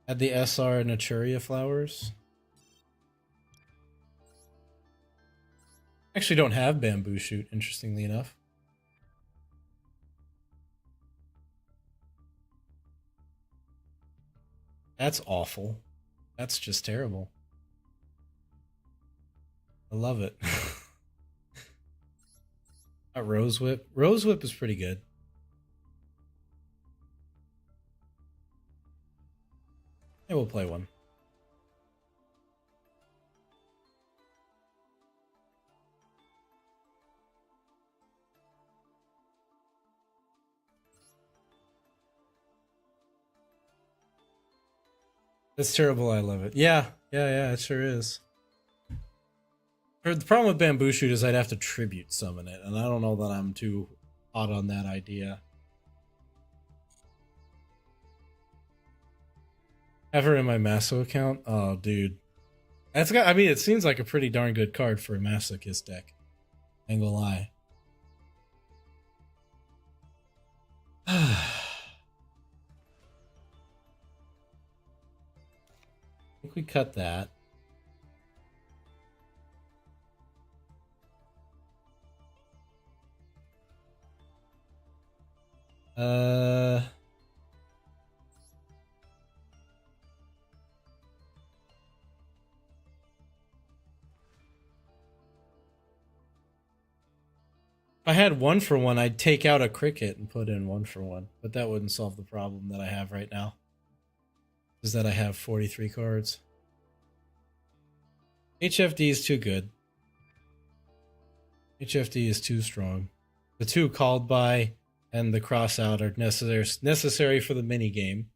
Add the SR Naturia flowers. Actually don't have Bamboo Shoot, interestingly enough. That's awful. That's just terrible. I love it. Rose Whip. Rose Whip is pretty good. Yeah, we'll play one. That's terrible. I love it. Yeah, it sure is. The problem with Bamboo Shoot is I'd have to tribute summon it, and I don't know that I'm too hot on that idea. Have her in my Maso account. Oh, dude. That's got. I mean, it seems like a pretty darn good card for a Masochist deck. Ain't gonna lie. I think we cut that. If I had 1-for-1, I'd take out a cricket and put in 1-for-1, but that wouldn't solve the problem that I have right now. Is that I have 43 cards. HFD is too good. HFD is too strong. The 2 called by and the cross out are necessary for the mini game.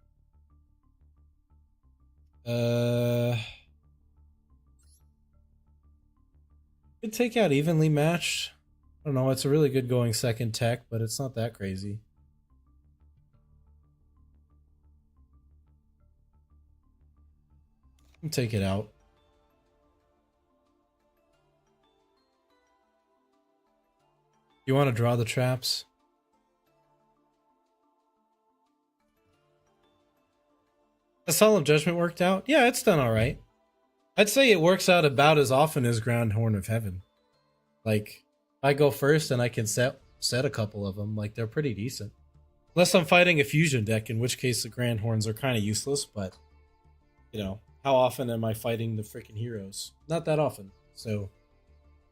Could take out evenly matched. I don't know, it's a really good going second tech, but it's not that crazy. Take it out. You want to draw the traps? The Solemn Judgment worked out? Yeah, it's done alright. I'd say it works out about as often as Ground Horn of Heaven. Like, I go first and I can set a couple of them. Like, they're pretty decent. Unless I'm fighting a fusion deck, in which case the Grand Horns are kind of useless, but, you know, how often am I fighting the freaking heroes? Not that often. So,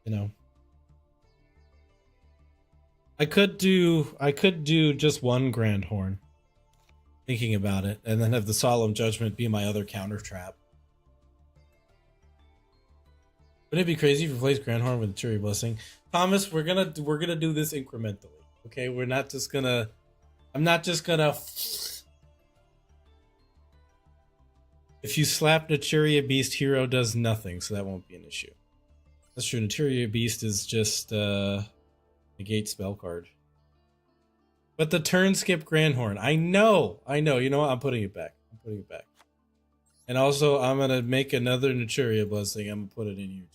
you know. I could do just one Grand Horn. Thinking about it, and then have the Solemn Judgment be my other counter trap. Wouldn't it be crazy if we replace Grand Horn with Cherry Blessing? Thomas, we're gonna do this incrementally. Okay, we're not just gonna. I'm not just gonna. If you slap Naturia Beast, hero does nothing, so that won't be an issue. That's true. Naturia Beast is just negate spell card. But the turn skip Grand Horn. I know. You know what? I'm putting it back. And also, I'm gonna make another Naturia Blessing. I'm gonna put it in here too.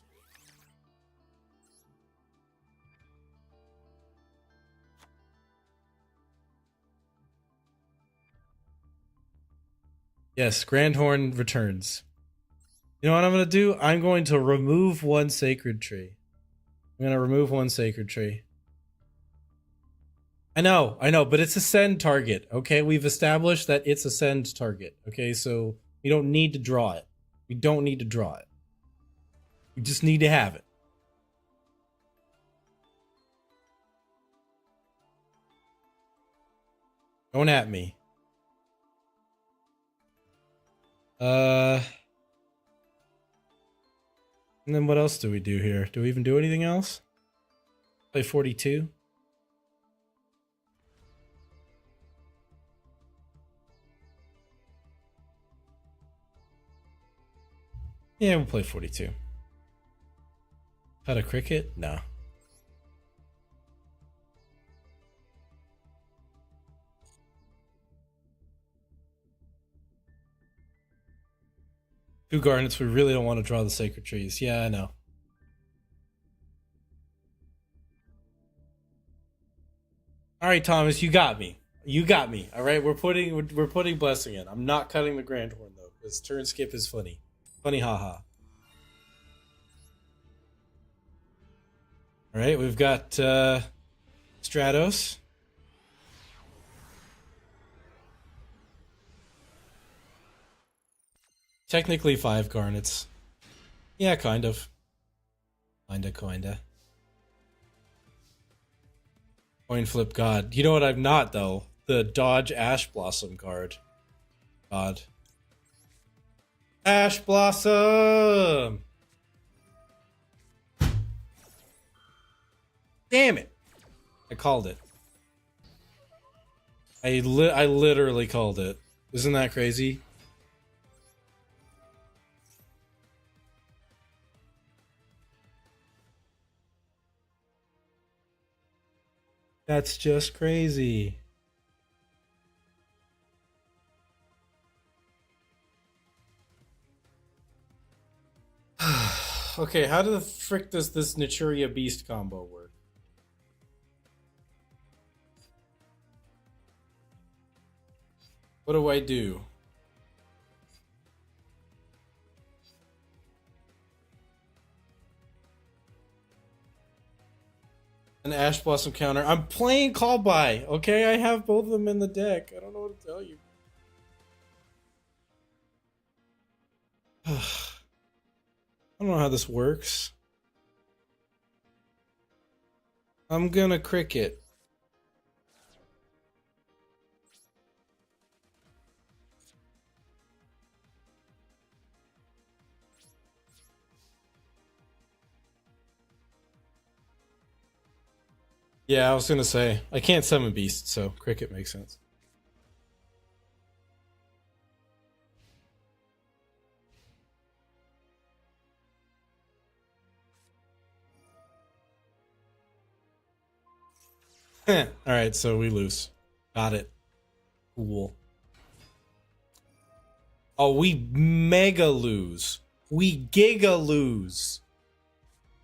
Yes, Grand Horn returns. You know what I'm going to do? I'm going to remove one Sacred Tree. I'm going to remove one Sacred Tree. I know, but it's a send target, okay? We've established that it's a send target, okay? So we don't need to draw it. We just need to have it. Don't at me. And then what else do we do here? Do we even do anything else? Play 42. Yeah, we'll play 42. Cut a cricket? No. Two Garnets, we really don't want to draw the Sacred Trees. Yeah, I know. All right, Thomas, you got me. All right, we're putting Blessing in. I'm not cutting the Grand Horn though, because turn skip is funny. Funny haha. All right, we've got Stratos. Technically 5 Garnets. Yeah, kind of. Kinda. Coin flip God. You know what I'm not, though? The Dodge Ash Blossom card. God. Ash Blossom! Damn it! I called it. I literally called it. Isn't that crazy? That's just crazy. Okay, how the frick does this Naturia Beast combo work? What do I do? An Ash Blossom counter. I'm playing Call By, okay? I have both of them in the deck. I don't know what to tell you. I don't know how this works. I'm gonna cricket. Yeah, I was gonna say I can't summon beasts, so cricket makes sense. All right, so we lose. Got it. Cool. Oh, we mega lose. We giga lose.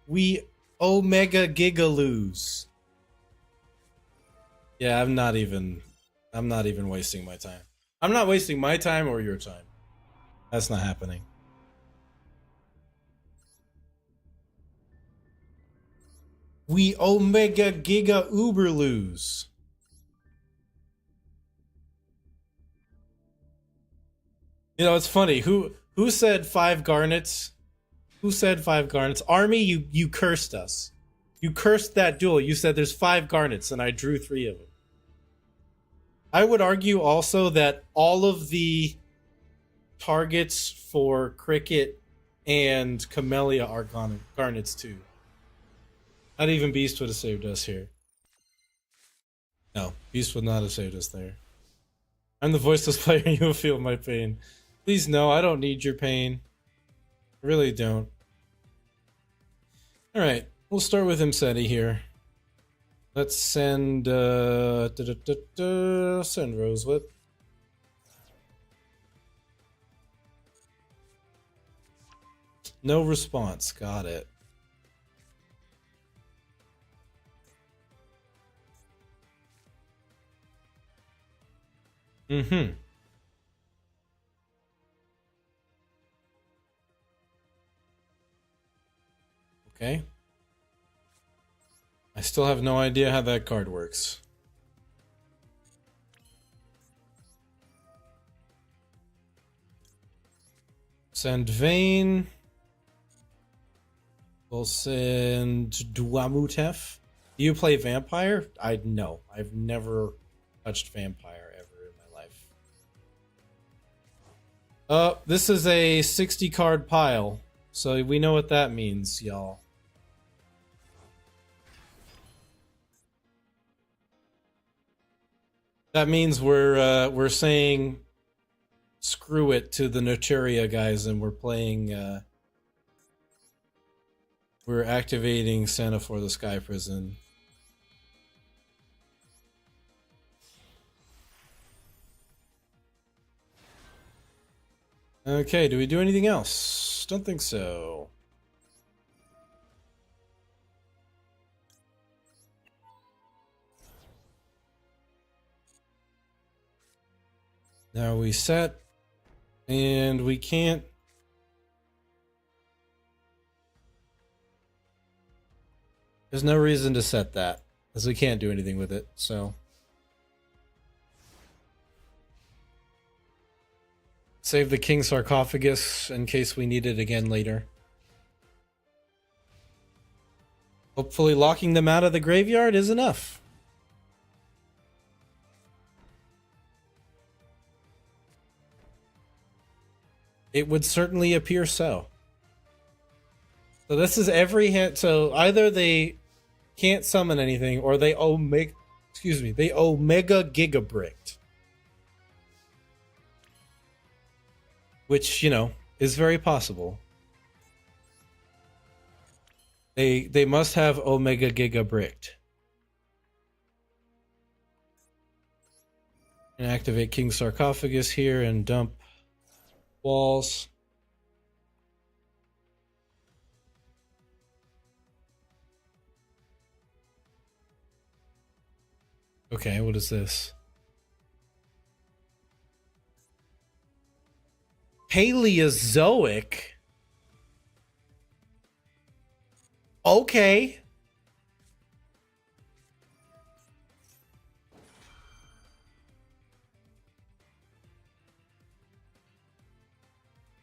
We omega giga lose. Yeah, I'm not even wasting my time. I'm not wasting my time or your time. That's not happening. We omega giga uber lose. You know, it's funny. Who said 5 garnets? Who said 5 garnets? Army, you cursed us. You cursed that duel. You said there's 5 garnets, and I drew 3 of them. I would argue also that all of the targets for cricket and Camellia are garnets too. Not even Beast would have saved us here. No, Beast would not have saved us there. I'm the voiceless player, you will feel my pain. Please no, I don't need your pain. I really don't. Alright, we'll start with Imseti here. Let's send send Rosewhip. No response, got it. Mm-hmm. Okay. I still have no idea how that card works. Send Vayne. We'll send Duamutef. Do you play Vampire? No. I've never touched Vampire ever in my life. This is a 60 card pile. So we know what that means, y'all. That means we're saying screw it to the Naturia guys, and we're playing. We're activating Santa for the Sky Prison. Okay, do we do anything else? Don't think so. Now we set, and we can't. There's no reason to set that, because we can't do anything with it, so. Save the King Sarcophagus in case we need it again later. Hopefully locking them out of the graveyard is enough. It would certainly appear so. So this is every hand. So either they can't summon anything, or they omega giga bricked, which, you know, is very possible. They must have omega giga bricked. And activate King Sarcophagus here and dump walls. Okay, what is this? Paleozoic? Okay.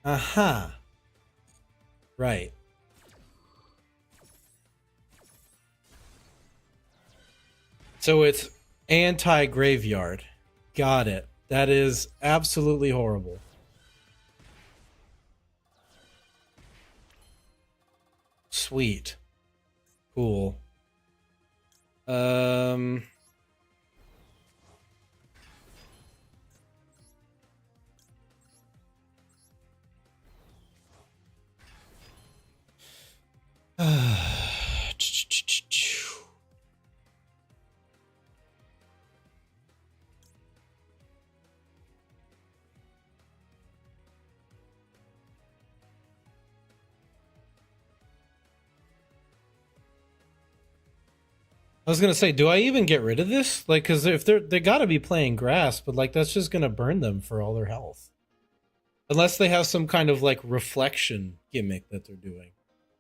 Uh-huh. Right. So it's anti-graveyard. Got it. That is absolutely horrible. Sweet. Cool. Um... I was gonna say, do I even get rid of this? Like, because if they gotta be playing grass, but like that's just gonna burn them for all their health, unless they have some kind of like reflection gimmick that they're doing.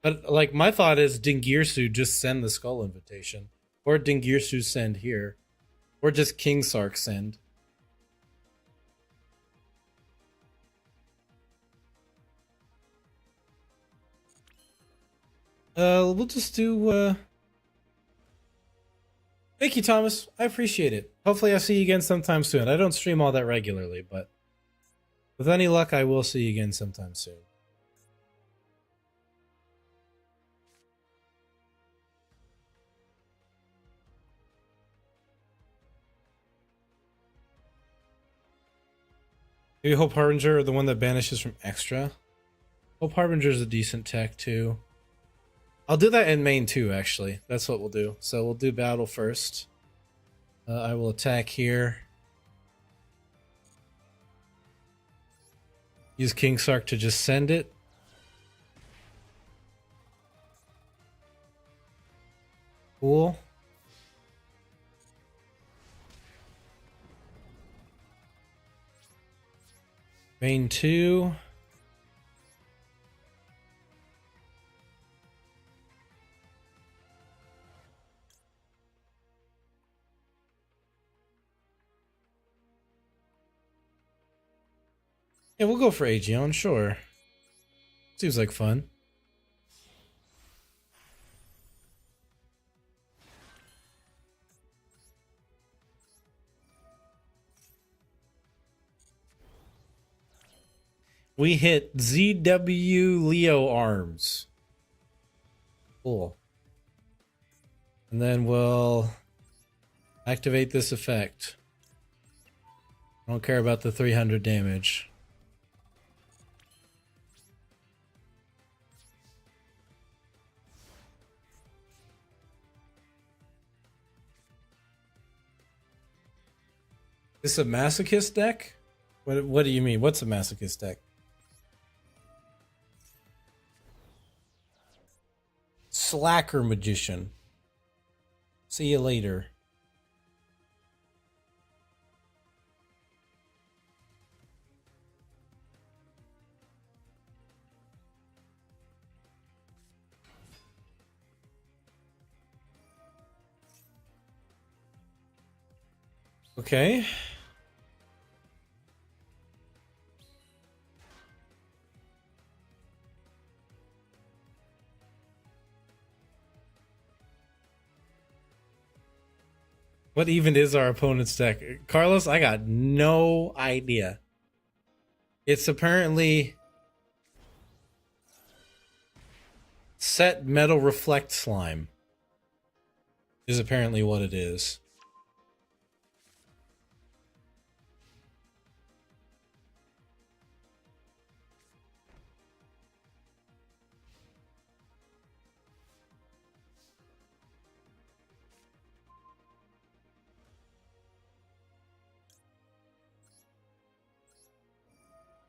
But like my thought is, Dingirsu just send the Skull Invitation, or Dingirsu send here, or just King Sark send. We'll just do. Thank you, Thomas. I appreciate it. Hopefully, I'll see you again sometime soon. I don't stream all that regularly, but with any luck, I will see you again sometime soon. Maybe Hope Harbinger, or the one that banishes from extra. Hope Harbinger is a decent tech too. I'll do that in main too, actually. That's what we'll do. So we'll do battle first. I will attack here. Use King Sark to just send it. Cool. Main 2. Yeah, we'll go for Aegeon, sure. Seems like fun. We hit ZW Leo Arms. Cool. And then we'll activate this effect. I don't care about the 300 damage. Is this a masochist deck? What do you mean? What's a masochist deck? Slacker Magician. See you later. Okay. What even is our opponent's deck? Carlos, I got no idea. It's apparently Set Metal Reflect Slime. Is apparently what it is.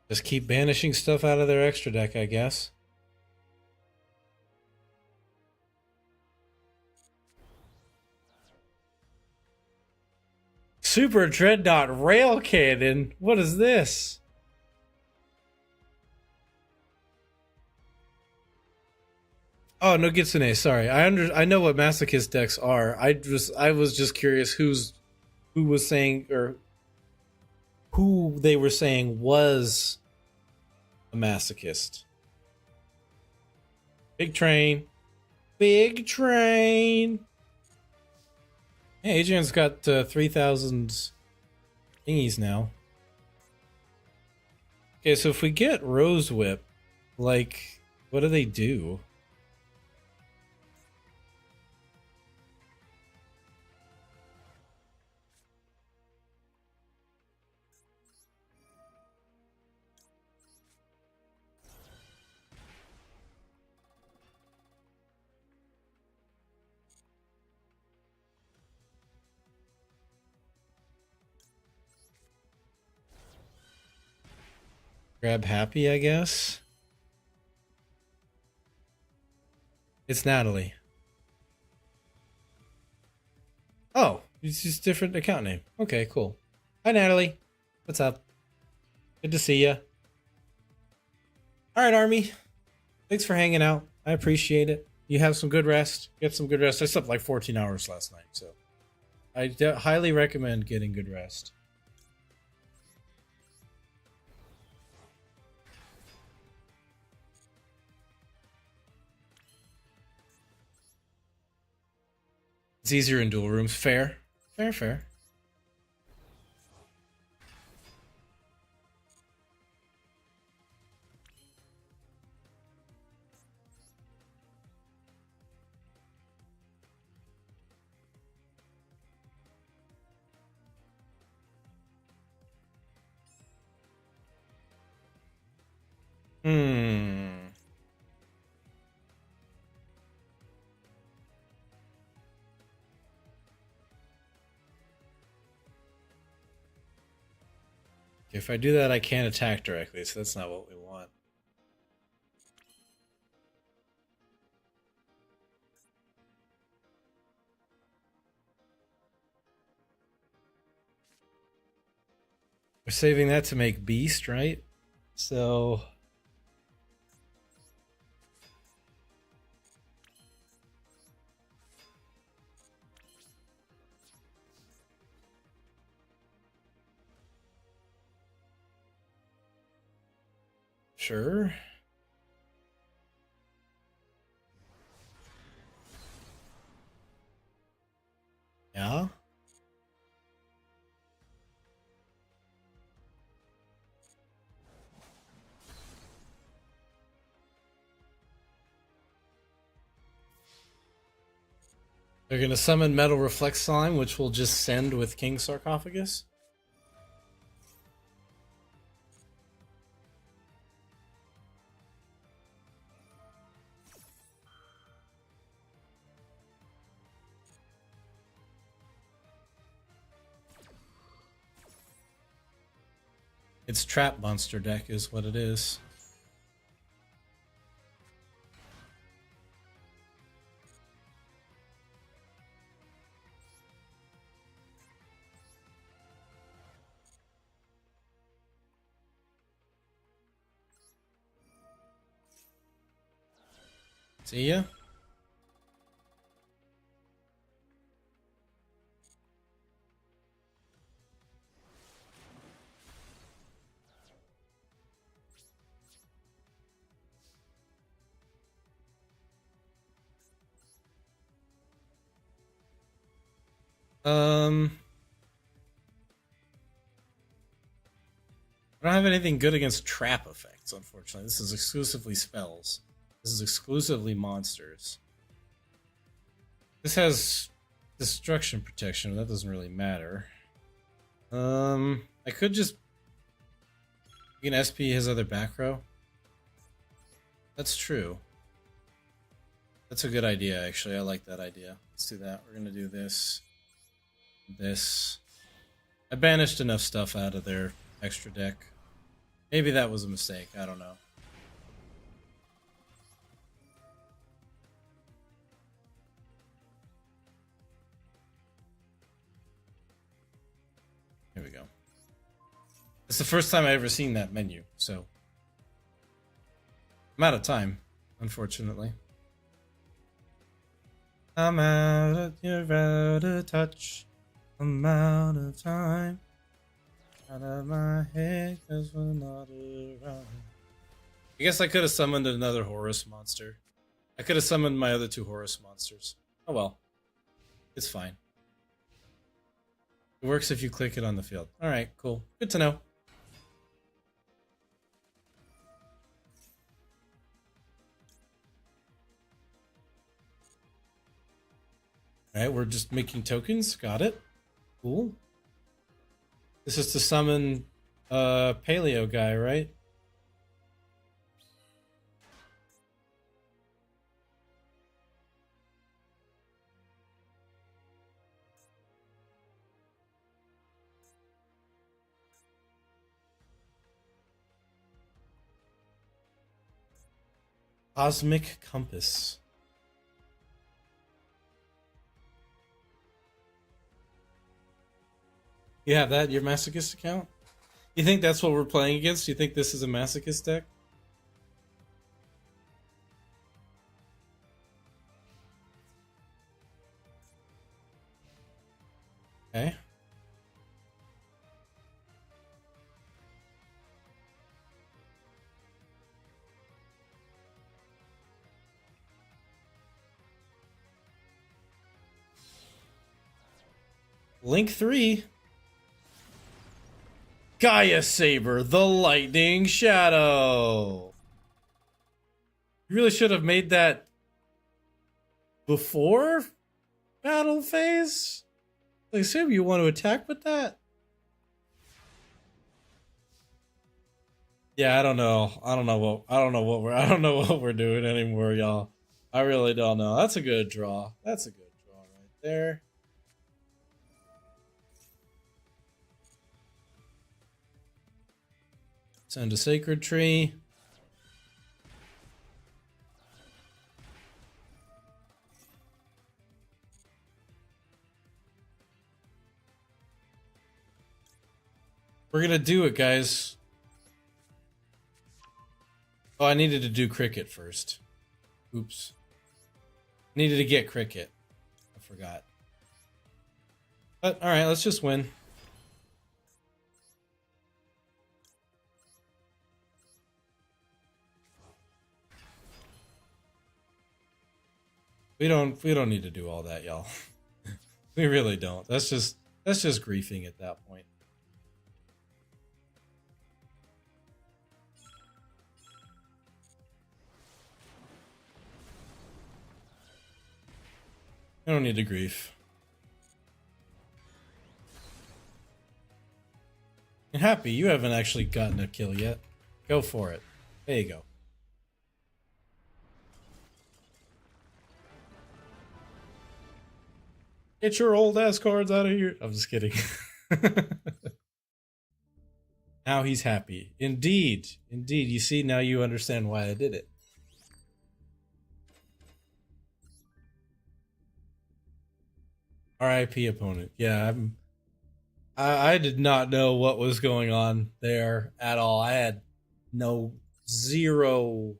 Just keep banishing stuff out of their extra deck, I guess. Super Dreadnought Rail Cannon. What is this? Oh, no Gitsune, sorry. I know what masochist decks are. I was just curious who was saying, or who they were saying was a masochist. Big train. Big train. Hey, Adrian's got 3,000 thingies now. Okay, so if we get Rose Whip, like, what do they do? Grab Happy, I guess. It's Natalie. Oh, it's just a different account name. Okay, cool. Hi, Natalie. What's up? Good to see you. All right, Army. Thanks for hanging out. I appreciate it. You have some good rest. Get some good rest. I slept like 14 hours last night, so I highly recommend getting good rest. It's easier in dual rooms. Fair. Fair, fair. Hmm. If I do that, I can't attack directly, so that's not what we want. We're saving that to make Beast, right? So sure. Yeah. They're gonna summon Metal Reflex Slime, which will just send with King Sarcophagus. It's Trap Monster deck is what it is. See ya. I don't have anything good against trap effects, unfortunately. This is exclusively spells. This is exclusively monsters. This has destruction protection, but that doesn't really matter. I could just you can SP his other back row. That's true. That's a good idea, actually. I like that idea. Let's do that. We're gonna do this. This. I banished enough stuff out of their extra deck. Maybe that was a mistake. I don't know. Here we go. It's the first time I ever seen that menu, so I'm out of time, unfortunately. You're out of touch. I'm out of time. Out of my head, 'cause we're not around. I guess I could have summoned another Horus monster. I could have summoned my other 2 Horus monsters. Oh well. It's fine. It works if you click it on the field. Alright, cool. Good to know. Alright, we're just making tokens. Got it. Cool. This is to summon Paleo guy, right? Cosmic Compass. You have that in your Masochist account? You think that's what we're playing against? You think this is a Masochist deck? Okay. Link 3. Gaia Saber, the Lightning Shadow. You really should have made that before battle phase? I assume you want to attack with that? Yeah, I don't know. I don't know what we're doing anymore, y'all. I really don't know. That's a good draw. That's a good draw right there. Send a Sacred Tree. We're gonna do it, guys. Oh, I needed to do Cricket first. Oops. Needed to get Cricket. I forgot. But, alright, let's just win. We don't need to do all that, y'all. We really don't. That's just griefing at that point. I don't need to grief. And Happy, you haven't actually gotten a kill yet. Go for it. There you go. Get your old ass cards out of here. I'm just kidding. Now he's happy. Indeed. Indeed. You see, now you understand why I did it. RIP opponent. Yeah, I did not know what was going on there at all. I had zero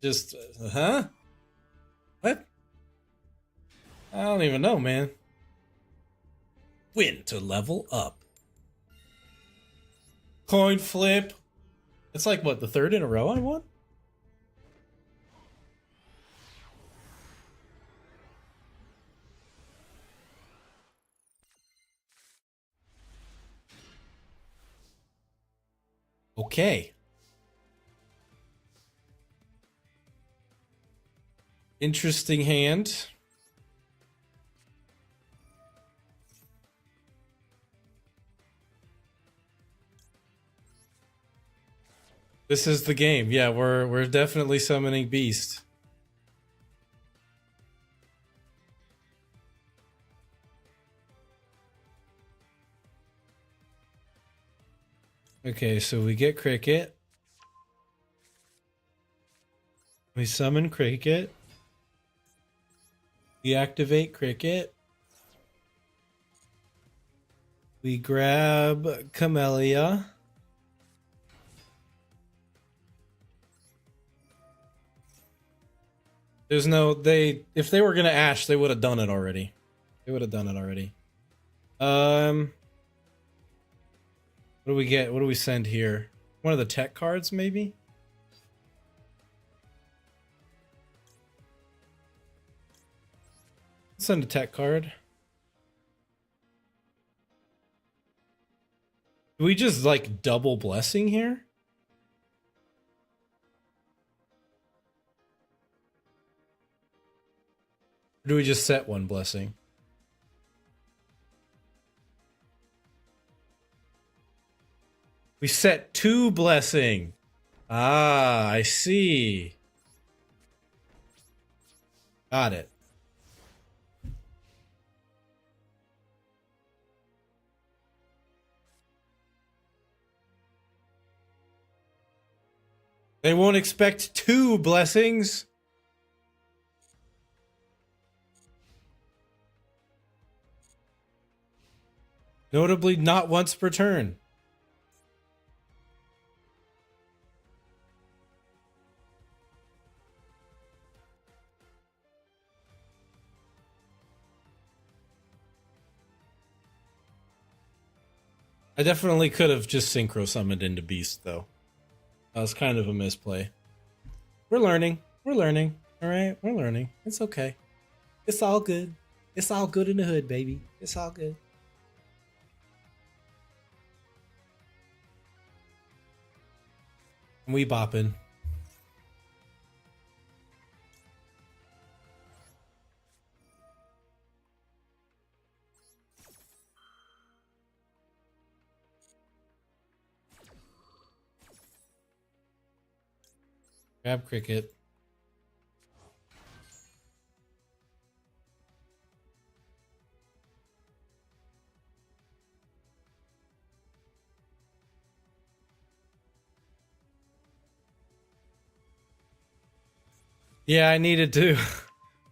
just huh? What? I don't even know, man. Win to level up. Coin flip. It's like what, the 3rd in a row I won? Okay. Interesting hand. This is the game. Yeah, we're definitely summoning Beast. Okay, so we get Cricket. We summon Cricket. We activate Cricket. We grab Camellia. There's no if they were gonna Ash, they would have done it already. They would have done it already. What do we get? What do we send here? One of the tech cards, maybe? Send a tech card. Do we just like double blessing here? Or do we just set one blessing? We set 2 blessing. Ah, I see. Got it. They won't expect 2 blessings. Notably not once per turn. I definitely could have just synchro summoned into Beast, though. That was kind of a misplay. We're learning. We're learning. All right? We're learning. It's okay. It's all good. It's all good in the hood, baby. It's all good. We bopping. Grab Cricket. Yeah, I needed to.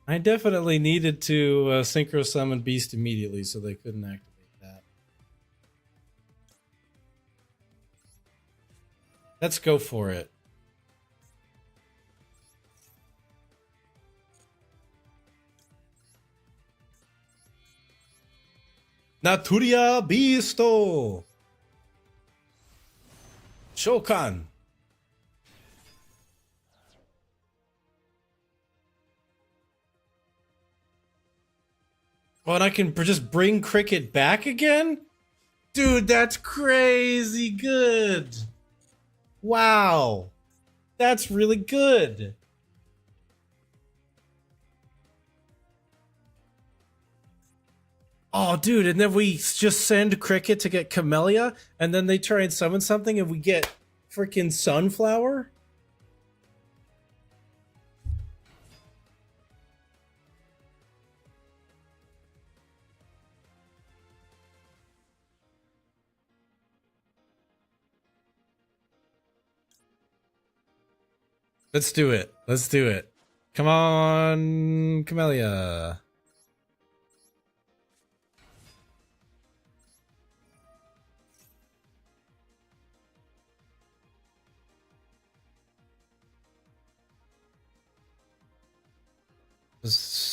I definitely needed to synchro summon Beast immediately so they couldn't activate that. Let's go for it. Naturia Beasto! Shokan! Oh, and I can just bring Cricket back again? Dude, that's crazy good! Wow! That's really good! Oh, dude, and then we just send Cricket to get Camellia, and then they try and summon something, and we get freaking Sunflower? Let's do it. Let's do it. Come on, Camellia.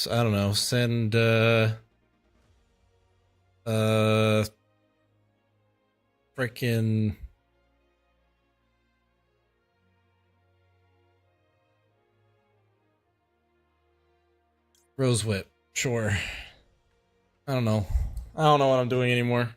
I don't know, send frickin' Rose Whip. Sure. I don't know. I don't know what I'm doing anymore.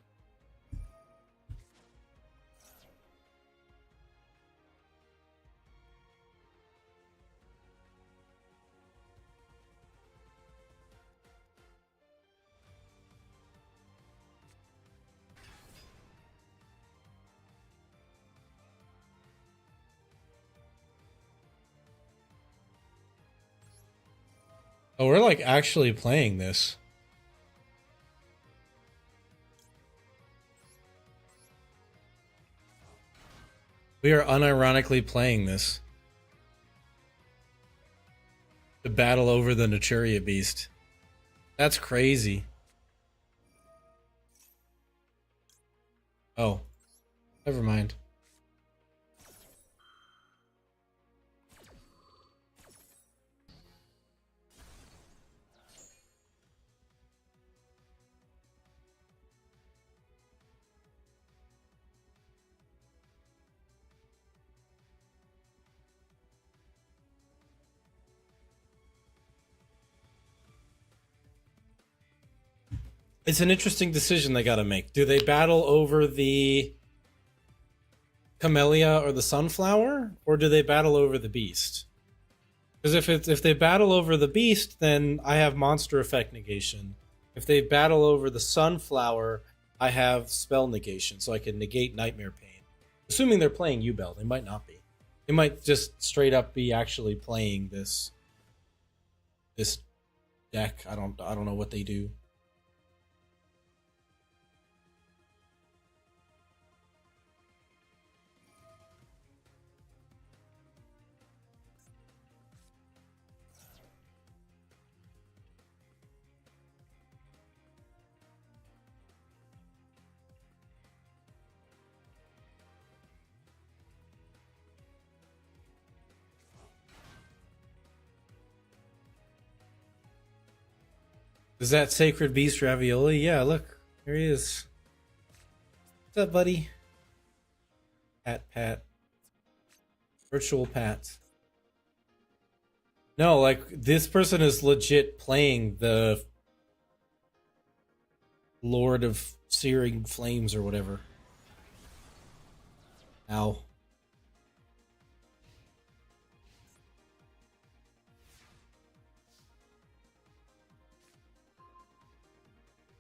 Oh, we're like actually playing this. We are unironically playing this. The battle over the Naturia Beast. That's crazy. Oh, never mind. It's an interesting decision they got to make. Do they battle over the Camellia or the Sunflower, or do they battle over the Beast? Because if they battle over the Beast, then I have Monster Effect negation. If they battle over the Sunflower, I have spell negation, so I can negate Nightmare Pain. Assuming they're playing Yubel, they might not be. They might just straight up be actually playing this deck. I don't know what they do. Is that Sacred Beast Ravioli? Yeah, look. There he is. What's up, buddy? Pat. Virtual Pat. No, like, this person is legit playing the Lord of Searing Flames or whatever. Ow.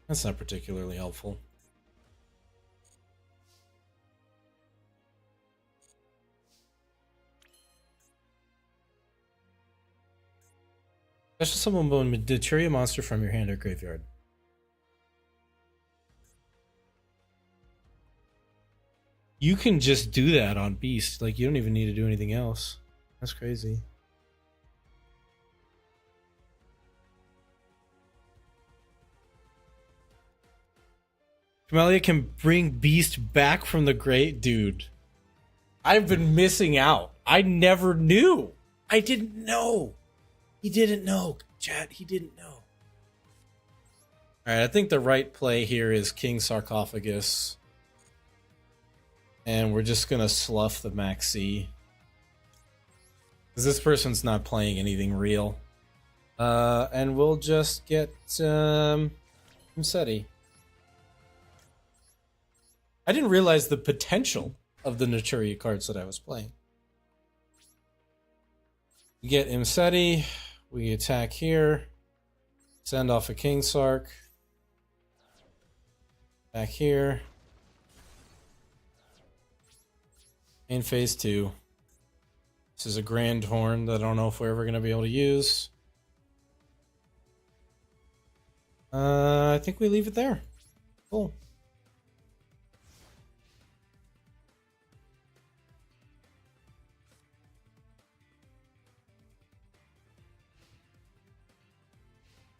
That's not particularly helpful. Special summon bone Materia monster from your hand or graveyard. You can just do that on Beast. Like, you don't even need to do anything else. That's crazy. Camellia can bring Beast back from the grave. Dude, I've been missing out. I never knew. I didn't know. He didn't know. Chat, he didn't know. Alright, I think the right play here is King Sarcophagus. And we're just gonna slough the Maxi. Because this person's not playing anything real. And we'll just get Musetti. I didn't realize the potential of the Naturia cards that I was playing. We get Imseti, we attack here, send off a King Sark, back here, in phase 2. This is a Grand Horn that I don't know if we're ever going to be able to use. I think we leave it there. Cool.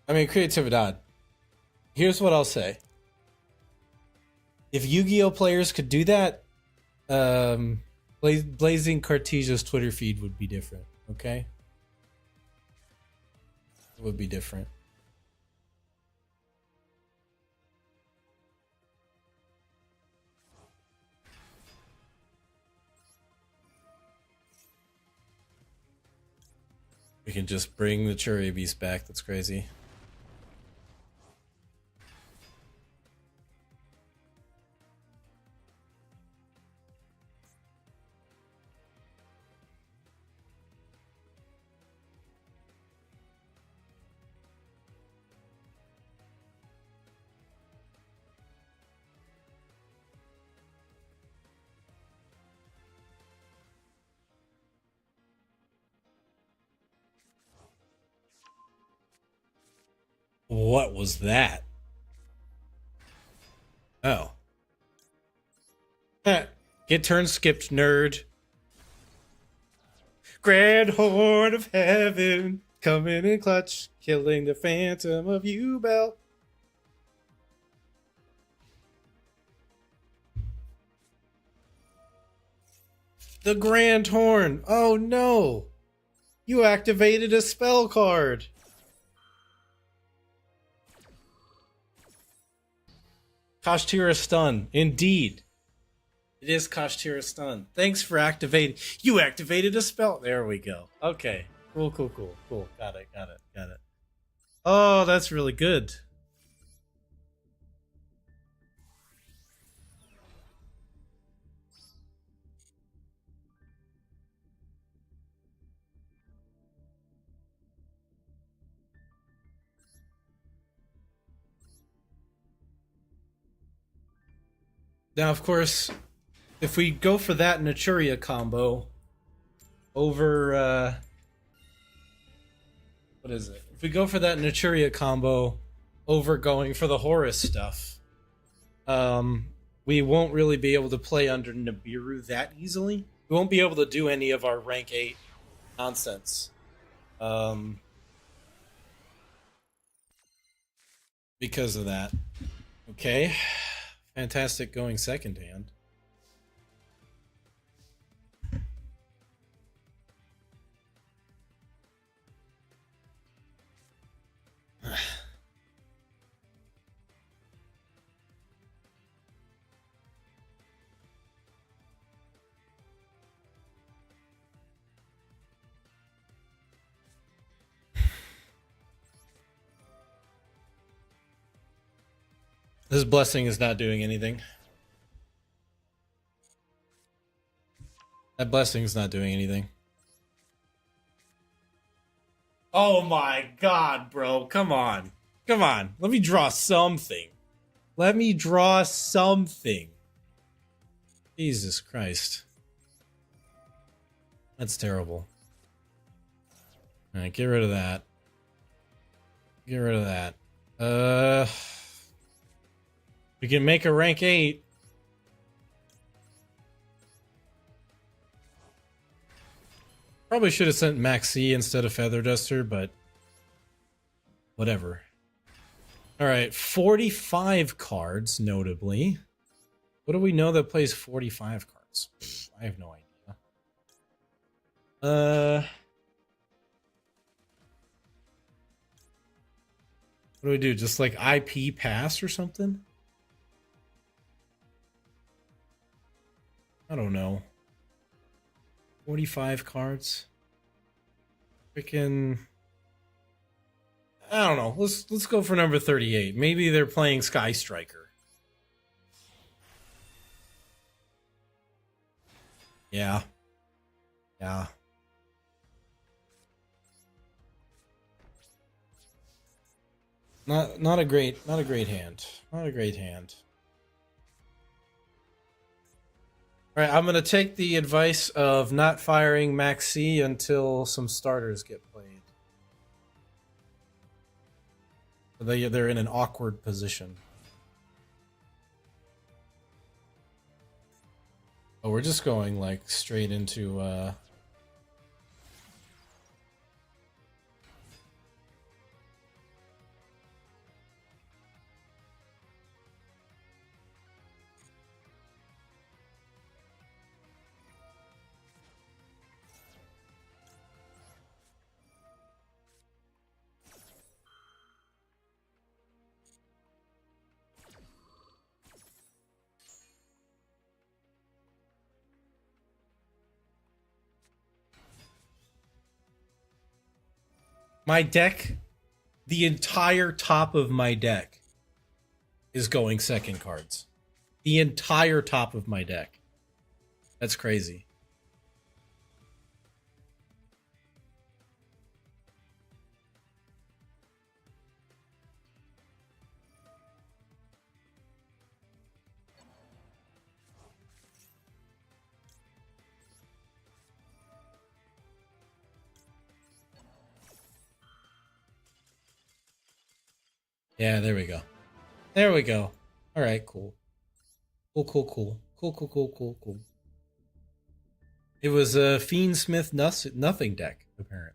I mean, Creatividad. Here's what I'll say. If Yu-Gi-Oh players could do that, Blazing Cartesia's Twitter feed would be different, okay? It would be different. We can just bring the Cherry Beast back. That's crazy. What was that? Oh. Get turn skipped, nerd. Grand Horn of Heaven, coming in clutch, killing the Phantom of Yubel. The Grand Horn! Oh no! You activated a spell card! Kashtira Stun. Indeed. It is Kashtira Stun. Thanks for activating. You activated a spell. There we go. Okay. Cool. Got it. Oh, that's really good. Now, of course, if we go for that Naturia combo over, what is it? If we go for that Naturia combo over going for the Horus stuff, we won't really be able to play under Nibiru that easily. We won't be able to do any of our rank 8 nonsense. Because of that. Okay. Fantastic going second hand. This blessing is not doing anything. That blessing is not doing anything. Oh my god, bro. Come on. Let me draw something. Jesus Christ. That's terrible. Alright, get rid of that. We can make a rank 8. Probably should have sent Maxi instead of Feather Duster, but whatever. Alright, 45 cards, notably. What do we know that plays 45 cards? I have no idea. What do we do? Just like IP pass or something? I don't know. 45 cards. Freaking, I don't know. Let's go for number 38. Maybe they're playing Sky Striker. Yeah. Not a great hand. Not a great hand. All right, I'm going to take the advice of not firing Maxi until some starters get played. They're in an awkward position. Oh, we're just going like straight into my deck. The entire top of my deck is going second cards. The entire top of my deck. That's crazy. Yeah, there we go. All right, cool. Cool. It was a Fiendsmith nothing deck, apparently.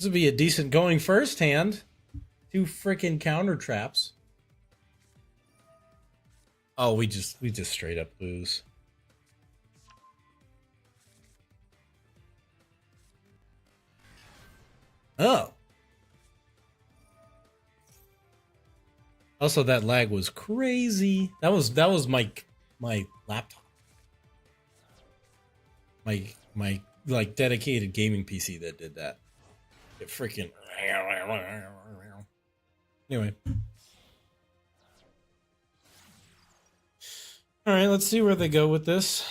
This would be a decent going first hand. 2 freaking counter traps. Oh, we just straight up lose. Oh. Also, that lag was crazy. That was my laptop. My like dedicated gaming PC that did that. It freaking anyway. All right, let's see where they go with this.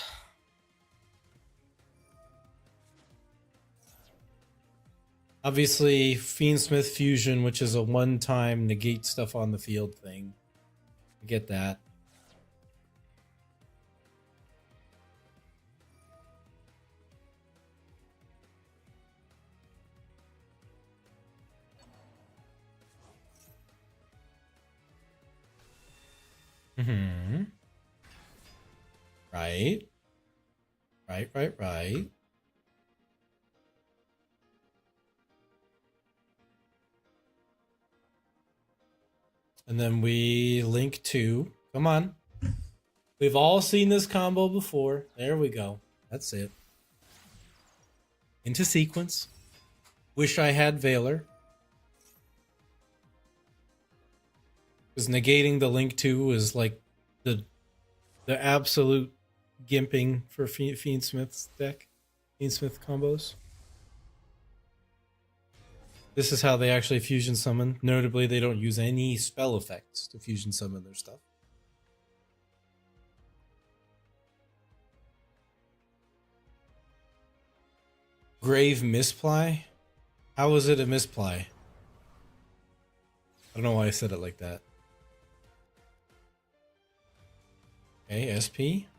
Obviously, Fiendsmith Fusion, which is a one-time negate stuff on the field thing. I get that. Mm-hmm. Right. Right. And then we link to. Come on. We've all seen this combo before. There we go. That's it. Into sequence. Wish I had Valor. Because negating the link to is like the absolute gimping for Fiendsmith's deck. Fiendsmith combos. This is how they actually fusion summon. Notably, they don't use any spell effects to fusion summon their stuff. Grave misply? How was it a misply? I don't know why I said it like that. Okay, SP.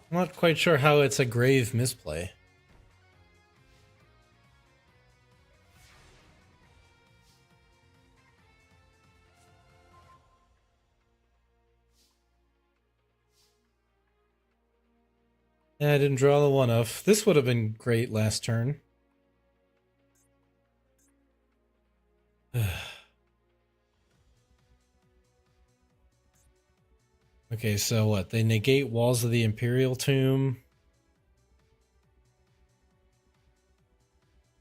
I'm not quite sure how it's a grave misplay. Yeah, I didn't draw the one off. This would have been great last turn. Okay, so what? They negate Walls of the Imperial Tomb.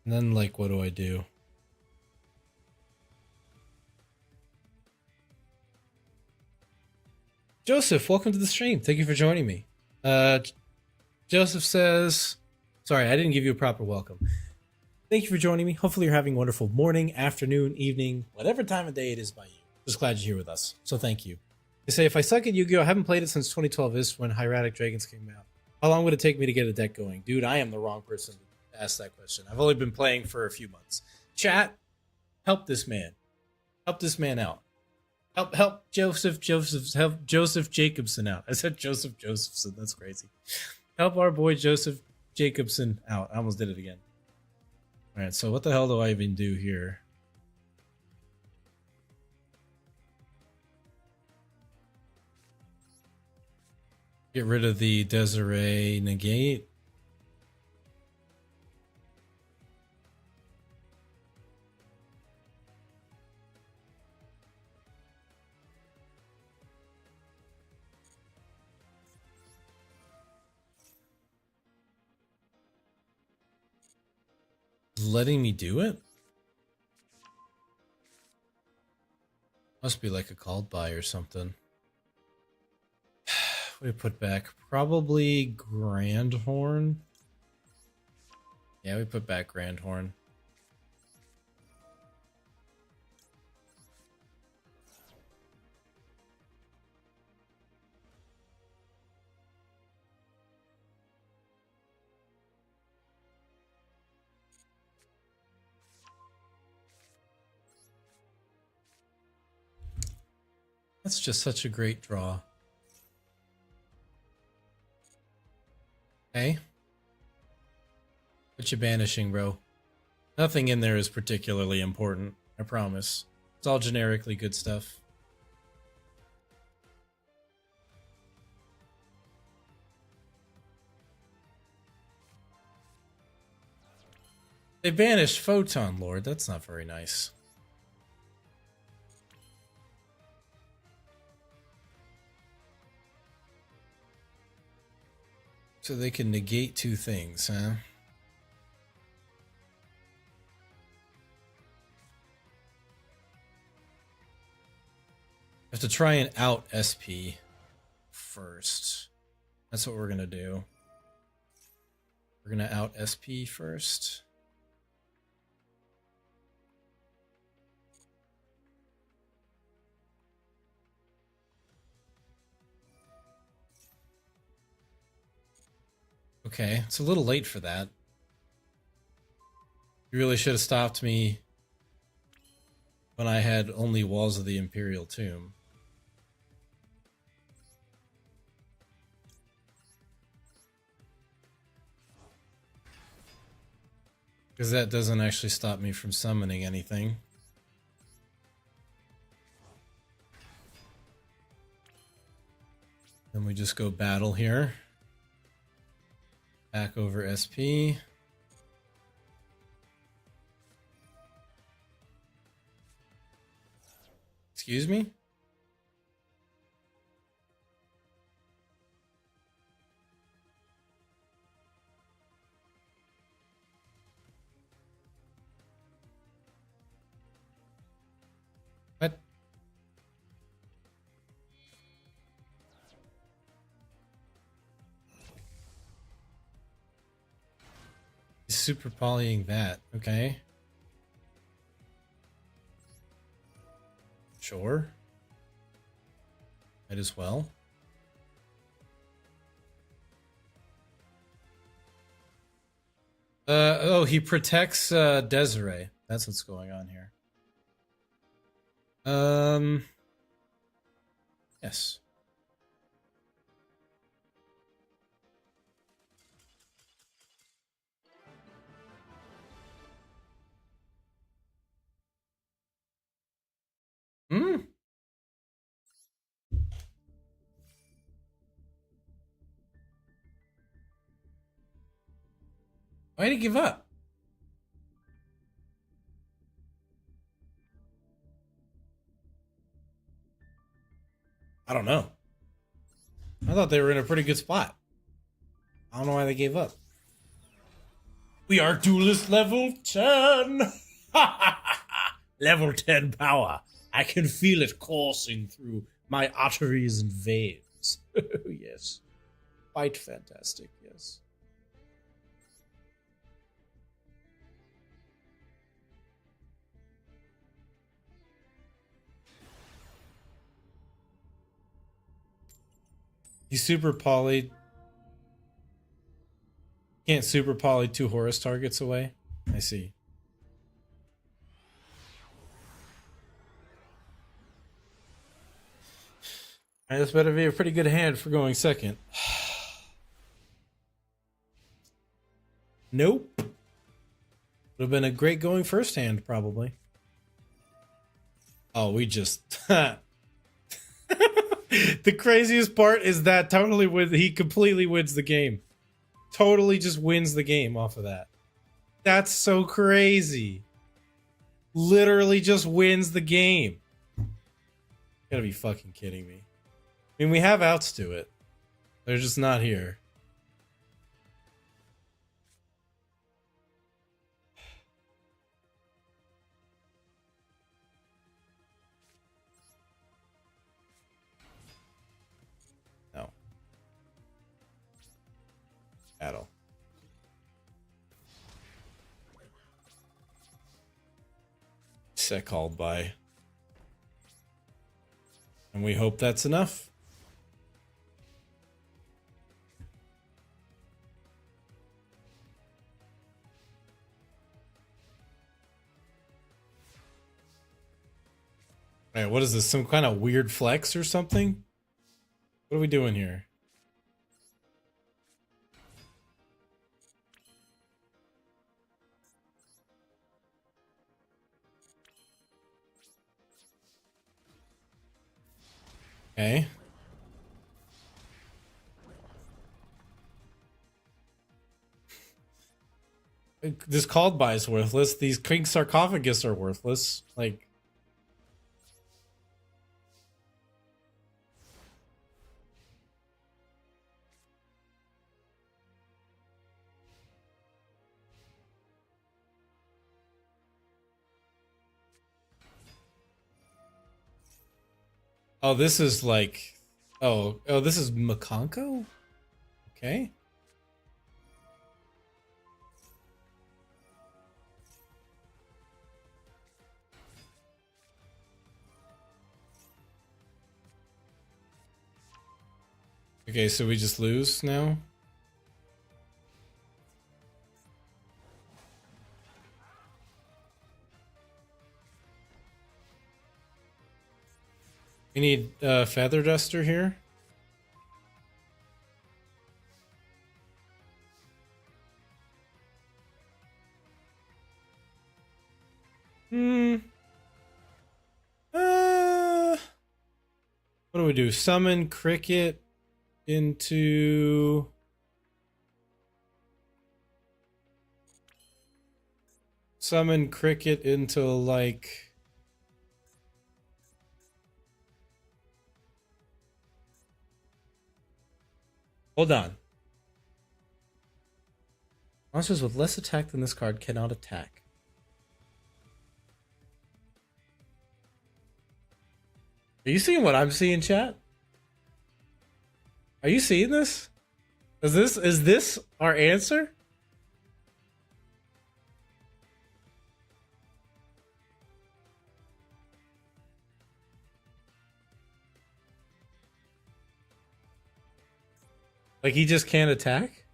And then, like, what do I do? Joseph, welcome to the stream. Thank you for joining me. Joseph says, sorry, I didn't give you a proper welcome. Thank you for joining me. Hopefully you're having a wonderful morning, afternoon, evening, whatever time of day it is by you. Just glad you're here with us. So thank you. They say, if I suck at Yu-Gi-Oh! I haven't played it since 2012 is when Hieratic Dragons came out. How long would it take me to get a deck going? Dude, I am the wrong person to ask that question. I've only been playing for a few months. Chat, help this man. Help this man out. Help Joseph Jacobson out. I said Joseph Josephson. That's crazy. Help our boy Joseph Jacobson out. I almost did it again. All right, so what the hell do I even do here? Get rid of the Desiree negate. Letting me do it? Must be like a called by or something. We put back probably Grandhorn. Yeah, we put back Grandhorn. That's just such a great draw. Okay. What you banishing, bro? Nothing in there is particularly important. I promise. It's all generically good stuff. They banished Photon Lord. That's not very nice. So they can negate two things, huh? Have to try and out SP first. That's what we're gonna do. We're gonna out SP first. Okay, it's a little late for that. You really should have stopped me when I had only Walls of the Imperial Tomb. Because that doesn't actually stop me from summoning anything. Then we just go battle here. Back over SP. Excuse me? What? He's super polying that. Okay. Sure. Might as well. Oh, he protects Desiree. That's what's going on here. Yes. Hmm. Why'd he give up? I don't know. I thought they were in a pretty good spot. I don't know why they gave up. We are duelist level 10! Level 10 power. I can feel it coursing through my arteries and veins. Yes. Quite fantastic, yes. He's super poly. Can't super poly 2 Horus targets away. I see. Alright, this better be a pretty good hand for going second. Nope. Would have been a great going first hand, probably. Oh, we just... The craziest part is that he completely wins the game. Totally just wins the game off of that. That's so crazy. Literally just wins the game. You gotta be fucking kidding me. I mean, we have outs to it. They're just not here. No. Battle. Set called by. And we hope that's enough. Alright, what is this? Some kind of weird flex or something? What are we doing here? Okay. This called by is worthless. These king sarcophagus are worthless. Like, oh, this is like, oh, this is Makonko? Okay. Okay, so we just lose now? We need Feather Duster here. What do we do? Summon Cricket into... Summon Cricket into, like... Hold on. Monsters with less attack than this card cannot attack. Are you seeing what I'm seeing, chat? Are you seeing this? Is this our answer? Like he just can't attack?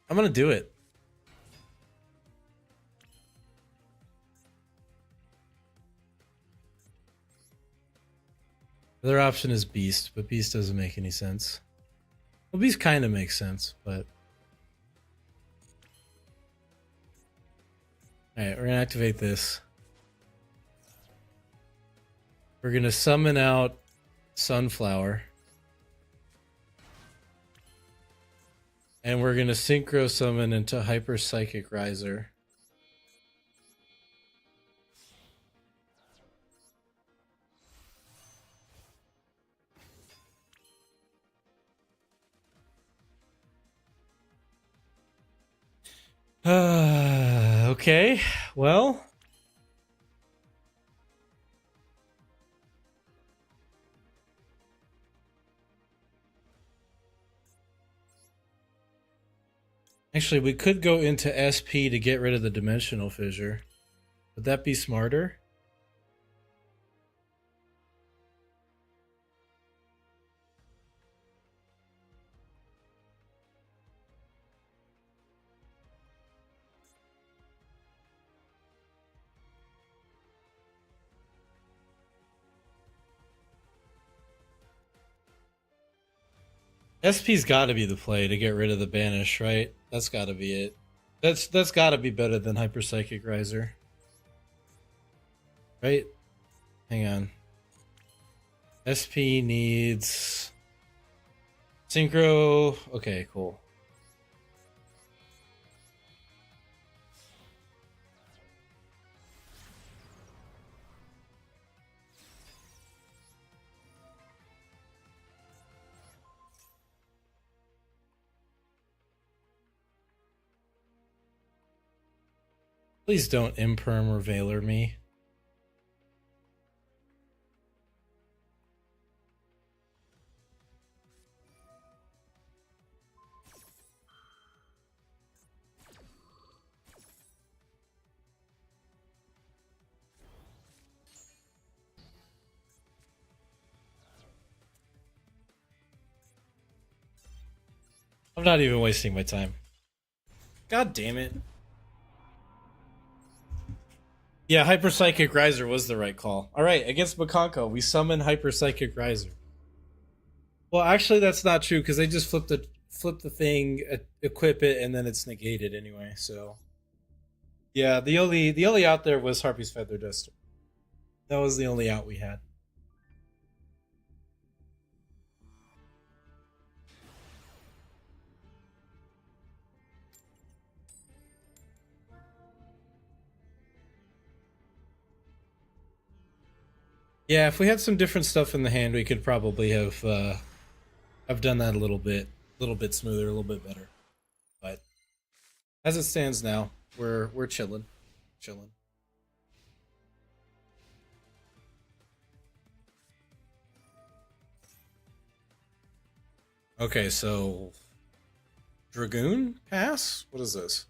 I'm gonna do it. The other option is Beast, but Beast doesn't make any sense. Well, Beast kind of makes sense, but... Alright, we're gonna activate this. We're gonna summon out Sunflower. And we're gonna synchro summon into Hyper Psychic Riser. Okay, well. Actually, we could go into SP to get rid of the Dimensional Fissure. Would that be smarter? SP's got to be the play to get rid of the Banish, right? That's got to be it. That's got to be better than Hyper Psychic Riser. Right? Hang on. SP needs Synchro. Okay, cool. Please don't Imperm or Veiler me. I'm not even wasting my time. God damn it. Yeah, Hyper Psychic Riser was the right call. Alright, against Makonko, we summon Hyper Psychic Riser. Well, Well, actually, that's not true because they just flip the thing, equip it, and then it's negated anyway. So yeah, the only out there was Harpy's Feather Duster. That was the only out we had. Yeah, if we had some different stuff in the hand, we could probably have done that a little bit smoother, a little bit better. But as it stands now, we're chilling, chilling. Okay, so Dragoon pass. What is this?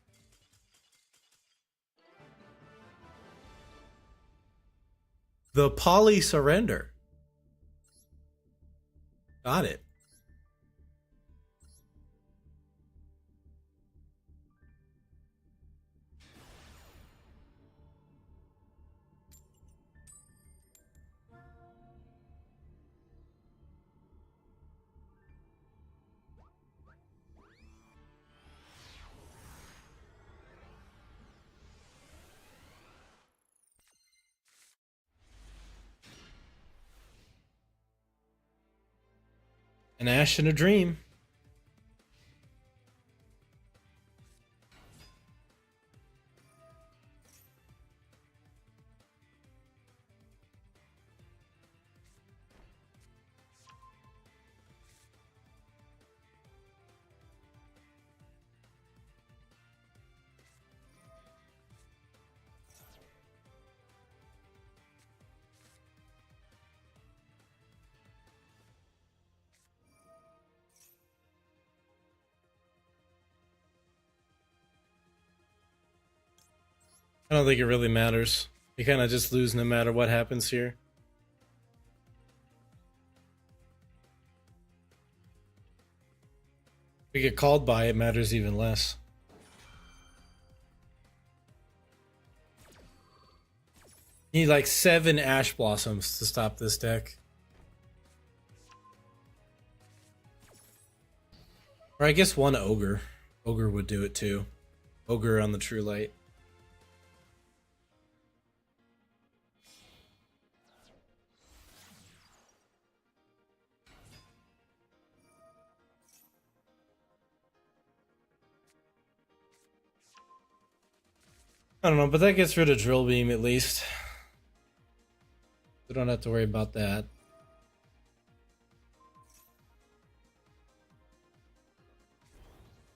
The Poly Surrender. Got it. An Ash and a Dream. I don't think it really matters. You kind of just lose no matter what happens here. If we get called by, it matters even less. You need like 7 Ash Blossoms to stop this deck. Or I guess 1 Ogre. Ogre would do it too. Ogre on the True Light. I don't know, but that gets rid of Drill Beam at least. We don't have to worry about that.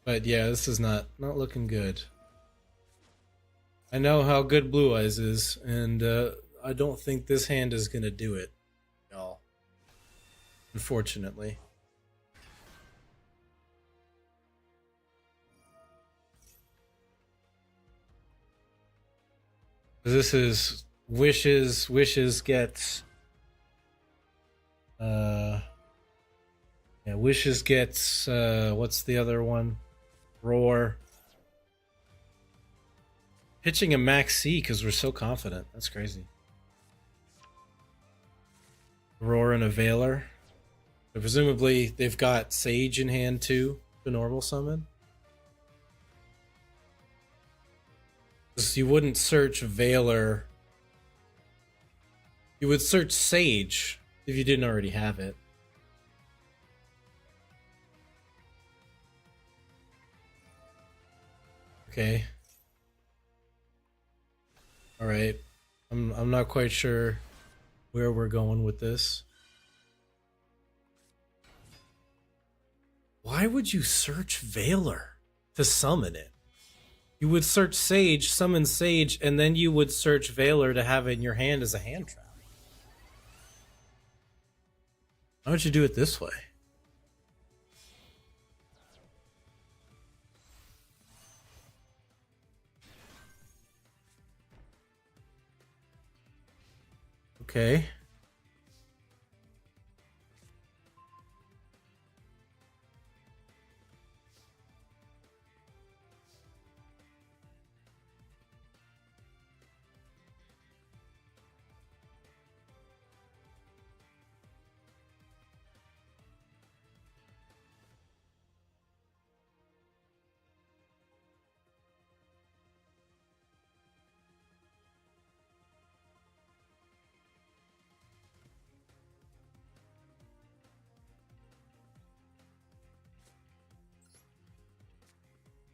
But yeah, this is not looking good. I know how good Blue Eyes is, and I don't think this hand is gonna do it, y'all. Unfortunately. This is Wishes gets yeah, Wishes gets what's the other one? Roar. Pitching a Max C because we're so confident. That's crazy. Roar and a Veiler. So presumably they've got Sage in hand too to normal summon. You wouldn't search Veiler. You would search Sage if you didn't already have it. Okay. All right. I'm not quite sure where we're going with this. Why would you search Veiler to summon it? You would search Sage, summon Sage, and then you would search Veiler to have it in your hand as a hand trap. Why would you do it this way? Okay.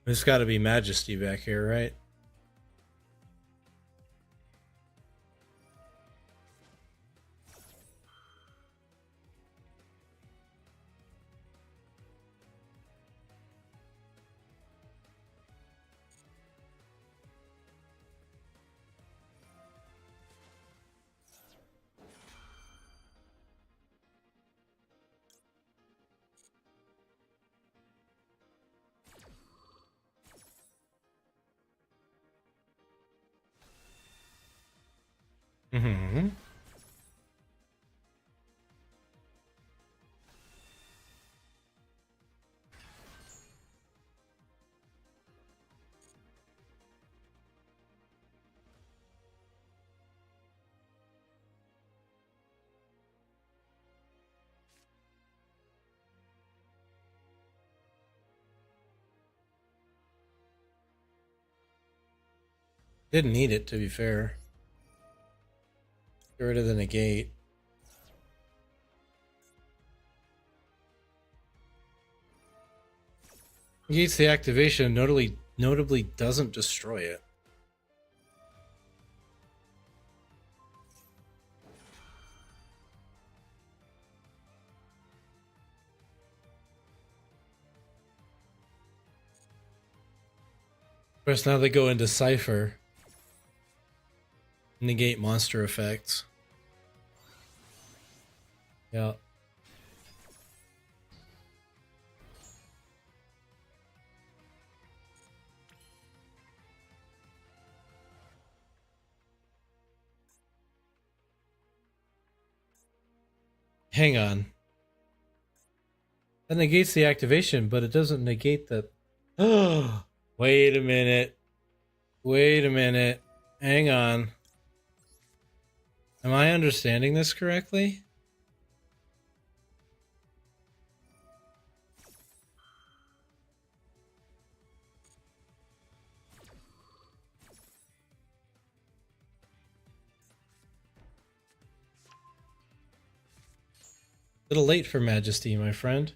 There's got to be Majesty back here, right? Mm-hmm. Didn't need it, to be fair. Get rid of the negate. Negates the activation, notably doesn't destroy it. Of course, now they go into Cypher. Negate monster effects. Yeah. Hang on. That negates the activation, but it doesn't negate the... Oh, wait a minute. Wait a minute. Hang on. Am I understanding this correctly? Little late for Majesty, my friend.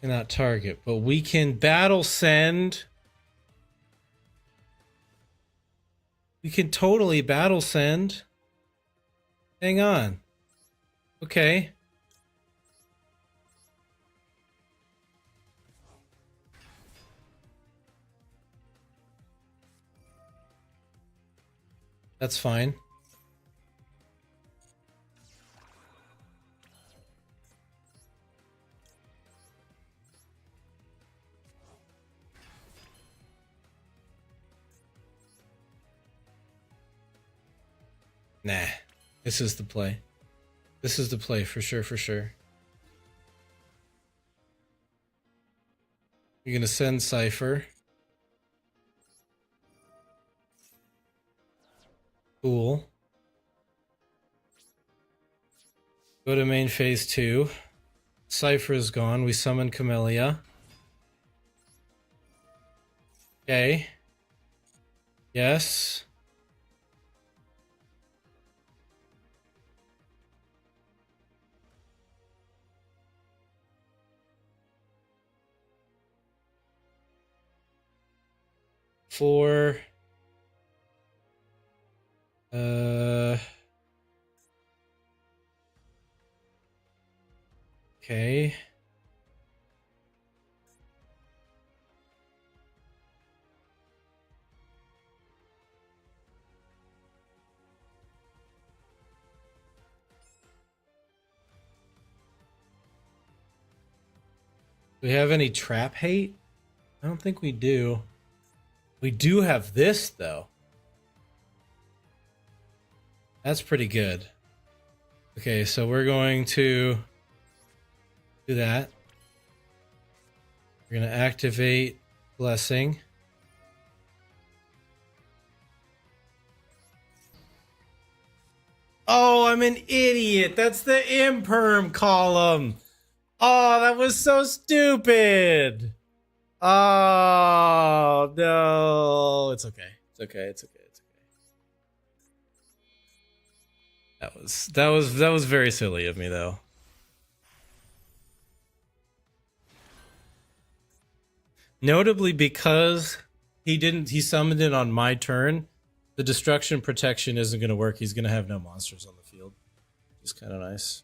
Cannot target, but we can battle send. We can totally battle send. Hang on. Okay. That's fine. Nah. This is the play. This is the play for sure, for sure. You're gonna send Cypher. Cool. Go to main phase 2. Cypher is gone. We summon Camellia. Okay. Yes. For okay. Do we have any trap hate? I don't think we do. We do have this, though. That's pretty good. Okay, so we're going to do that. We're going to activate Blessing. Oh, I'm an idiot. That's the imperm column. Oh, that was so stupid. Oh, no. It's okay. It's okay. It's okay. That was very silly of me though. Notably because he summoned it on my turn, the destruction protection isn't gonna work. He's gonna have no monsters on the field. It's kinda nice.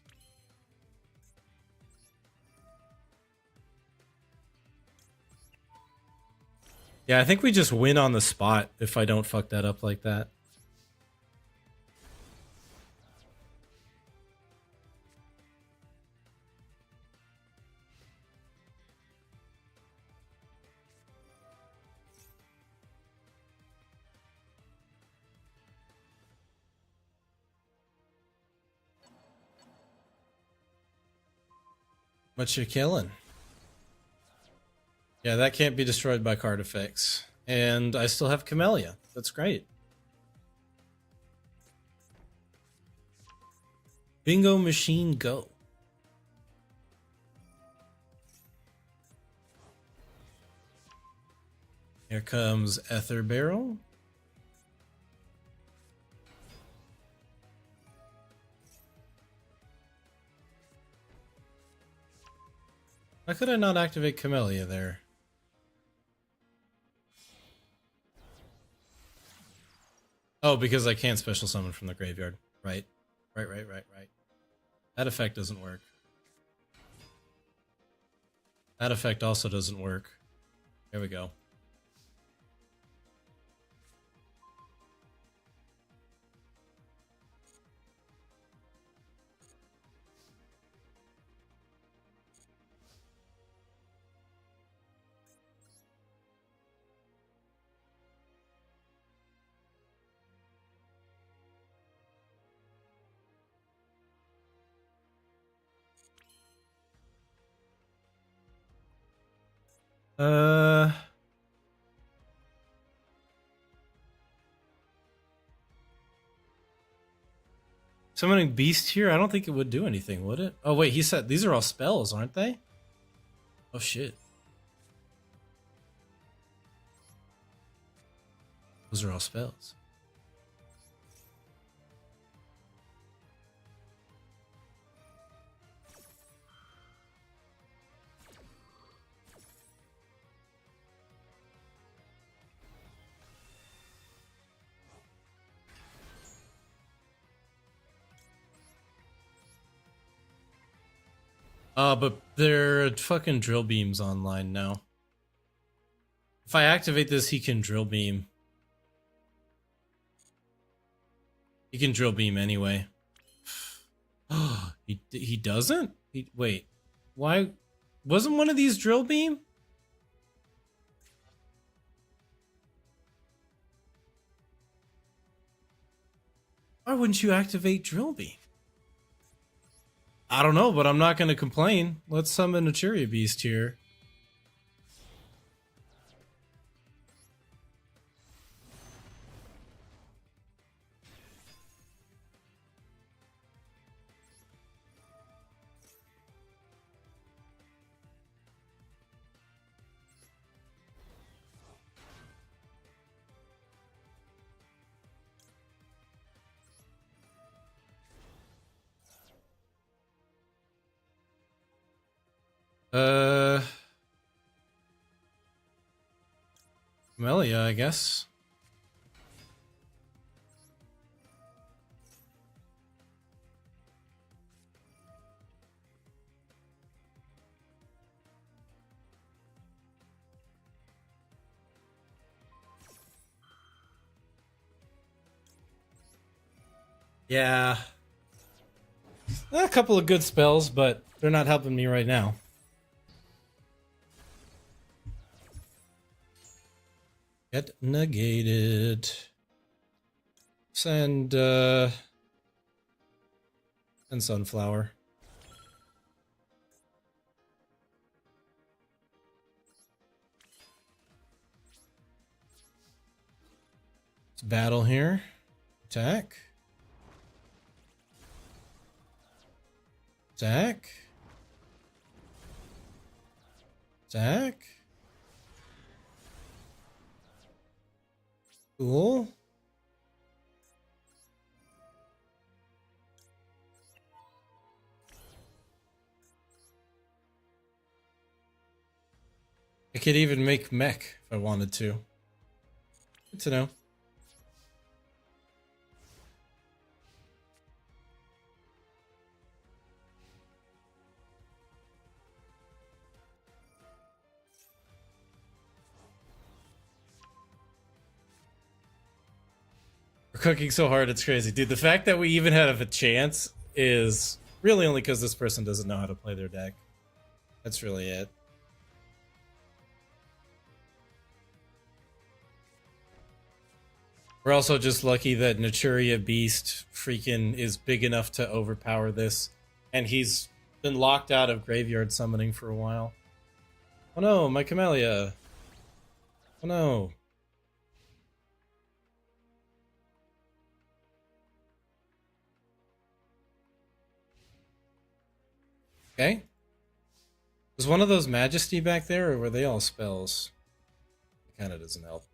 Yeah, I think we just win on the spot if I don't fuck that up like that. What you killing? Yeah, that can't be destroyed by card effects. And I still have Camellia. That's great. Bingo machine go. Here comes Ether Barrel. Why could I not activate Camellia there? Oh, because I can't special summon from the graveyard. Right. Right. That effect doesn't work. That effect also doesn't work. There we go. Summoning Beast here? I don't think it would do anything, would it? Oh, wait, he said these are all spells, aren't they? Oh, shit. Those are all spells. But there are fucking drill beams online now. If I activate this, he can drill beam. He can drill beam anyway. he doesn't? Wait. Why wasn't one of these drill beam? Why wouldn't you activate drill beam? I don't know, but I'm not going to complain. Let's summon a Churia Beast here. Melia, I guess. Yeah. A couple of good spells, but they're not helping me right now. Get negated. Send Sunflower. Let's battle here. Attack. Attack. Attack. Cool. I could even make mech if I wanted to. Good to know. We're cooking so hard, it's crazy. Dude, the fact that we even have a chance is really only because this person doesn't know how to play their deck. That's really it. We're also just lucky that Naturia Beast freaking is big enough to overpower this, and he's been locked out of graveyard summoning for a while. Oh no, my Camellia. Oh no. Okay. Was one of those Majesty back there, or were they all spells? It kind of doesn't help.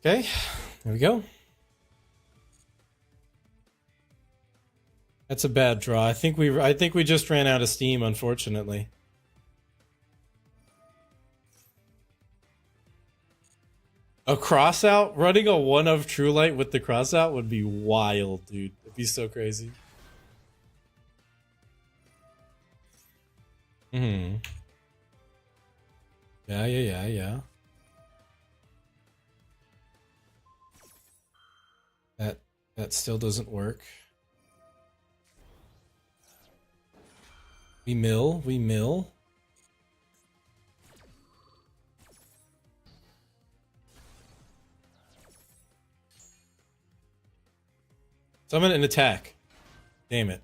Okay, there we go. That's a bad draw. I think we just ran out of steam, unfortunately. A cross out? Running a one of True Light with the cross out would be wild, dude. It'd be so crazy. Hmm. Yeah. That still doesn't work. We mill. Summon an attack. Damn it.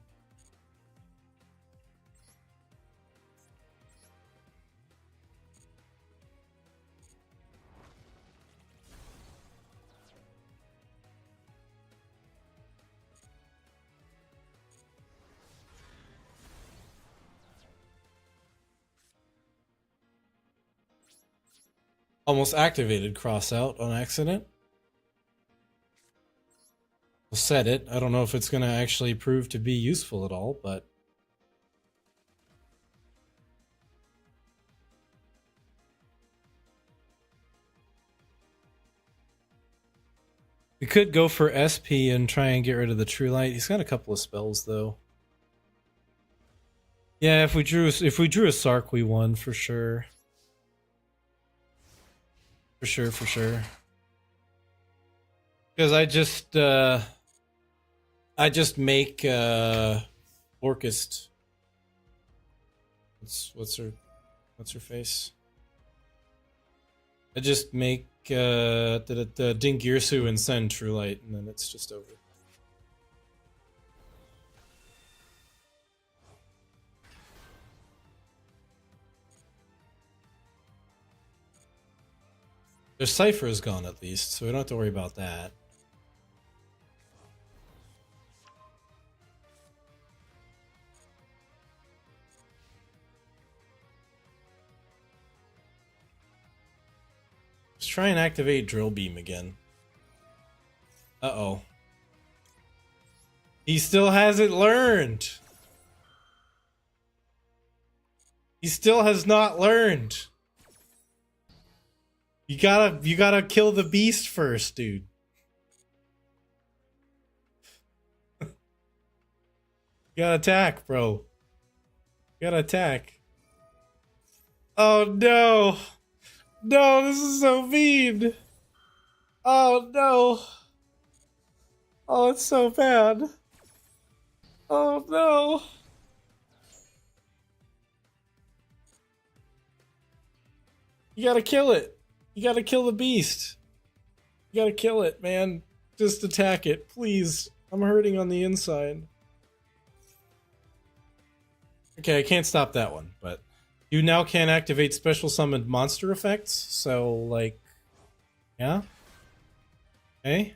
Almost activated cross out on accident. We'll set it. I don't know if it's going to actually prove to be useful at all, but... we could go for SP and try and get rid of the True Light. He's got a couple of spells, though. Yeah, if we drew a Sark, we won for sure. For sure. Because I just make Orchist. What's her face? I just make Dingirsu and send True Light, and then it's just over. Their Cypher is gone at least, so we don't have to worry about that. Let's try and activate Drill Beam again. Uh-oh. He still hasn't learned. He still has not learned. You gotta kill the beast first, dude. You gotta attack, bro. You gotta attack. Oh no. No, this is so mean. Oh no. Oh, it's so bad. Oh no. You gotta kill it. You gotta kill the beast. You gotta kill it, man. Just attack it, please. I'm hurting on the inside. Okay, I can't stop that one, but you now can activate special summoned monster effects, so, like, yeah? Okay.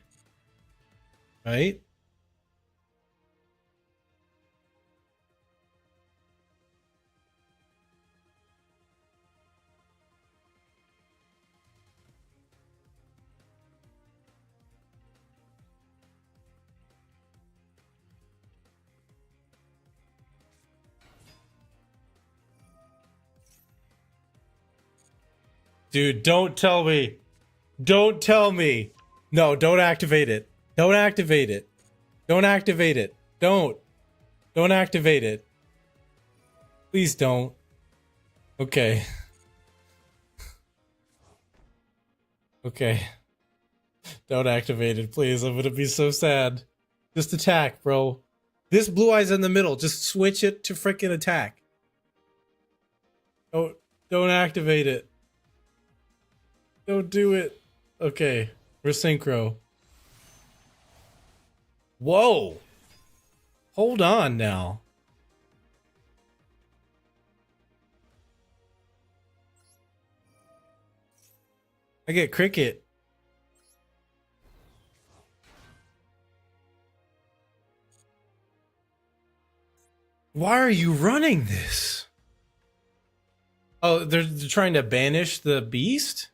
Right? Dude, don't tell me. Don't tell me. No, don't activate it. Don't activate it. Don't activate it. Don't. Don't activate it. Please don't. Okay. Okay. Don't activate it, please. I'm gonna be so sad. Just attack, bro. This blue eye's in the middle. Just switch it to frickin' attack. Don't activate it. Don't do it. Okay. We're synchro. Whoa. Hold on now. I get cricket. Why are you running this? Oh, they're trying to banish the beast?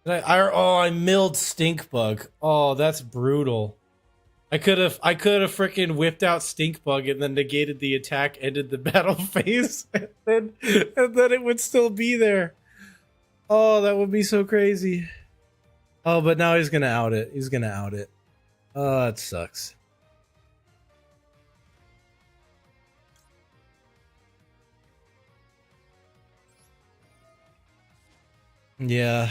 I milled stink bug. Oh, that's brutal. I could have freaking whipped out stink bug and then negated the attack, ended the battle phase, and then it would still be there. Oh, that would be so crazy. Oh, but now he's gonna out it. He's gonna out it. Oh, that sucks. Yeah.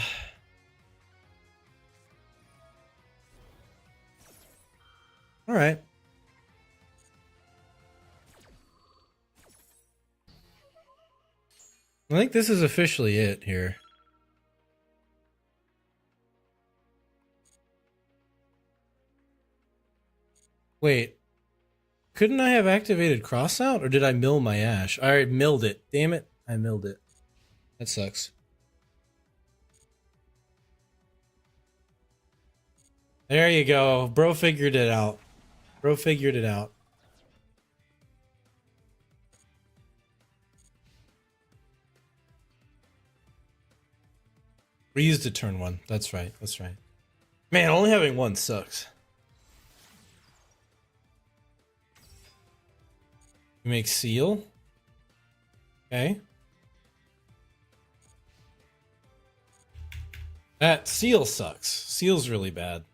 All right. I think this is officially it here. Wait. Couldn't I have activated crossout, or did I mill my ash? I milled it. Damn it. I milled it. That sucks. There you go. Bro figured it out. Bro figured it out. We used a turn one. That's right. That's right. Man, only having one sucks. You make seal. Okay. That seal sucks. Seal's really bad.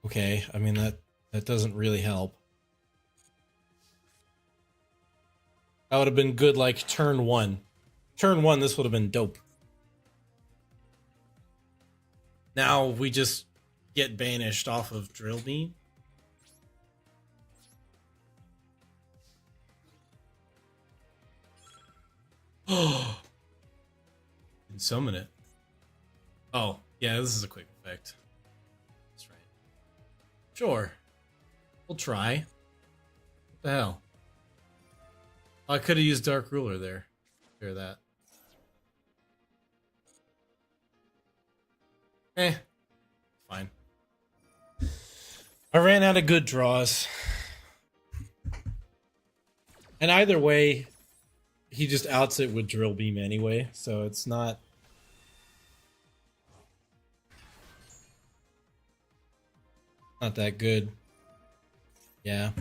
Okay, I mean that doesn't really help. That would have been good like turn one. Turn one, this would have been dope. Now we just get banished off of Drill Beam. Oh, and summon it. Oh, yeah, this is a quick effect. That's right. Sure. We'll try. What the hell? Oh, I could have used Dark Ruler there. Hear that. Fine. I ran out of good draws. And either way, he just outs it with Drill Beam anyway, so it's not that good. Yeah.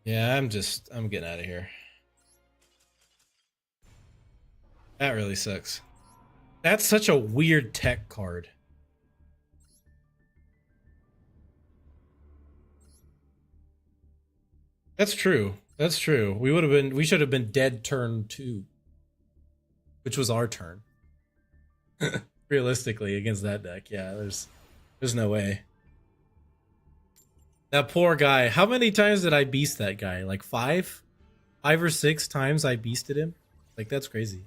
Yeah, I'm getting out of here. That really sucks. That's such a weird tech card. That's true. That's true. We should have been dead turn 2. Which was our turn. Realistically, against that deck. Yeah, there's no way. That poor guy. How many times did I beast that guy? Like 5? 5 or 6 times I beasted him? Like, that's crazy.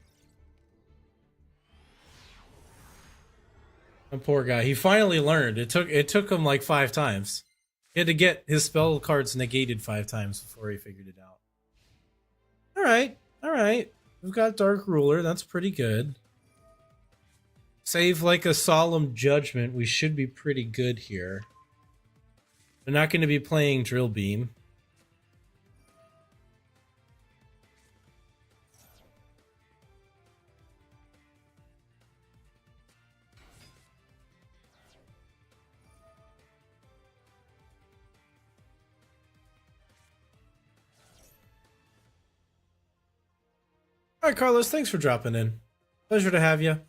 That poor guy. He finally learned. It took him like 5 times. He had to get his spell cards negated 5 times before he figured it out. Alright. Alright. We've got Dark Ruler. That's pretty good. Save like a Solemn Judgment. We should be pretty good here. They're not going to be playing Drill Beam. All right, Carlos, thanks for dropping in. Pleasure to have you.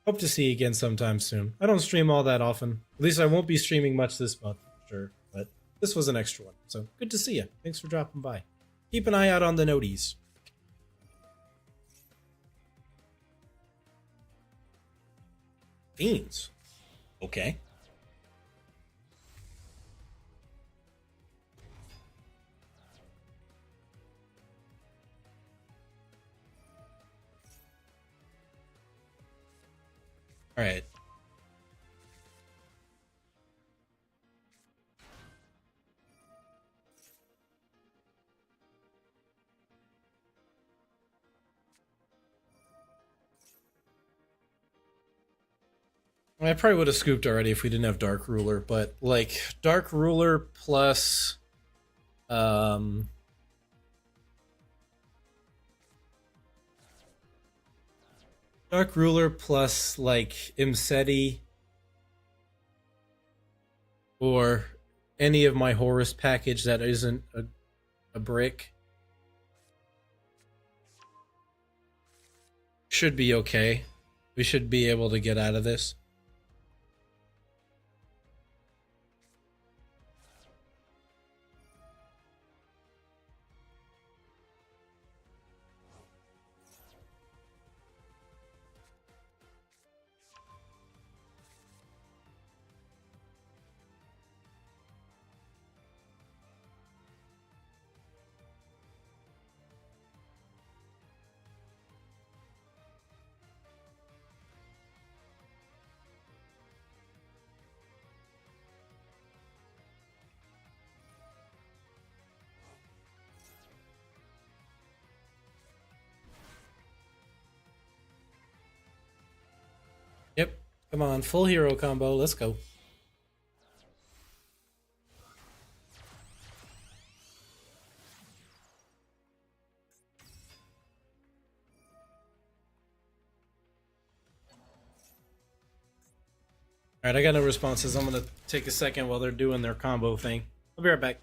Hope to see you again sometime soon. I don't stream all that often. At least I won't be streaming much this month, for sure. But this was an extra one, so good to see you. Thanks for dropping by. Keep an eye out on the noties. Fiends. Okay. All right. I probably would have scooped already if we didn't have Dark Ruler, but like Dark Ruler plus um Dark Ruler plus like Imseti or any of my Horus package that isn't a brick should be okay. We should be able to get out of this. Yep. Come on, full hero combo. Let's go. All right, I got no responses. I'm gonna take a second while they're doing their combo thing. I'll be right back.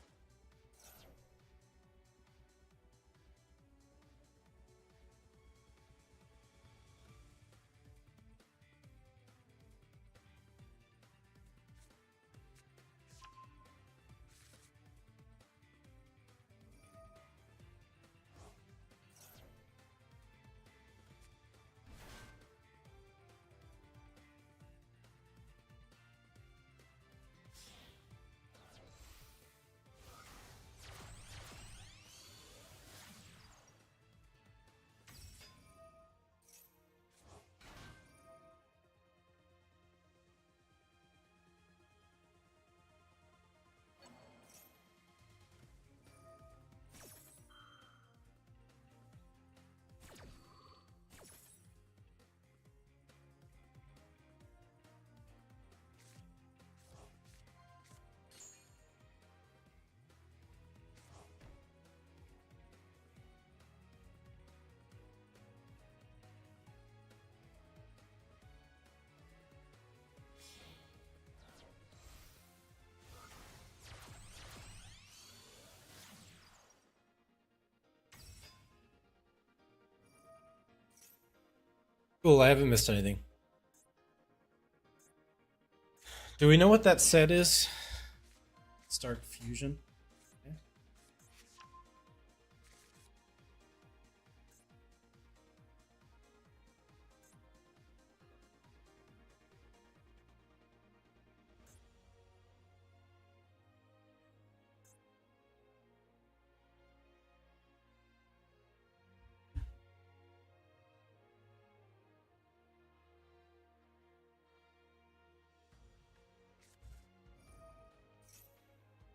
Cool, I haven't missed anything. Do we know what that set is? Stark Fusion. Okay.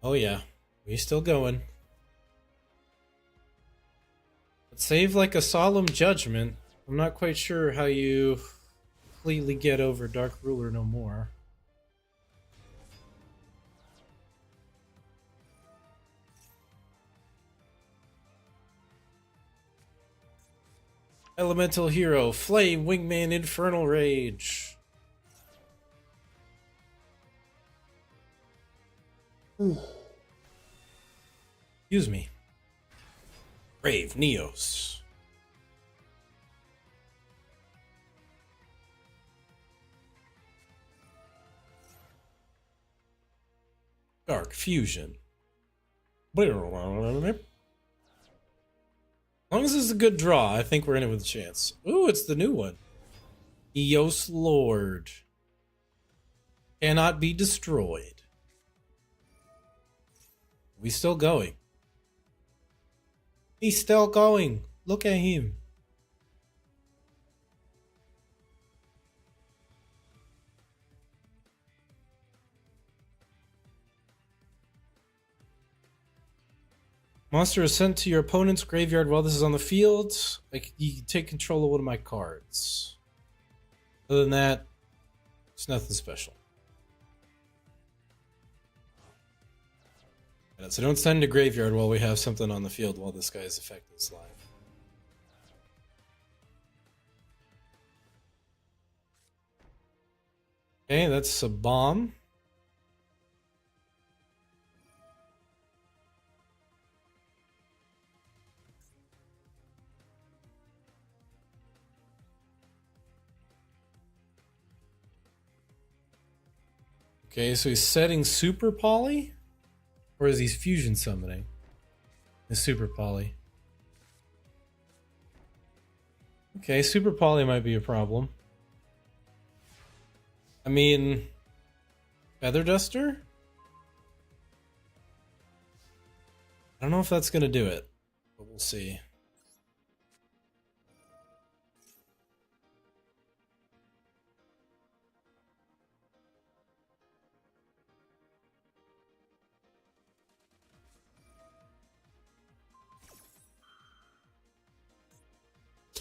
Oh yeah, we still going. But save like a solemn judgment. I'm not quite sure how you completely get over Dark Ruler no more. Elemental Hero, Flame, Wingman, Infernal Rage. Excuse me. Brave, Neos. Dark Fusion. As long as it's a good draw, I think we're in it with a chance. Ooh, it's the new one. Eos Lord. Cannot be destroyed. We still going. He's still going. Look at him. Monster is sent to your opponent's graveyard while this is on the field. Like, you can take control of one of my cards. Other than that, it's nothing special. Yeah, so don't send to graveyard while we have something on the field while this guy's effect is live. Okay, that's a bomb. Okay, so he's setting Super Poly? Or is he fusion summoning? The Super Poly. Okay, Super Poly might be a problem. I mean, Feather Duster? I don't know if that's going to do it, but we'll see.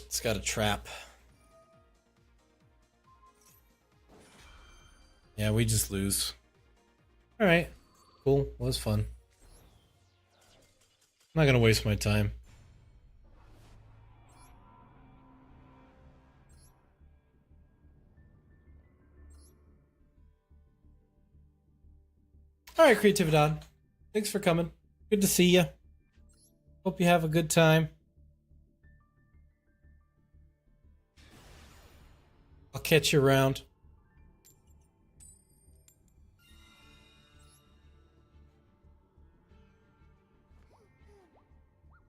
It's got a trap. Yeah, we just lose. Alright. Cool. Was fun. I'm not gonna waste my time. Alright, Creatividad. Thanks for coming. Good to see you. Hope you have a good time. I'll catch you around.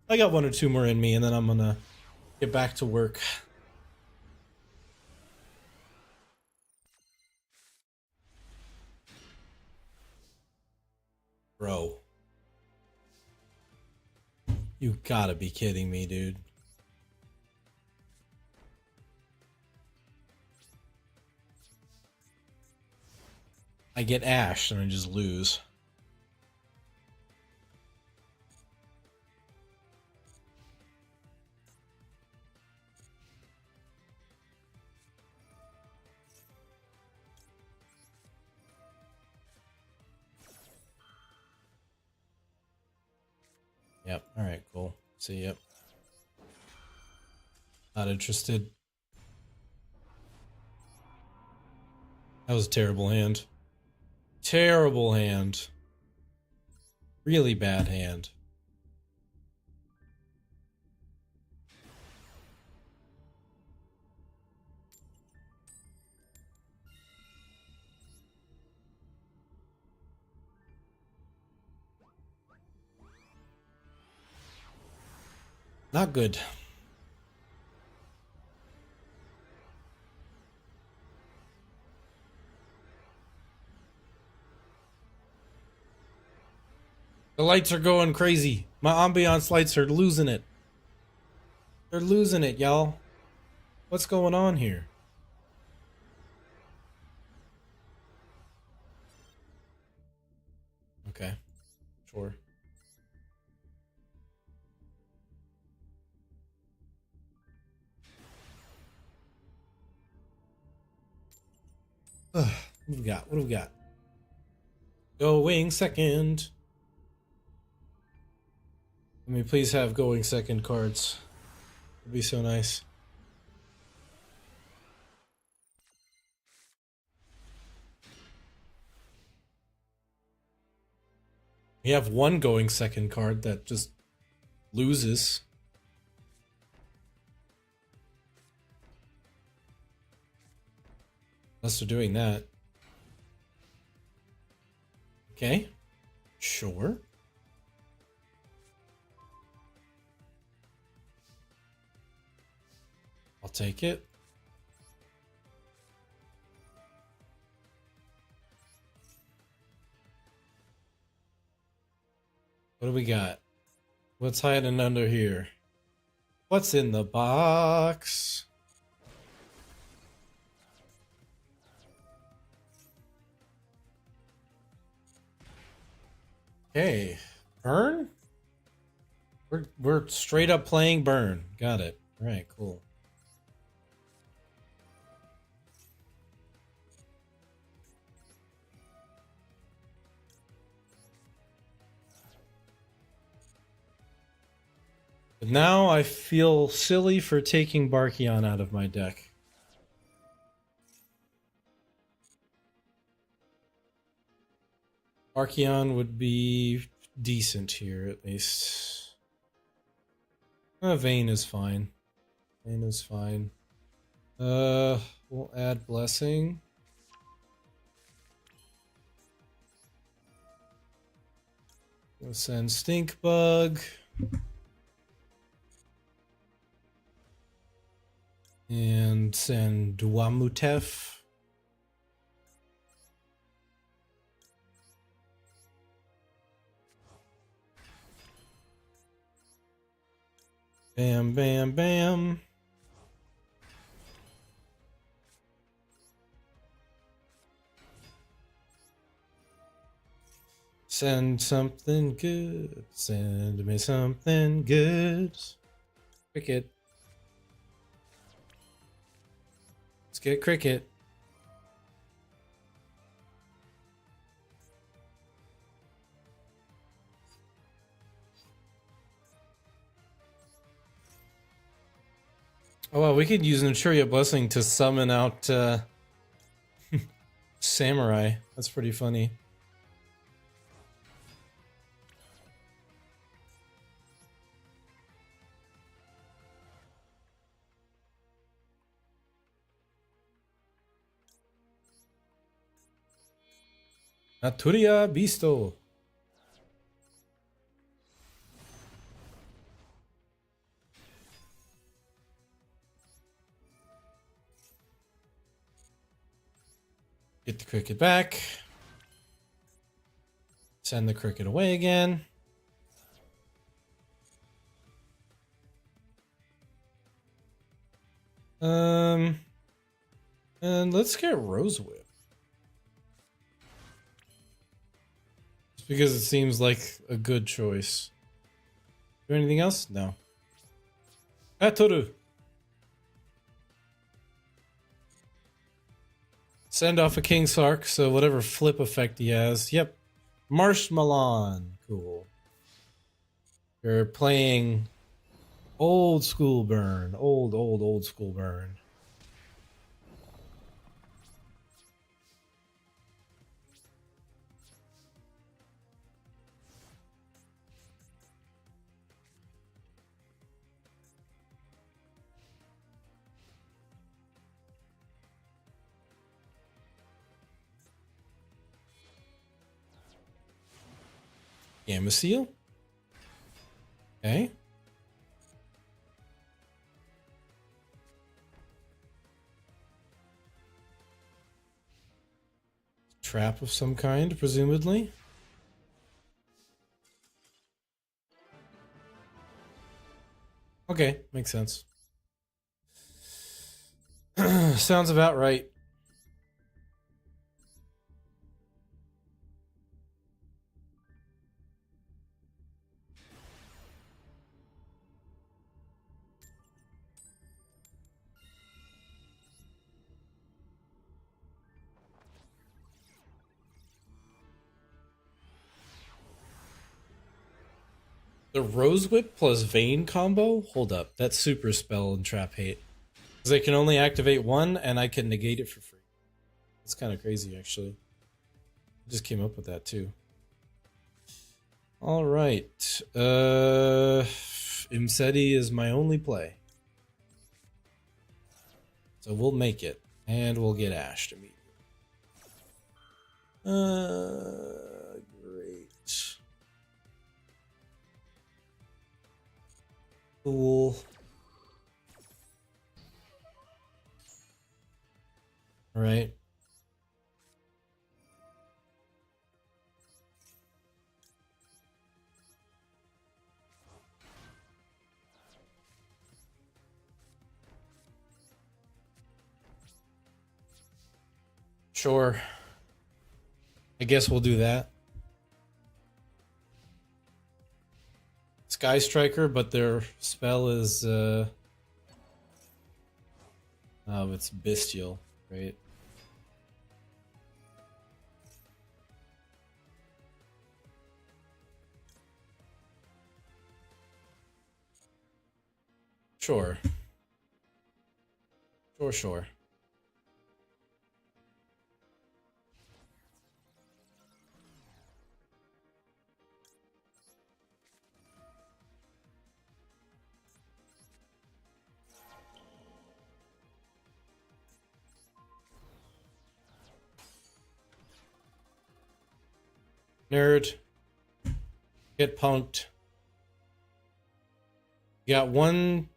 I got one or two more in me, and then I'm gonna get back to work. Bro. You gotta be kidding me, dude. I get Ash and I just lose. Yep, alright, cool. See, yep. Not interested. That was a terrible hand. Terrible hand. Really bad hand. Not good. The lights are going crazy. My ambiance lights are losing it. They're losing it, y'all. What's going on here? Okay. Sure. What do we got? What do we got? Going second. Let me please have going second cards. It'd be so nice. We have one going second card that just loses. Unless they're doing that. Okay. Sure. I'll take it. What do we got? What's hiding under here? What's in the box? Okay. Burn? We're straight up playing burn. Got it. All right, cool. But now I feel silly for taking Barkion out of my deck. Archeon would be decent here, at least. Vayne is fine. Vayne is fine. We'll add Blessing. We'll send Stink Bug. And send Duamutef. Bam, bam, bam. Send something good. Send me something good. Cricket. Let's get Cricket. Oh, well, we could use Naturia Blessing to summon out Samurai. That's pretty funny. Naturia Bisto. Get the Cricket back. Send the Cricket away again. And let's get Rose Whip. Just because it seems like a good choice. Do anything else? No. Atoru. Send off a King Sark, so whatever flip effect he has. Yep. Marshmallow. Cool. You're playing old school burn. Old school burn. Gamma Seal. Okay. Trap of some kind, presumably. Okay, makes sense. Sounds about right. The Rose Whip plus Vayne combo? Hold up. That's super spell and trap hate. Because I can only activate one and I can negate it for free. It's kind of crazy, actually. I just came up with that, too. Alright. Imseti is my only play. So we'll make it. And we'll get ashed immediately. Great. Cool. All right. Sure. I guess we'll do that. Sky Striker, but their spell is it's Bestial, right? Sure. Sure. Nerd. Get punked. You got one.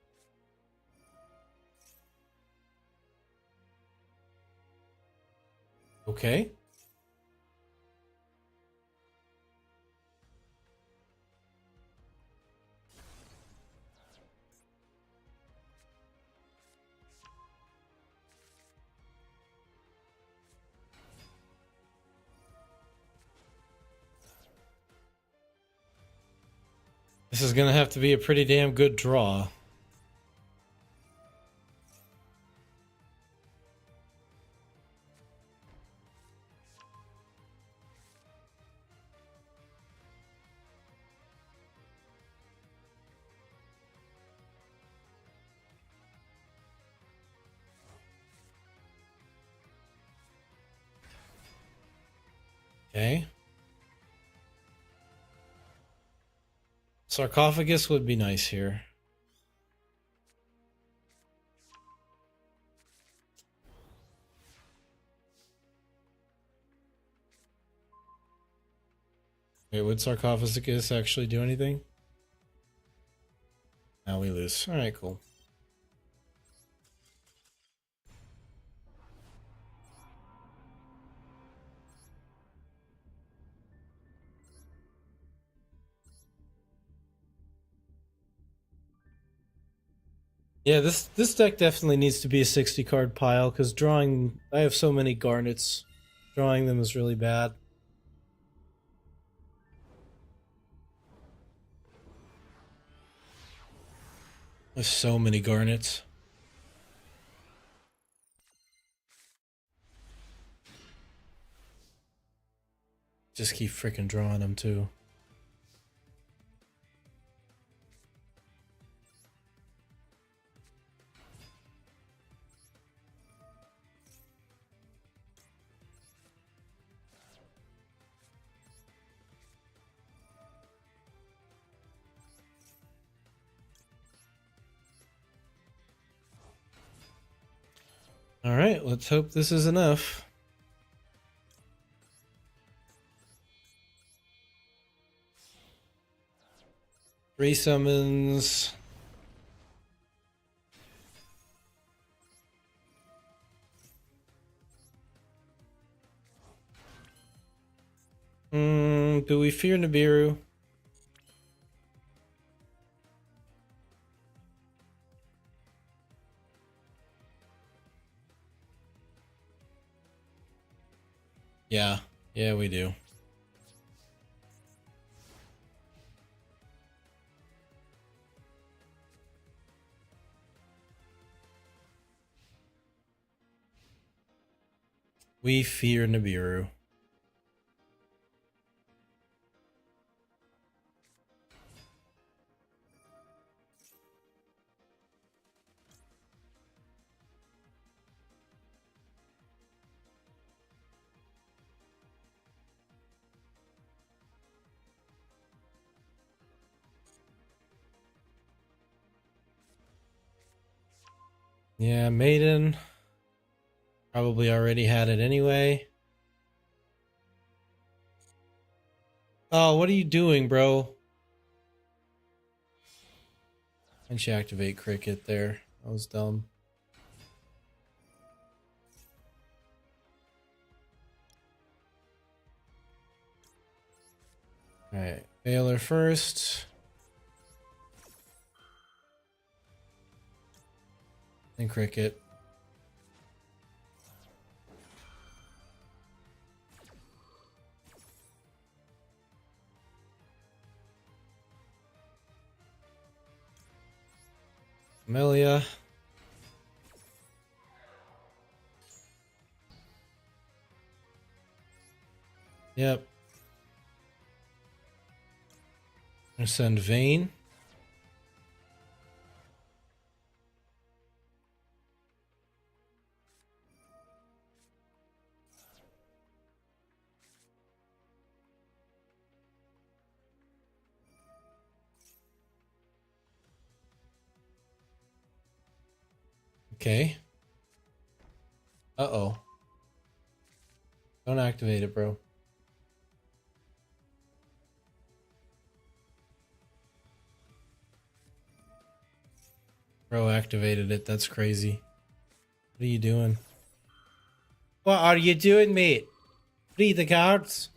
Okay. This is gonna have to be a pretty damn good draw. Okay. Sarcophagus would be nice here. Wait, would Sarcophagus actually do anything? Now we lose. Alright, cool. Yeah, this deck definitely needs to be a 60 card pile because drawing I have so many garnets. Drawing them is really bad. There's so many garnets. Just keep freaking drawing them too. Alright, let's hope this is enough. Three summons. Do we fear Nibiru? Yeah, we do. We fear Nibiru. Yeah, Maiden. Probably already had it anyway. Oh, what are you doing, bro? And she activate cricket there. That was dumb. Alright, Baylor first. And cricket. Amelia. Yep. I'm gonna send Vayne. Okay. Uh-oh. Don't activate it, bro. Bro activated it. That's crazy. What are you doing? What are you doing, mate? Read the cards.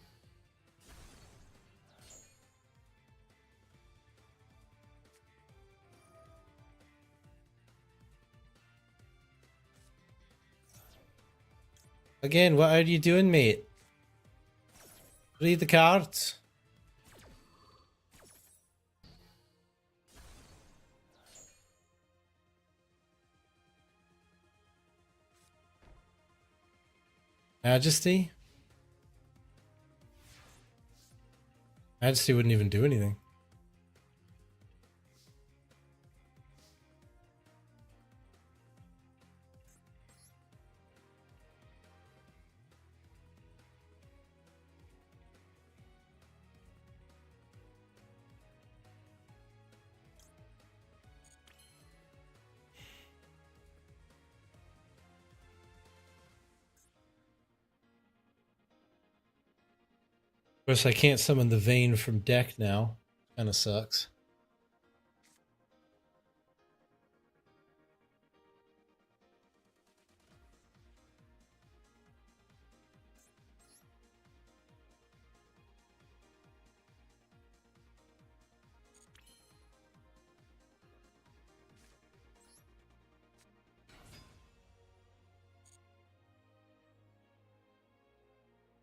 Again, what are you doing, mate? Read the cards. Majesty? Majesty wouldn't even do anything. Of course, I can't summon the Vayne from deck now. Kind of sucks.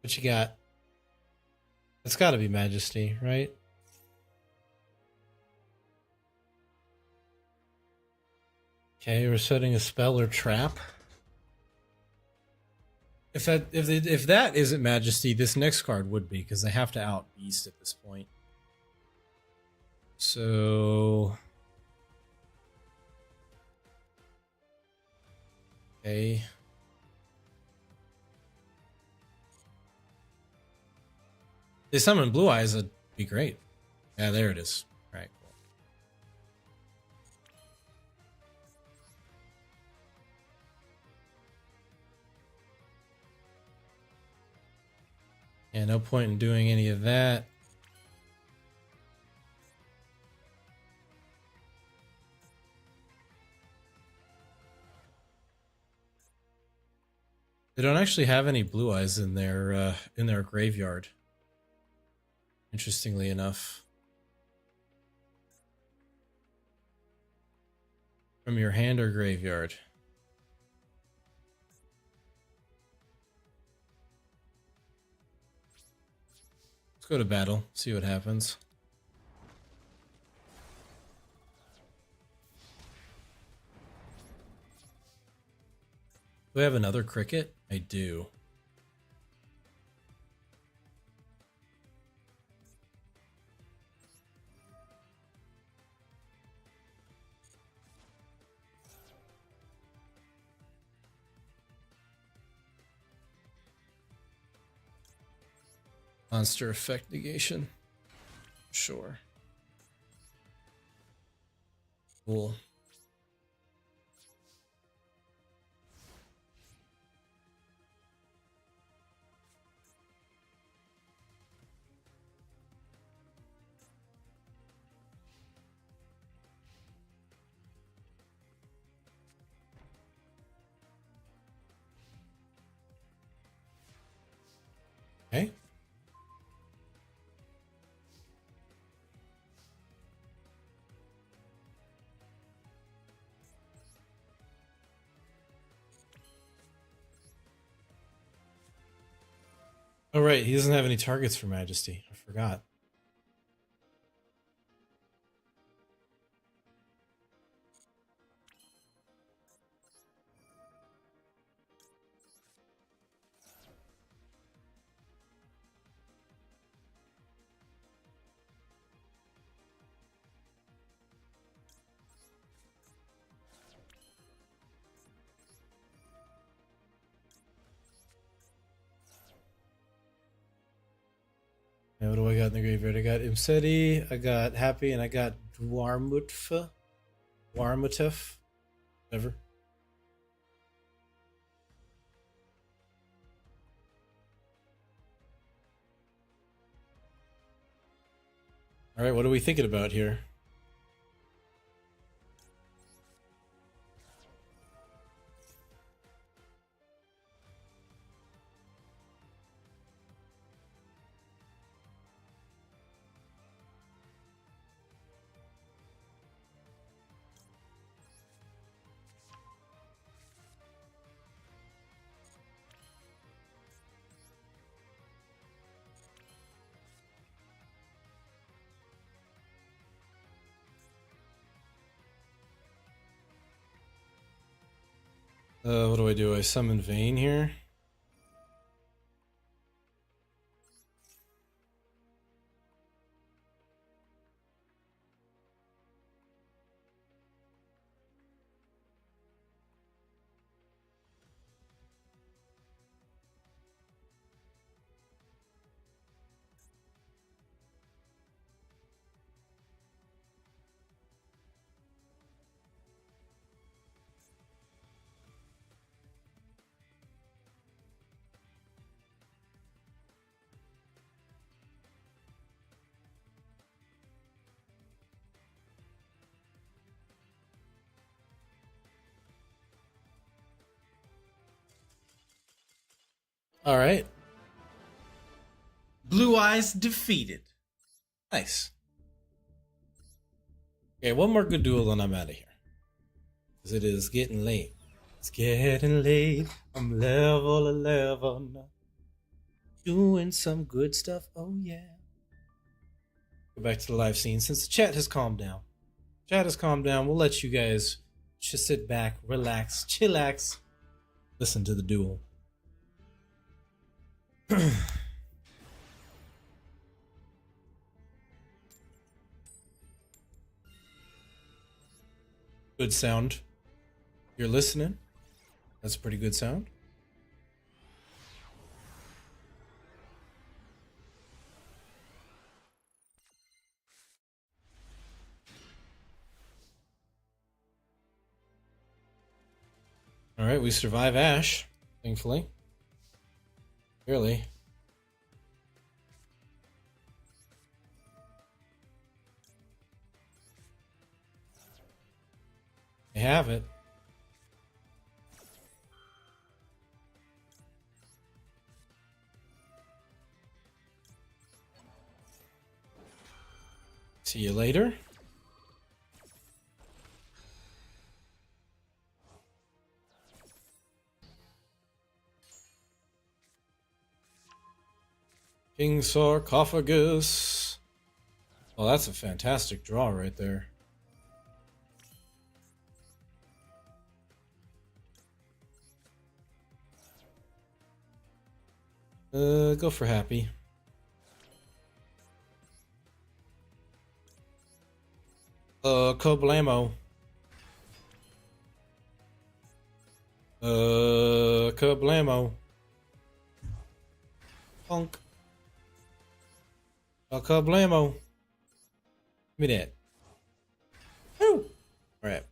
What you got? It's got to be Majesty, right? Okay, we're setting a spell or trap. If that isn't Majesty, this next card would be, because they have to out Beast at this point. So okay. They summon Blue Eyes, that'd be great. Yeah, there it is. All right, cool. Yeah, no point in doing any of that. They don't actually have any Blue Eyes in their graveyard. Interestingly enough. From your hand or graveyard? Let's go to battle, see what happens. Do I have another cricket? I do. Monster effect negation. Sure. Cool. Oh, right. He doesn't have any targets for Majesty. I forgot. Now, what do I got in the graveyard? I got Imseti, I got Happy, and I got Dwarmutf. Dwarmutf. Whatever. Alright, what are we thinking about here? What do I do? I summon Vayne here. Alright. Blue Eyes defeated. Nice. Okay, one more good duel and I'm out of here. Because it is getting late. It's getting late. I'm level 11. Doing some good stuff. Oh, yeah. Go back to the live scene. Since the chat has calmed down. Chat has calmed down. We'll let you guys just sit back, relax, chillax, listen to the duel. Good sound. You're listening. That's a pretty good sound. All right, we survive Ash, thankfully. Barely. I have it. See you later. King Sarcophagus. Well, that's a fantastic draw right there. Go for Happy. Kablamo. Kablamo. Punk. Kablamo. Give me that. Woo! Alright.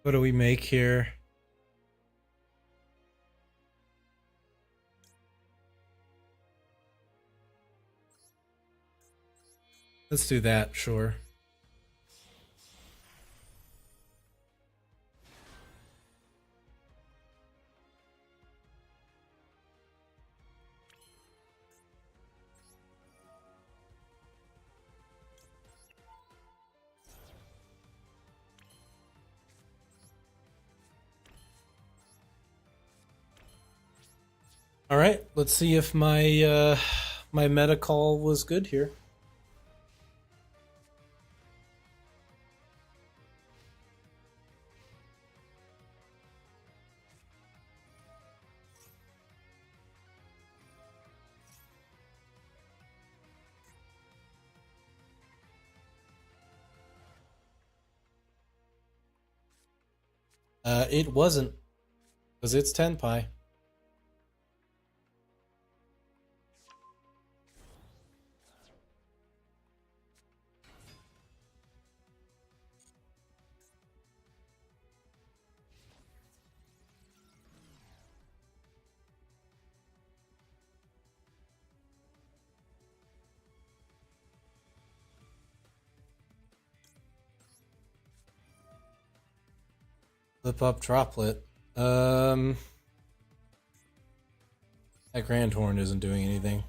What do we make here? Let's do that, sure. All right, let's see if my meta call was good here. It wasn't, because it's Tenpai. Flip up Droplet. That Grand Horn isn't doing anything.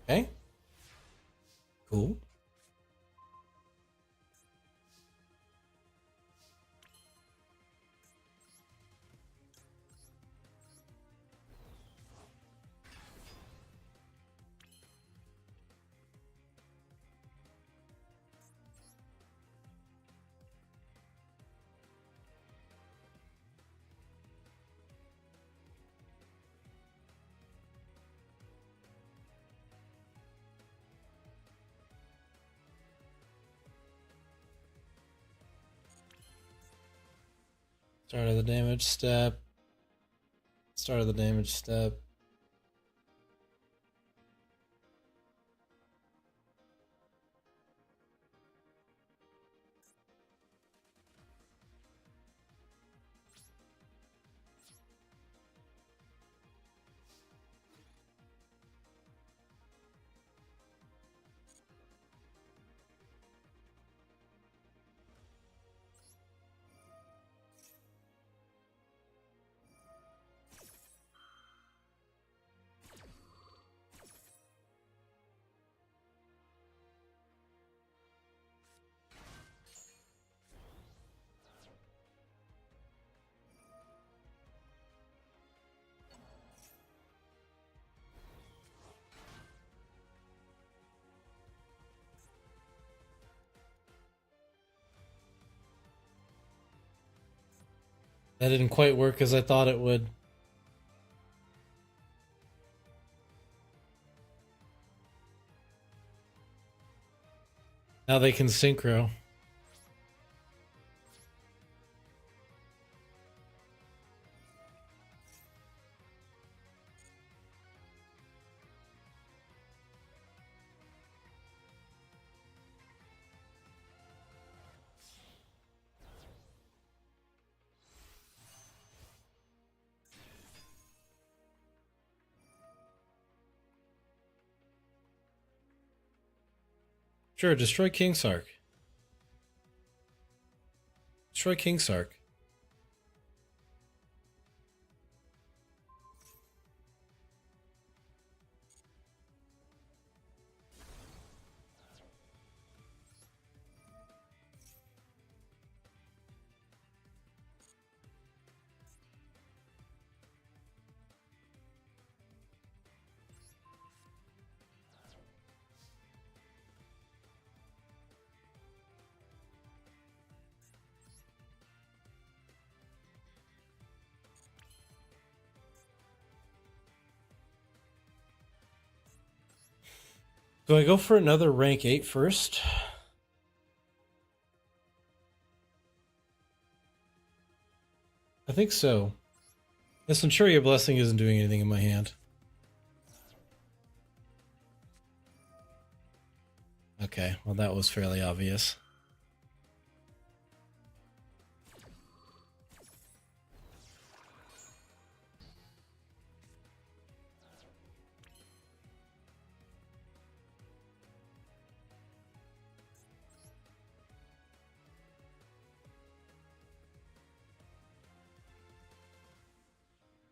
Okay. Cool. Start of the damage step. Start of the damage step. That didn't quite work as I thought it would. Now they can synchro. Sure, destroy King Sark. Destroy King Sark. Do I go for another rank 8 first? I think so. The Centuria Blessing isn't doing anything in my hand. Okay, well that was fairly obvious.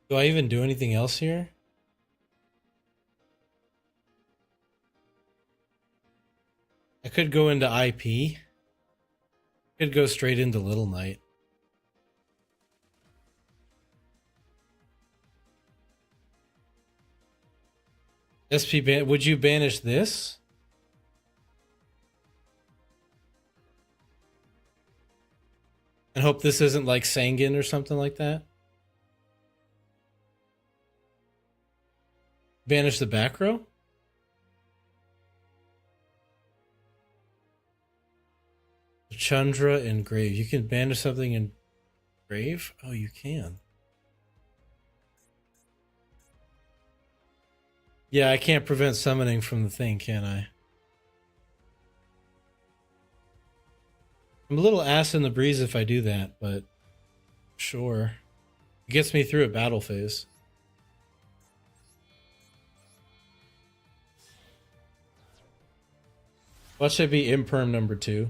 Do I even do anything else here? I could go into IP. Could go straight into Little Knight. SP ban. Would you banish this? And hope this isn't like Sangin or something like that? Banish the back row? Chandra and Grave. You can banish something in Grave? Oh, you can. Yeah, I can't prevent summoning from the thing, can I? I'm a little ass in the breeze if I do that, but sure. It gets me through a battle phase. What should be imperm number 2?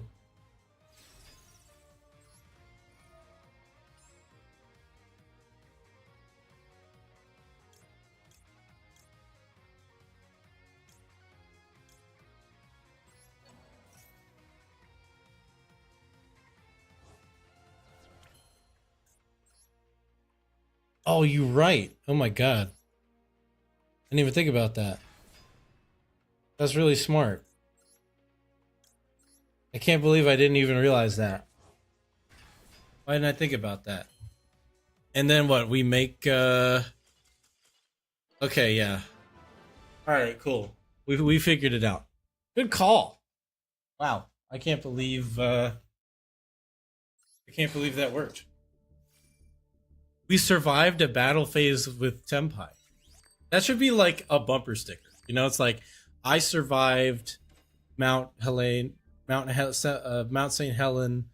Oh, you right. Oh my god. I didn't even think about that. That's really smart. I can't believe I didn't even realize that. Why didn't I think about that? And then what? We make okay, yeah. Alright, cool. We figured it out. Good call. Wow. I can't believe that worked. We survived a battle phase with Tempai. That should be like a bumper sticker. You know, it's like I survived Mount St. Helen.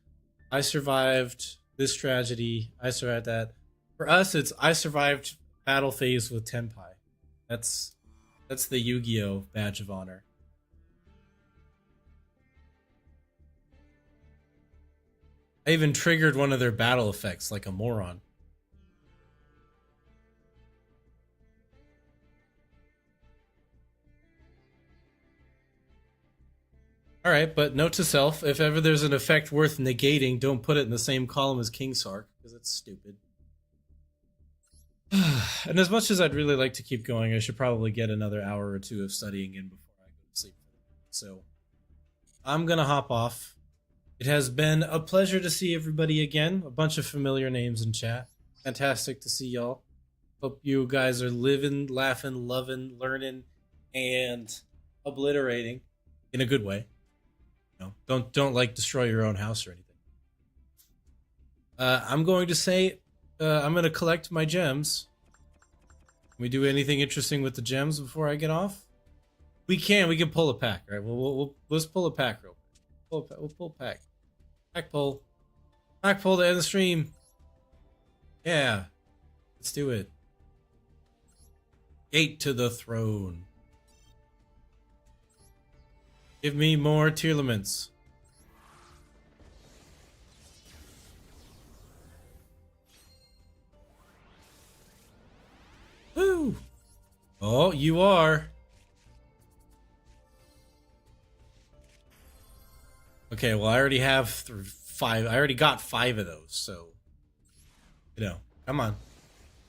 I survived this tragedy. I survived that. For us, it's I survived battle phase with Tempai. That's the Yu-Gi-Oh badge of honor. I even triggered one of their battle effects like a moron. All right, but note to self: if ever there's an effect worth negating, don't put it in the same column as King Sark because it's stupid. And as much as I'd really like to keep going, I should probably get another hour or two of studying in before I go to sleep. So I'm gonna hop off. It has been a pleasure to see everybody again. A bunch of familiar names in chat. Fantastic to see y'all. Hope you guys are living, laughing, loving, learning, and obliterating in a good way. Don't like destroy your own house or anything. I'm going to say I'm going to collect my gems. Can we do anything interesting with the gems before I get off? We can pull a pack, right? Let's pull a pack real quick. We'll pull a pack. Pack pull to end the stream. Yeah, let's do it. Gate to the throne. Give me more Tearlaments. Woo! Oh, you are. Okay, well, I already have 5. I already got 5 of those, so come on.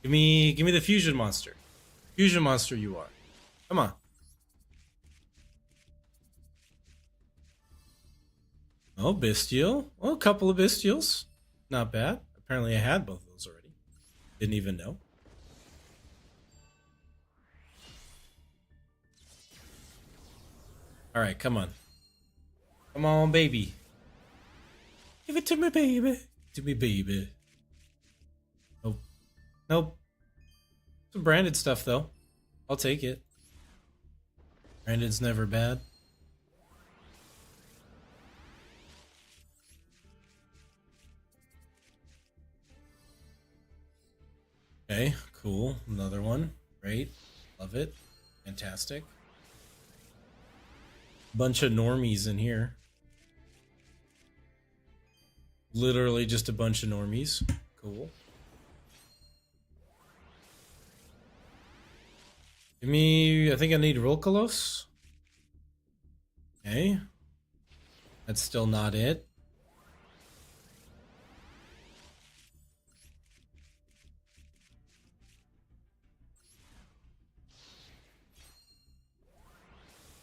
Give me the fusion monster. Fusion monster you are. Come on. Oh, Bestial. Oh, a couple of Bestials. Not bad. Apparently I had both of those already. Didn't even know. Alright, come on. Come on, baby. Give it to me, baby. To me, baby. Nope. Nope. Some branded stuff, though. I'll take it. Branded's never bad. Okay, cool. Another one. Great. Love it. Fantastic. Bunch of normies in here. Literally just a bunch of normies. Cool. Give me, I think I need Rolkalos. Okay. That's still not it.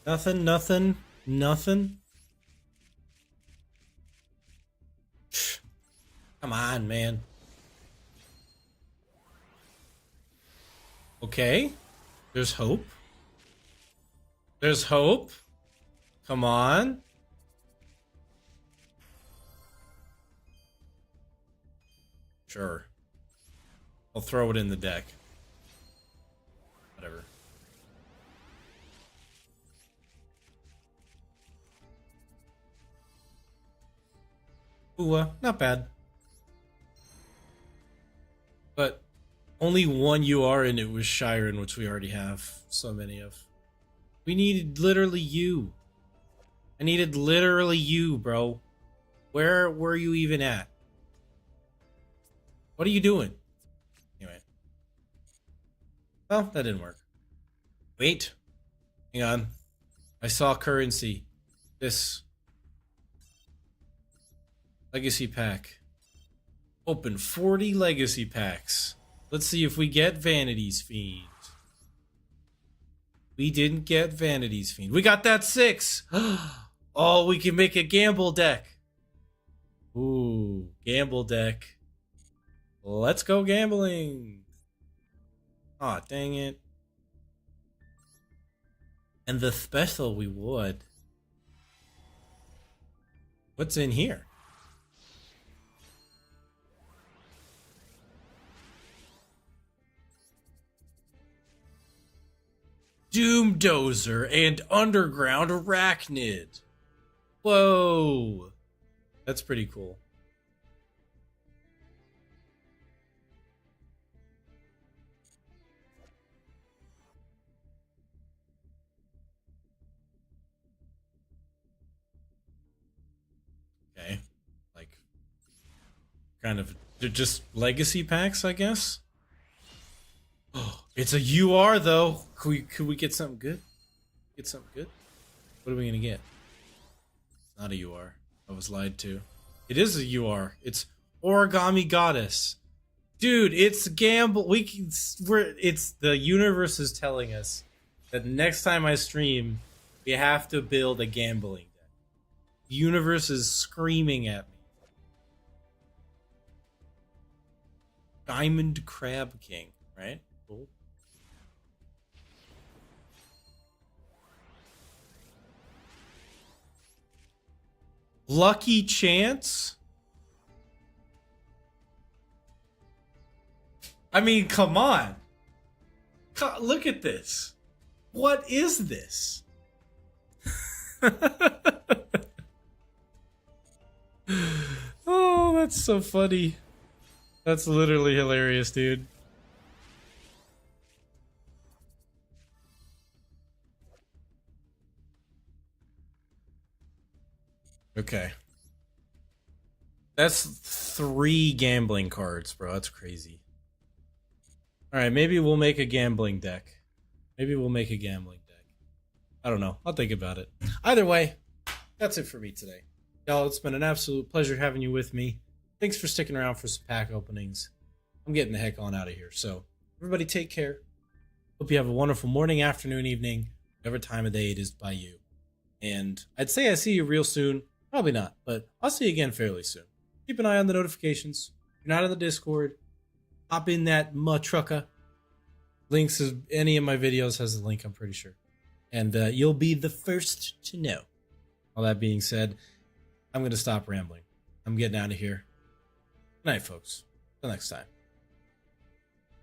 Nothing, nothing, nothing. Come on, man. Okay. There's hope. There's hope. Come on. Sure. I'll throw it in the deck. Whatever. Ooh, not bad. But only one UR in it was Shiren, which we already have so many of. We needed literally you. I needed literally you, bro. Where were you even at? What are you doing? Anyway. Well, that didn't work. Wait. Hang on. I saw currency. This. Legacy pack. Open 40 legacy packs. Let's see if we get Vanity's Fiend. We didn't get Vanity's Fiend. We got that 6. Oh, we can make a gamble deck. Ooh, gamble deck. Let's go gambling. Aw, dang it. And the special reward. What's in here? Doomdozer and Underground Arachnid. Whoa. That's pretty cool. Okay. Like, kind of, they're just legacy packs, I guess? Oh, it's a UR though. Could we get something good? Get something good? What are we gonna get? It's not a UR. I was lied to. It is a UR. It's Origami Goddess. Dude, it's gamble. It's the universe is telling us that next time I stream, we have to build a gambling deck. The universe is screaming at me. Diamond Crab King, right? Cool. Lucky Chance? I mean, come on. Look at this. What is this? Oh, that's so funny. That's literally hilarious, dude. Okay. That's 3 gambling cards, bro. That's crazy. Alright, maybe we'll make a gambling deck. Maybe we'll make a gambling deck. I don't know. I'll think about it. Either way, that's it for me today. Y'all, it's been an absolute pleasure having you with me. Thanks for sticking around for some pack openings. I'm getting the heck on out of here. So, everybody take care. Hope you have a wonderful morning, afternoon, evening, whatever time of day it is by you. And I'd say I see you real soon. Probably not, but I'll see you again fairly soon. Keep an eye on the notifications. If you're not in the Discord, hop in that trucka. Links to any of my videos has a link, I'm pretty sure. And you'll be the first to know. All that being said, I'm going to stop rambling. I'm getting out of here. Good night, folks. Till next time.